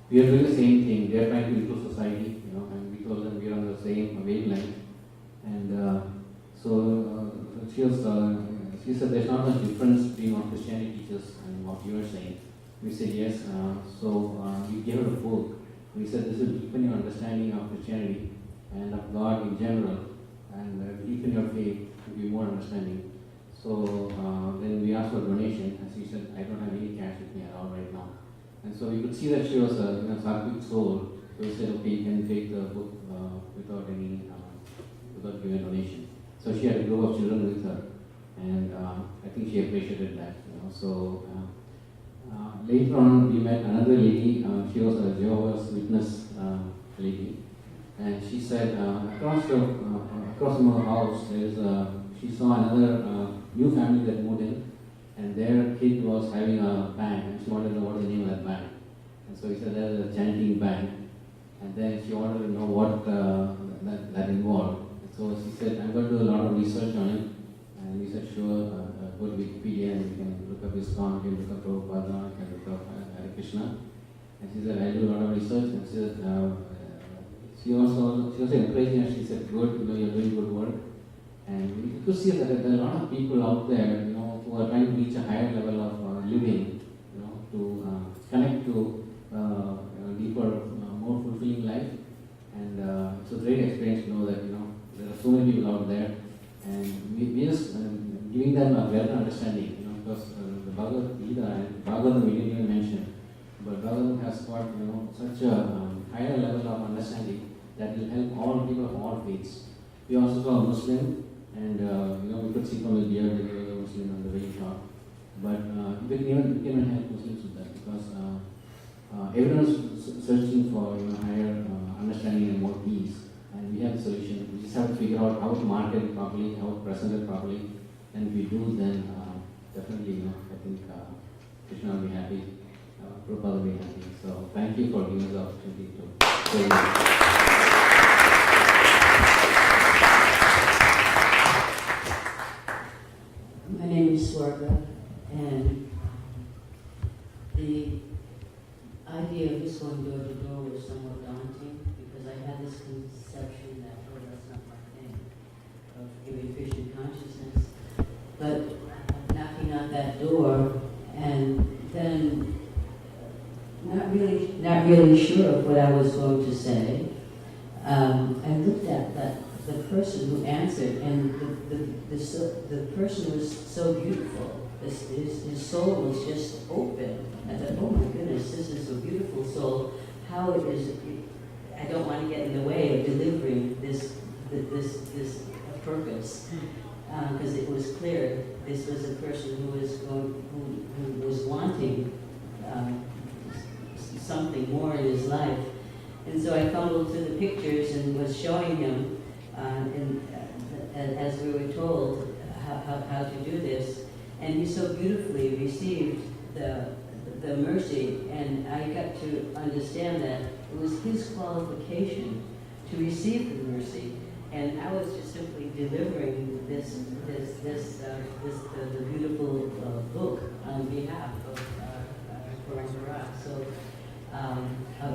we are doing the same thing. They are trying to improve society, you know, and we told them we are on the same wavelength. And so she said there's not much difference between what Christianity teaches and what you are saying. We said yes. So we gave her a book. We said this will deepen your understanding of Christianity and of God in general, and deepen your faith to be more understanding. So then we asked for a donation, and she said, I don't have any cash with me at all right now. And so we could see that she was a, you know, sattvic soul. So we said, okay, you can take the book without giving a donation. So she had a group of children with her, and I think she appreciated that. You know, so later on, we met another lady. She was a Jehovah's Witness lady, and she said across from her house, she saw another new family that moved in, and their kid was having a band, and she wanted to know what the name of that band. And so he said there's a chanting band, and then she wanted to know what that involved. And so she said, I'm going to do a lot of research on it. And we said, sure, go to Wikipedia and you can look up ISKCON, you can look up Prabhupada, you can look up Hare Krishna. And she said, I do a lot of research. And she said, she also encouraged me, and she said, good, you're doing good work. And you could see that there are a lot of people out there, who are trying to reach a higher level of living, to connect to deeper, more fulfilling life. And it's a great experience to know that, there are so many people out there, and we just giving them a better understanding, because the Bhagavad Gita and Bhagavatam we didn't even mention, but Bhagavatam has got, such a higher level of understanding that will help all people of all faiths. We also saw a Muslim, and we could see from his beard that he was a Muslim on the way he talked. But we can even help Muslims with that, because everyone is searching for higher understanding and more peace, and we have the solution. We just have to figure out how to market it properly, how to present it properly, and if we do, then definitely, I think Krishna will be happy, Prabhupada will be happy. So thank you for giving us the opportunity to say My name is Swarga, and the idea of just going door to door was somewhat daunting because I had this conception that, oh, that's not my thing, of giving Krishna consciousness. But knocking on that door and then not really sure of what I was going to say, I looked at the person who answered, and the person was so beautiful. His soul was just open. I thought, oh my goodness, this is a beautiful soul. How is it? I don't want to get in the way of delivering this purpose, because it was clear this was a person who was wanting something more in his life. And so I fumbled through the pictures and was showing him, as we were told, how to do this. And he so beautifully received the mercy, and I got to understand that it was his qualification to receive the mercy, and I was just simply delivering the beautiful book on behalf of Parampara. So I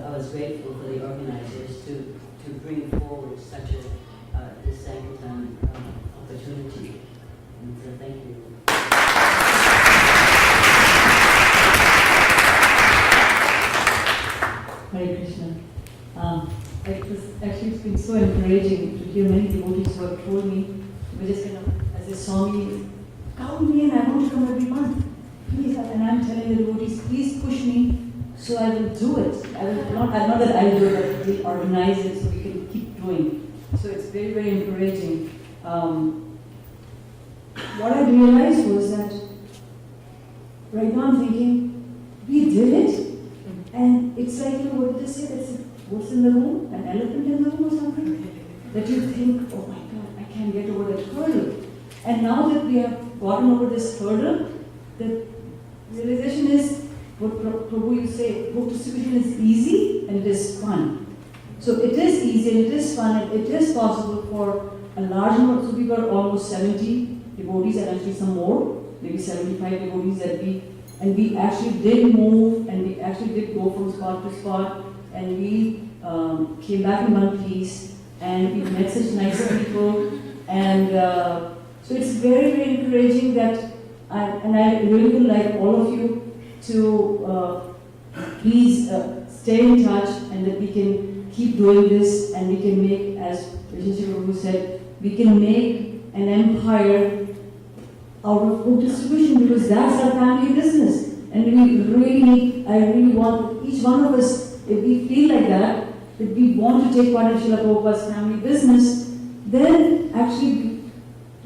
was grateful for the organizers to bring forward such this Sankirtan opportunity, and so thank you. Hare Krishna. It's been so encouraging to hear many devotees who have told me, were just kind of, as they saw me, count me in, I want to come every month. Please, and I'm telling the devotees, please push me so I will do it. I will not that I will do it, but we organize it so we can keep doing. So it's very, very encouraging. What I realized was that right now I'm thinking, we did it. And it's like, what did they say? That's what's in the room? An elephant in the room or something? That you think, oh my God, I can't get over that hurdle. And now that we have gotten over this hurdle, the realization is, what Prabhu you say, book distribution is easy and it is fun. So it is easy and it is fun and it is possible for a large number. So we were almost 70 devotees and actually some more, maybe 75 devotees that we actually did move, and we actually did go from spot to spot, and we came back in one piece, and we met such nice people, and so it's very, very encouraging that, I really would like all of you to please stay in touch, and that we can keep doing this, and we can make, as Vaisesika Prabhu said, we can make an empire out of book distribution, because that's our family business. And we really need, I really want each one of us, if we feel like that we want to take part in Srila Prabhupada's family business, then actually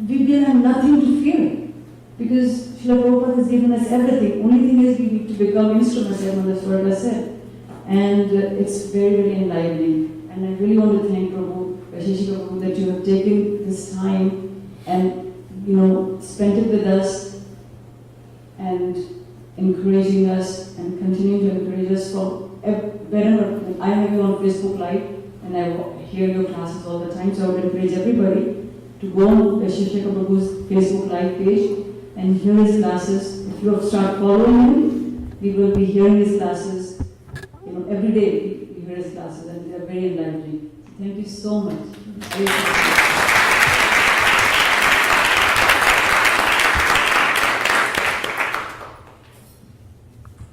we will have nothing to fear. Because Srila Prabhupada has given us everything. Only thing is we need to become instruments, as Mother Swarga said. And it's very, very enlightening. And I really want to thank Prabhu, Vaisesika Prabhu, that you have taken this time and spent it with us. and encouraging us and continuing to encourage us from whenever. I have you on Facebook Live and I hear your classes all the time, so I would encourage everybody to go on Vaisesika Prabhu's Facebook Live page and hear his classes. If you have started following him, we will be hearing his classes, every day we hear his classes and they are very enlightening. Thank you so much.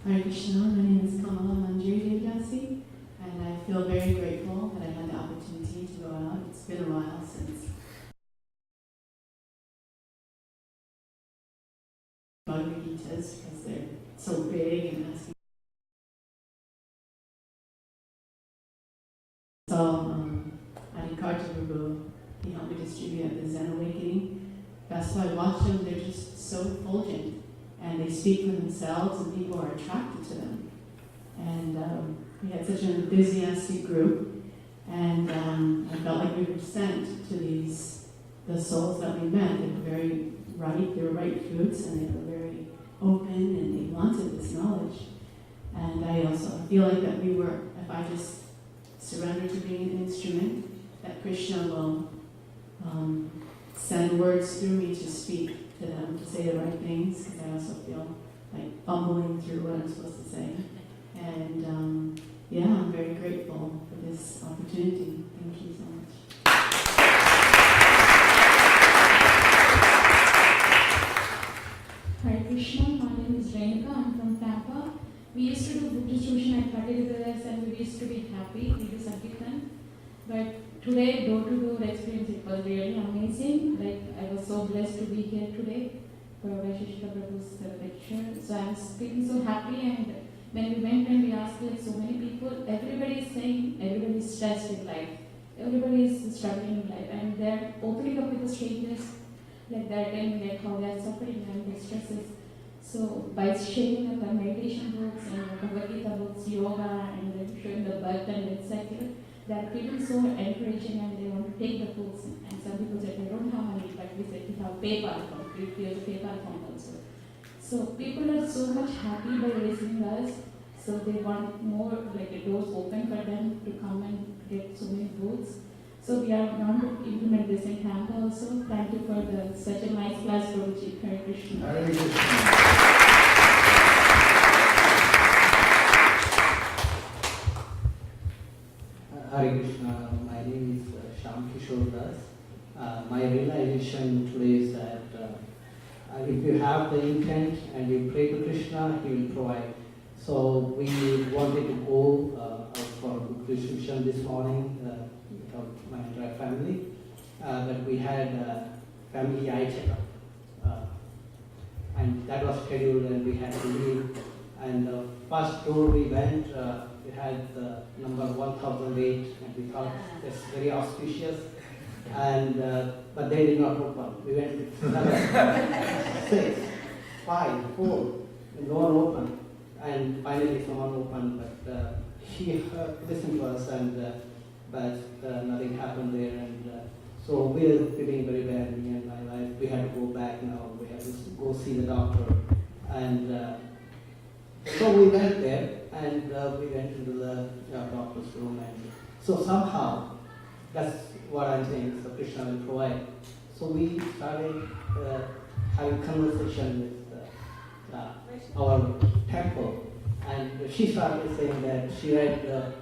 Hare Krishna, my name is Kamala Manjari Devdasi, and I feel very grateful that I had the opportunity to go out. It's been a while since Bhagavad Gitas because they're so big and asking. So, Adikarta Prabhu, he helped me distribute at the Zen Awakening. That's why I watch them, they're just so effulgent. And they speak for themselves, and people are attracted to them. And we had such an enthusiastic group, and I felt like we were sent to the souls that we met. They were very right, they were right fruits, and they were very open, and they wanted this knowledge. And I also feel like that we were, if I just surrender to being an instrument, that Krishna will send words through me to speak to them, to say the right things, because I also feel like fumbling through what I'm supposed to say. And yeah, I'm very grateful for this opportunity. Thank you so much. Hare Krishna, my name is Renuka, I'm from Tampa. We used to do book distribution at 30 Brothers and we used to be happy, we do Sankirtan. But today, door-to-door experience, it was really amazing. Like, I was so blessed to be here today for Vaisesika Prabhu's lecture. So I was feeling so happy, and when we went and we asked like so many people, everybody is saying everybody is stressed with life. Everybody is struggling with life, and they're opening up with the strangers, like they're telling like how they're suffering and their stresses. So by sharing the meditation books and Bhagavad Gita books, yoga, and then showing the birth and death cycle, they're feeling so encouraging and they want to take the books. And some people said they don't have money, but we said we have PayPal account. We create a PayPal account also. So people are so much happy by listening to us. So they want more, like the doors open for them to come and get so many books. So we are going to implement this in Tampa also. Thank you for such a nice class, Prabhuji. Hare Krishna. Hare Krishna. Hare Krishna, my name is Shyam Kishore Das. My realization today is that if you have the intent and you pray to Krishna, He will provide. So we wanted to go out for book distribution this morning with my entire family, but we had a family eye checkup, and that was scheduled and we had to leave. And the first door we went, we had the number 1008, and we thought it's very auspicious. And but they did not open. We went with 7, 6, 5, 4, and no one opened. And finally, someone opened, but he listened to us, and but nothing happened there. And so we are feeling very bad. Me and my wife, we had to go back now. We have to go see the doctor, and. So we went there, and we went into the doctor's room, and so somehow, that's what I'm saying, so Krishna will provide. So we started having conversation with our temple, and she started saying that she read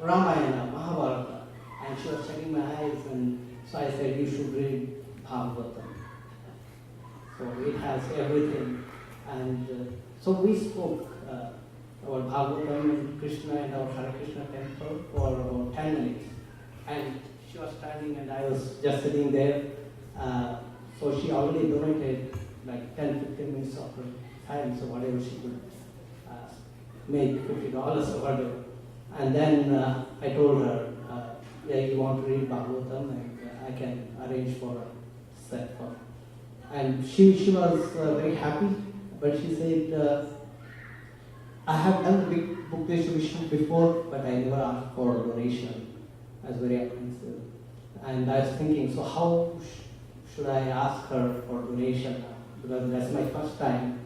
Ramayana, Mahabharata, and she was checking my eyes, and so I said, you should read Bhagavatam. So it has everything, and so we spoke our Bhagavatam and Krishna and our Hare Krishna temple for about 10 minutes. And she was standing and I was just sitting there. So she already donated like 10-15 minutes of her time, so whatever she could make $50 or whatever. And then I told her, yeah, you want to read Bhagavatam, and I can arrange for a set for her. And she was very happy, but she said, I have done big book distribution before, but I never asked for a donation. I was very apprehensive. And I was thinking, so how should I ask her for donation? Because that's my first time.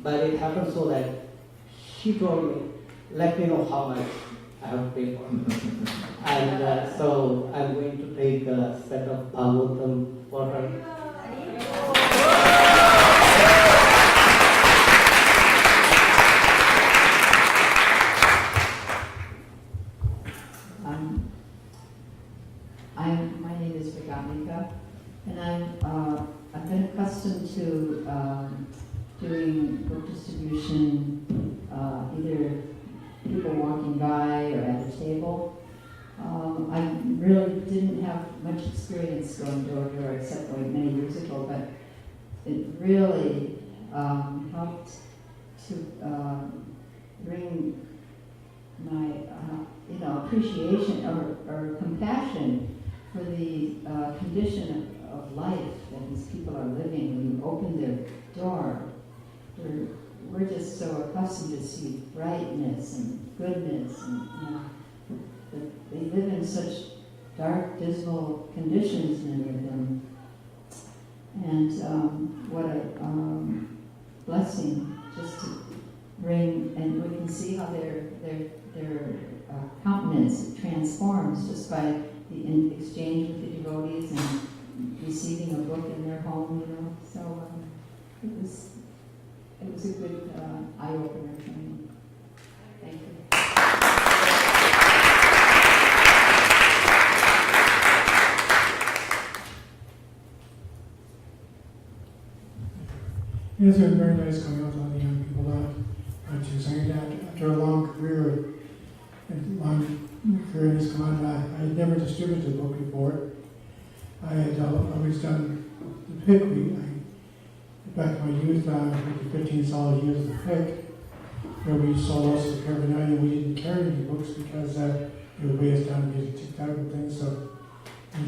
But it happened so that she told me, let me know how much I have to pay for it. And so I'm going to take a set of Bhagavatam for her. My name is Vigamika, and I've been accustomed to doing book distribution, either people walking by or at a table. I really didn't have much experience going door to door except like many years ago, but it really helped to bring my appreciation or compassion for the condition of life that these people are living. When you open their door, we're just so accustomed to see brightness and goodness, and that they live in such dark, dismal conditions, many of them. And what a blessing just to bring, and we can see how their countenance transforms just by the exchange with the devotees and receiving a book in their home, So it was a good eye-opener for me. Thank you. It's been very nice coming out to all the young people to Sankirtan after a long career. In this con, I had never distributed a book before. I had always done the pick. Back in my youth, after 15 solid years of the pick, where we sold lots of paraphernalia. We didn't carry any books because it would weigh us down to get ticked out and things. So we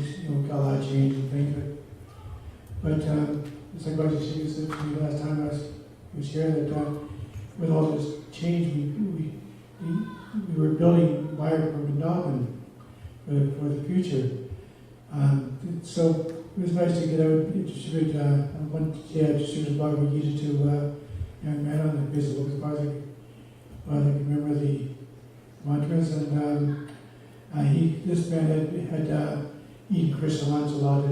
got a lot of change and things. But it's like Vaisesika said to me last time I was here that with all this change, we were building wire for Vrindavan for the future. So it was nice to get out and distribute distributed Bhagavad Gita to young men on the Facebook as far as I can remember the mantras. And this man had eaten Krishna lunch a lot in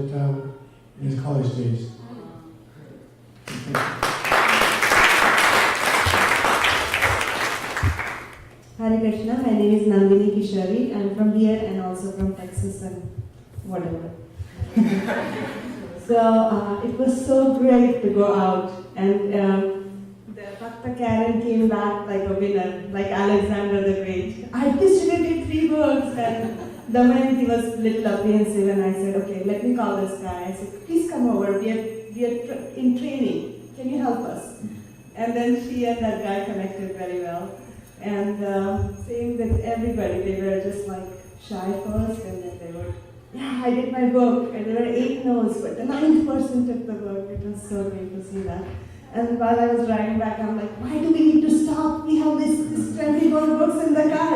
his college days. Hare Krishna, my name is Nandini Kishori. I'm from here and also from Texas and whatever. So it was so great to go out, and the Bhakta Karen came back like a winner, like Alexander the Great. I distributed 3 books, and Damayanti was a little apprehensive, and I said, okay, let me call this guy. I said, please come over, we are in training, can you help us? And then she and that guy connected very well. And same with everybody, they were just like shy first, and then they would, yeah, I did my book, and there were 8 no's, but the 9th person took the book. It was so great to see that. And while I was driving back, I'm like, why do we need to stop? We have this 24 books in the car.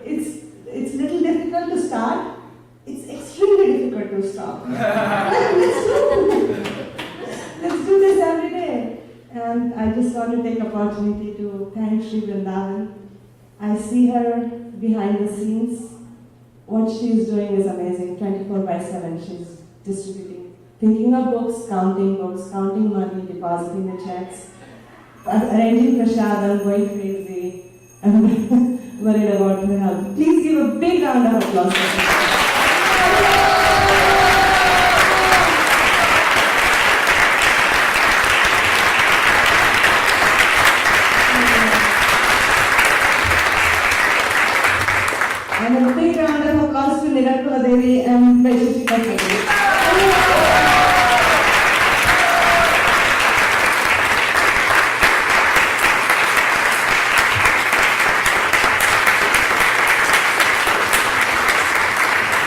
It's a little difficult to start. It's extremely difficult to stop. Let's do this every day. And I just want to take opportunity to thank Sri Vrindavan. I see her behind the scenes. What she is doing is amazing. 24/7, she's distributing, thinking of books, counting money, depositing the checks, arranging prasadam, going crazy. I'm worried about her health. Please give a big round of applause for her. And a big round of applause to Alachua Devi and Vaisesika.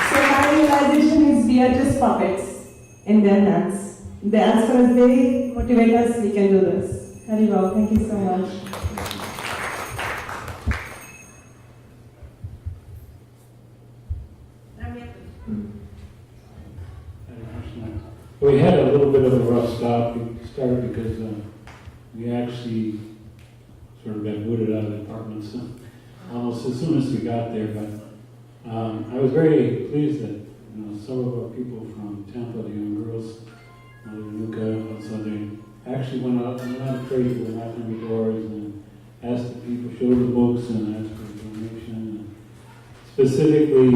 So my realization is we are just puppets in their hands. As far as they motivate us, we can do this. Haribol, thank you so much. We had a little bit of a rough start because we actually sort of got booted out of the apartment almost as soon as we got there. But I was very pleased that some of our people from Tampa, the young girls, Mother Nuka, also they actually went out crazy, went out on the doors and asked the people, showed the books and asked for a donation. And specifically,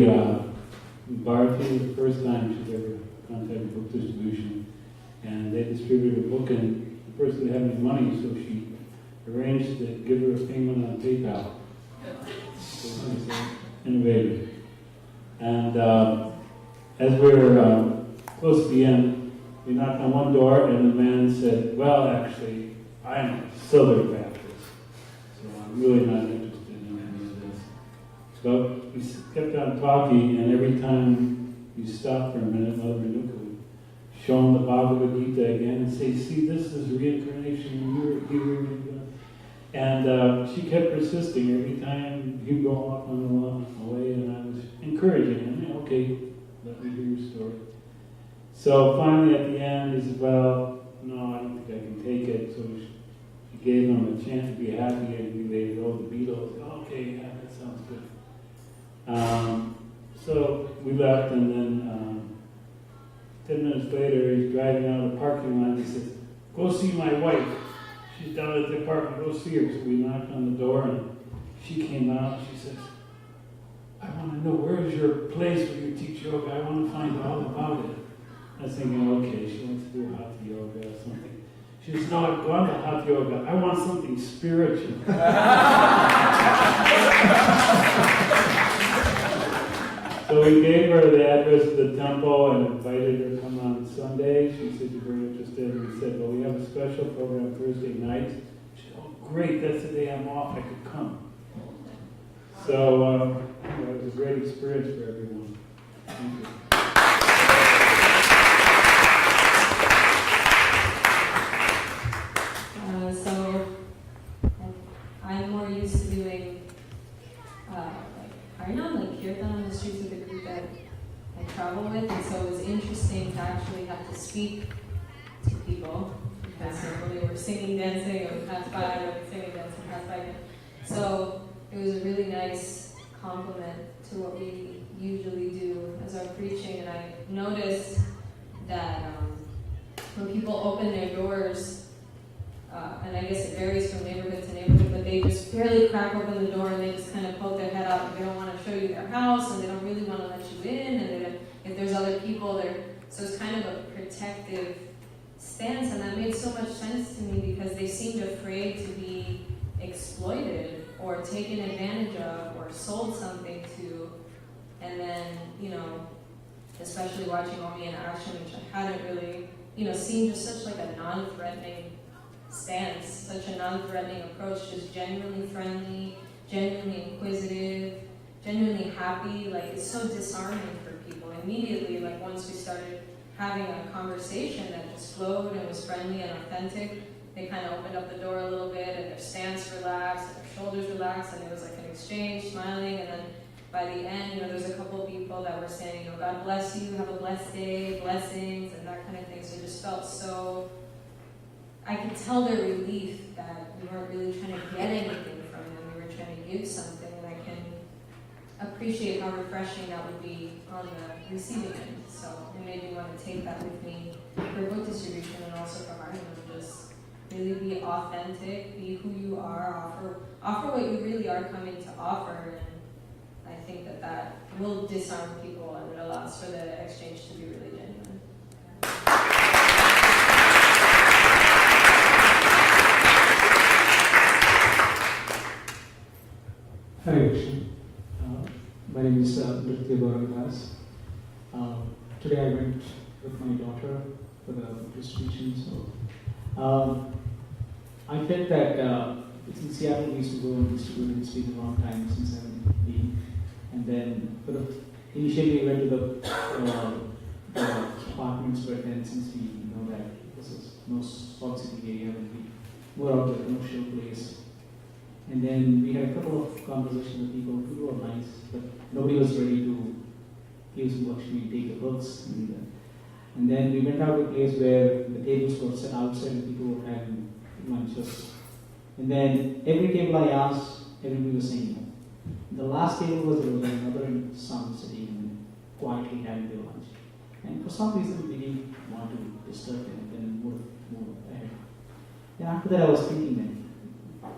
Bharati, the first time she's ever contacted book distribution, and they distributed a book, and the person didn't have any money, so she arranged to give her a payment on PayPal. So it was innovative. And as we were close to the end, we knocked on one door, and the man said, "Well, actually, I'm a Southern Baptist, so I'm really not interested in any of this." But we kept on talking, and every time you stopped for a minute, Mother Renuka would show him the Bhagavad Gita again and say, "See, this is reincarnation, and you're here." And she kept persisting every time he'd go off on the way, and I was encouraging him, "Okay, let me hear your story." So finally at the end, he said, "Well, no, I don't think I can take it." So she gave him a chance to be happy, and they wrote the Beatles. "Okay, yeah, that sounds good." So we left, and then 10 minutes later, he's driving out of the parking lot, and he says, "Go see my wife. She's down at the apartment, go see her." So we knocked on the door, and she came out, and she says, "I want to know, where is your place where you teach yoga? I want to find all about it." I was thinking, okay, she wants to do hatha yoga or something. She says, "No, I've gone to hatha yoga. I want something spiritual." So we gave her the address of the temple and invited her to come on Sunday. She said she was very interested. And we said, "Well, we have a special program Thursday night." She said, "Oh, great, that's the day I'm off. I could come." So it was a great experience for everyone. Thank you. So I'm more used to doing Harinam, like Kirtan on the streets with the group that I travel with, and so it was interesting to actually have to speak to people because they were singing, dancing, or passed by, or singing, dancing, passed by. So it was a really nice compliment to what we usually do as our preaching, and I noticed that when people open their doors, and I guess it varies from neighborhood to neighborhood, but they just barely crack open the door and they just kind of poke their head out, and they don't want to show you their house, and they don't really want to let you in, and they don't, if there's other people there, so it's kind of a protective stance, and that made so much sense to me because they seemed afraid to be exploited or taken advantage of or sold something to, and then, especially watching Omi in action, which I hadn't really, seen just such like a non-threatening stance, such a non-threatening approach, just genuinely friendly, genuinely inquisitive, genuinely happy. Like, it's so disarming for people. Immediately, like once we started having a conversation that just flowed and was friendly and authentic, they kind of opened up the door a little bit and their stance relaxed and their shoulders relaxed, and it was like an exchange, smiling, and then by the end, there's a couple of people that were saying, "God bless you, have a blessed day, blessings," and that kind of thing. So it just felt so, I could tell their relief that we weren't really trying to get anything from them, we were trying to give something, and I can appreciate how refreshing that would be on the receiving end. So it made me want to take that with me for book distribution and also for Harlem, just really be authentic, be who you are, offer what you really are coming to offer, and I think that will disarm people and it allows for the exchange to be really genuine. Hare Krishna. My name is Nritya Gauradas. Today I went with my daughter for the distribution. So I felt that it's in Seattle. We used to go and distribute. It's been a long time since I've been. And then initially we went to the apartments, but then since we know that this is no Salt City area, and we moved out to a commercial place. And then we had a couple of conversations with people who were nice, but nobody was ready to give some Lakshmi, take the books. And then we went out to a place where the tables were set outside and people were having lunches. And then every table I asked, everybody was saying no. The last table was there was a mother and son sitting and quietly having their lunch. And for some reason we didn't want to disturb them and then move ahead. Then after that I was thinking that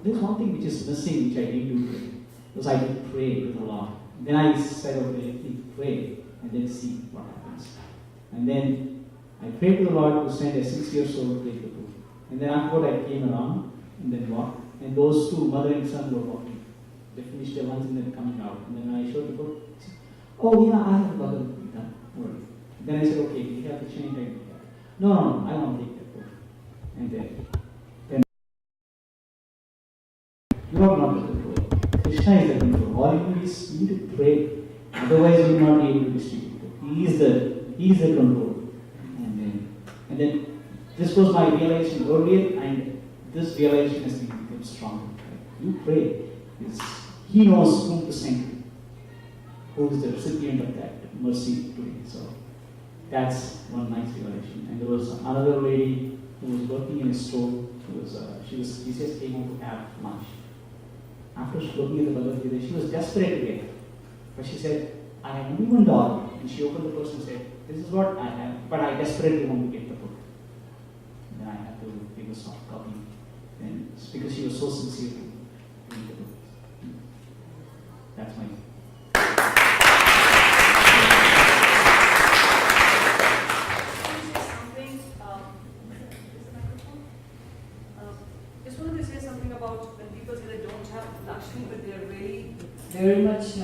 there's one thing which is missing which I didn't do today. Was I did pray to the Lord. Then I said, okay, let me pray and then see what happens. And then I prayed to the Lord to send a 6-year-old to take the book. And then afterward I came around and then walked. And those two, mother and son, were walking. They finished their lunch and then coming out. And then I showed the book. Oh yeah, I have a Bhagavad Gita. Then I said, okay, do you have the change? No, I want to take that book. And then you are not the control. Krishna is the control. All you do is you need to pray. Otherwise you will not be able to distribute it. He is the control. And then this was my realization earlier, and this realization has become stronger. You pray. He knows whom to send, who is the recipient of that mercy today. So that's one nice realization. And there was another lady who was working in a store. She just came home to have lunch. After looking at the Bhagavad Gita, she was desperate to get it. But she said, I have only $1. And she opened the purse and said, this is what I have, but I desperately want to get the book. And then I had to give a soft copy. And it's because she was so sincere to read the book. That's my Just wanted to say something about when people say they don't have Lakshmi, but they are really very much,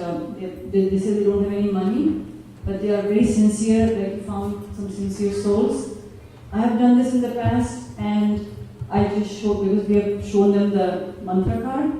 they say they don't have any money, but they are very sincere, they found some sincere souls. I have done this in the past, and I just showed, because we have shown them the mantra card.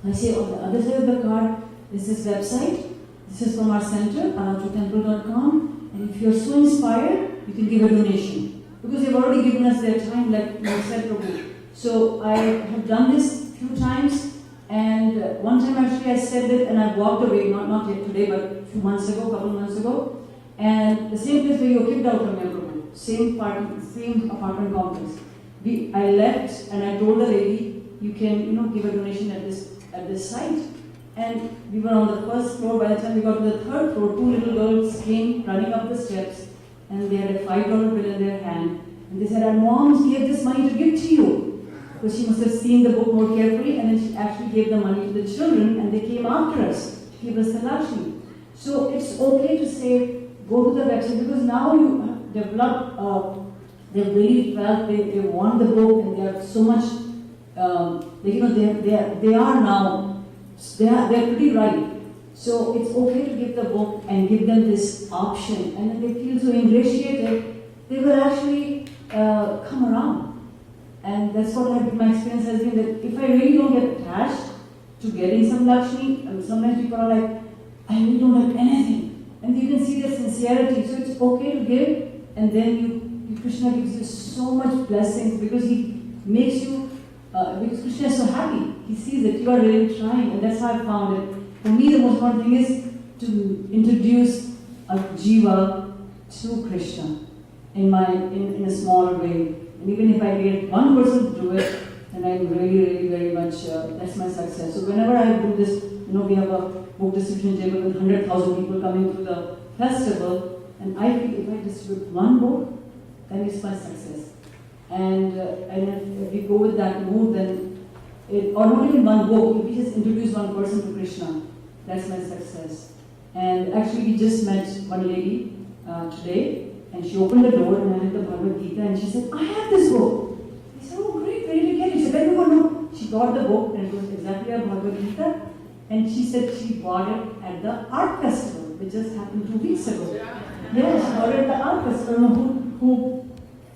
I say on the other side of the card is this website. This is from our center, alachuatemple.com, and if you are so inspired, you can give a donation. Because they've already given us their time, like you said, Prabhu. So I have done this a few times, and one time actually I said it and I walked away, not yet today, but a few months ago, couple months ago, and the same place where you were kicked out from your room, same apartment complex. I left and I told the lady, you can give a donation at this site. And we were on the first floor. By the time we got to the third floor, 2 little girls came running up the steps, and they had a $5 bill in their hand, and they said, our moms gave this money to give to you. So she must have seen the book more carefully, and then she actually gave the money to the children, and they came after us to give us the Lakshmi. So it's okay to say, go to the website, because now you have developed, they've really felt they want the book, and they have so much, they are now, they're pretty right. So it's okay to give the book and give them this option, and then they feel so ingratiated, they will actually come around. And that's what my experience has been, that if I really don't get attached to getting some Lakshmi, sometimes people are like, I really don't like anything. And you can see their sincerity. So it's okay to give, and then Krishna gives you so much blessings, because he makes you, because Krishna is so happy. He sees that you are really trying, and that's how I found it. For me, the most important thing is to introduce a jiva to Krishna in a small way. And even if I get one person to do it, then I'm really, really very much, that's my success. So whenever I do this, we have a book distribution table with 100,000 people coming to the festival, and I feel if I distribute one book, then it's my success. And if we go with that mood, then, or not even one book, if we just introduce one person to Krishna, that's my success. And actually we just met one lady today, and she opened the door and I had the Bhagavad Gita, and she said, I have this book. I said, oh great, where did you get it? She said, I don't know. She got the book, and it was exactly a Bhagavad Gita, and she said she bought it at the art festival, which just happened 2 weeks ago. Yeah, she bought it at the art festival. I don't know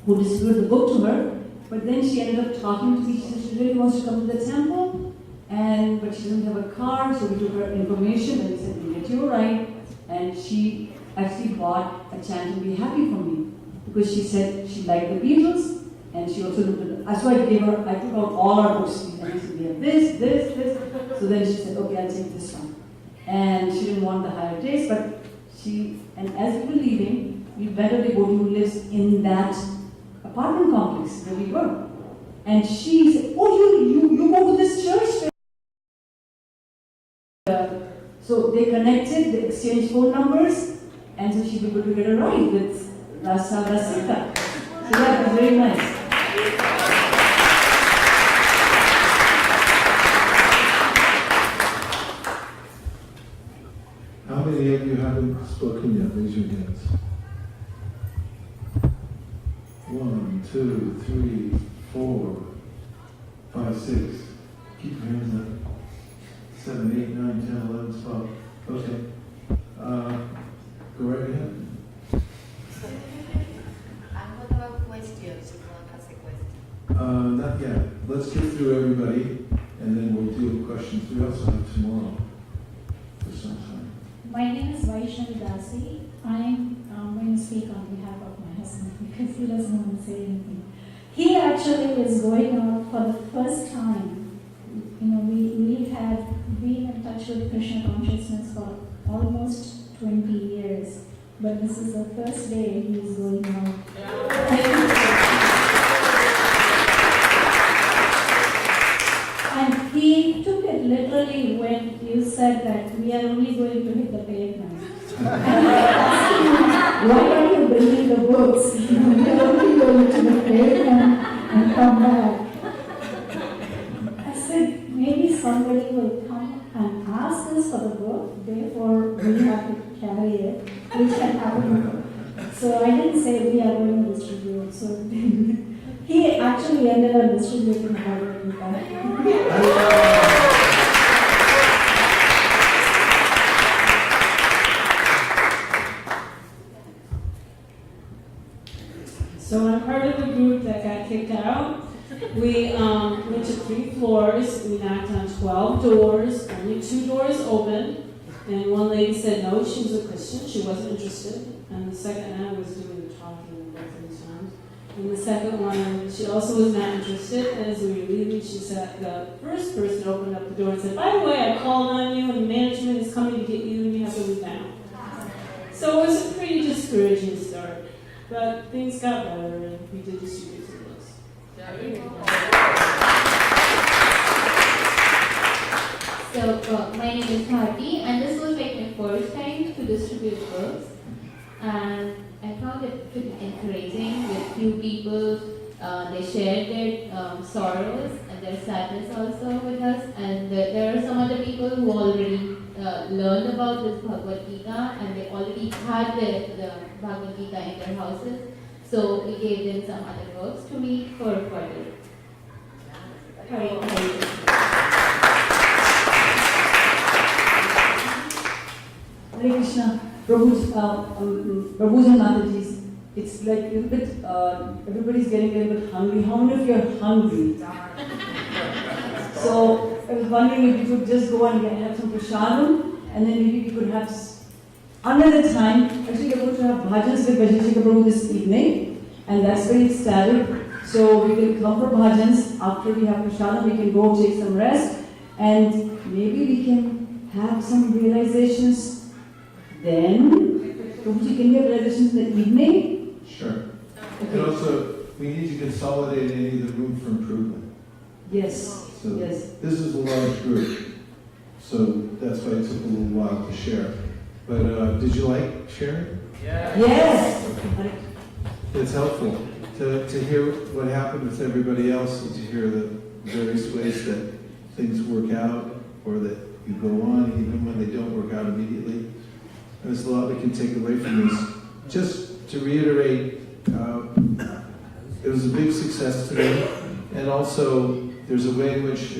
who distributed the book to her, but then she ended up talking to me. She said she really wants to come to the temple, but she doesn't have a car, so we took her information, and we said, we'll get you a ride, and she actually bought a chant to be happy for me, because she said she liked the Beatles, and she also looked at that's why I took out all our books, and I said, we have this. So then she said, okay, I'll take this one. And she didn't want the higher taste, but and as we were leaving, we met a devotee who lives in that apartment complex where we were. And she said, oh, you go to this church? So they connected, they exchanged phone numbers, and so she was able to get a ride with Dasa Vaisesika. So that was very nice. How many of you haven't spoken yet? Raise your hands. 1, 2, 3, 4, 5, 6. Keep your hands up. 7, 8, 9, 10, 11, 12. Okay. Go right ahead. And what about questions? If one has a question. Not yet. Let's get through everybody, and then we'll do questions. We also have tomorrow for some time. My name is Vaisesika. I'm going to speak on behalf of my husband because he doesn't want to say anything. He actually is going out for the first time. You know, we have been in touch with Krishna consciousness for almost 20 years, but this is the first day he is going out. And he took it literally when you said that we are only going to hit the pavement. And I asked him, why are you bringing the books? We are only going to the pavement and come back. I said, maybe somebody will come and ask us for the book, therefore we have to carry it, which can happen. So I didn't say we are going to distribute. So he actually ended up distributing Bhagavad Gita. So I'm part of the group that got kicked out. We went to 3 floors, we knocked on 12 doors, only 2 doors open, and one lady said no, she was a Christian, she wasn't interested, and the second, I was doing the talking both of these times, and the second one, she also was not interested, and as we were leaving, she said, the first person opened up the door and said, by the way, I called on you, and management is coming to get you, and you have to leave now. So it was a pretty discouraging start. But things got better and we did distribute some books. So my name is Bharti, and this was like my first time to distribute books, and I found it pretty encouraging with few people. They shared their sorrows and their sadness also with us, and there are some other people who already learned about this Bhagavad Gita, and they already had the Bhagavad Gita in their houses. So we gave them some other books to read for further. Hare Krishna. Prabhu's and Mataji's, it's like a little bit, everybody's getting a little bit hungry. How many of you are hungry? So I was wondering if you could just go and have some prasadam, and then maybe we could have another time. Actually, we're going to have bhajans with Vaisesika Prabhu this evening, and that's very staggered. So we can come for bhajans. After we have prasadam, we can go take some rest, and maybe we can have some realizations. Then, Prabhuji, can we have realizations in the evening? Sure. Okay. And also, we need to consolidate any of the room for improvement. Yes. So yes. This is a large group, so that's why it took a little while to share. But did you like sharing? Yeah. Yes. It's helpful to hear what happened with everybody else and to hear the various ways that things work out or that you go on even when they don't work out immediately. There's a lot we can take away from this. Just to reiterate, it was a big success today, and also there's a way in which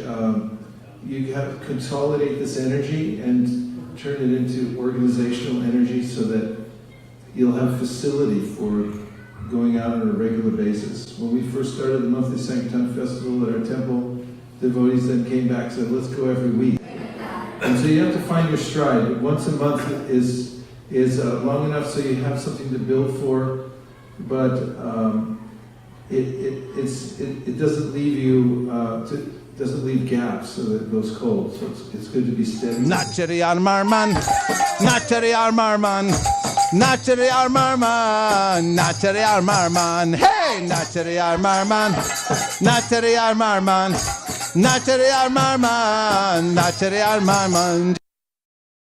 you have to consolidate this energy and turn it into organizational energy so that you'll have facility for going out on a regular basis. When we first started the monthly Sankirtan festival at our temple, devotees then came back and said, let's go every week. And so you have to find your stride. Once a month is long enough so you have something to build for, but it doesn't leave you doesn't leave gaps so that it goes cold. So it's good to be steady. Nachari Armarman, Nachari Armarman. Nachariyar Marman, Nachariyar Marman, hey, Nachariyar Marman, Nachariyar Marman, Nachariyar Marman, Nachariyar Marman.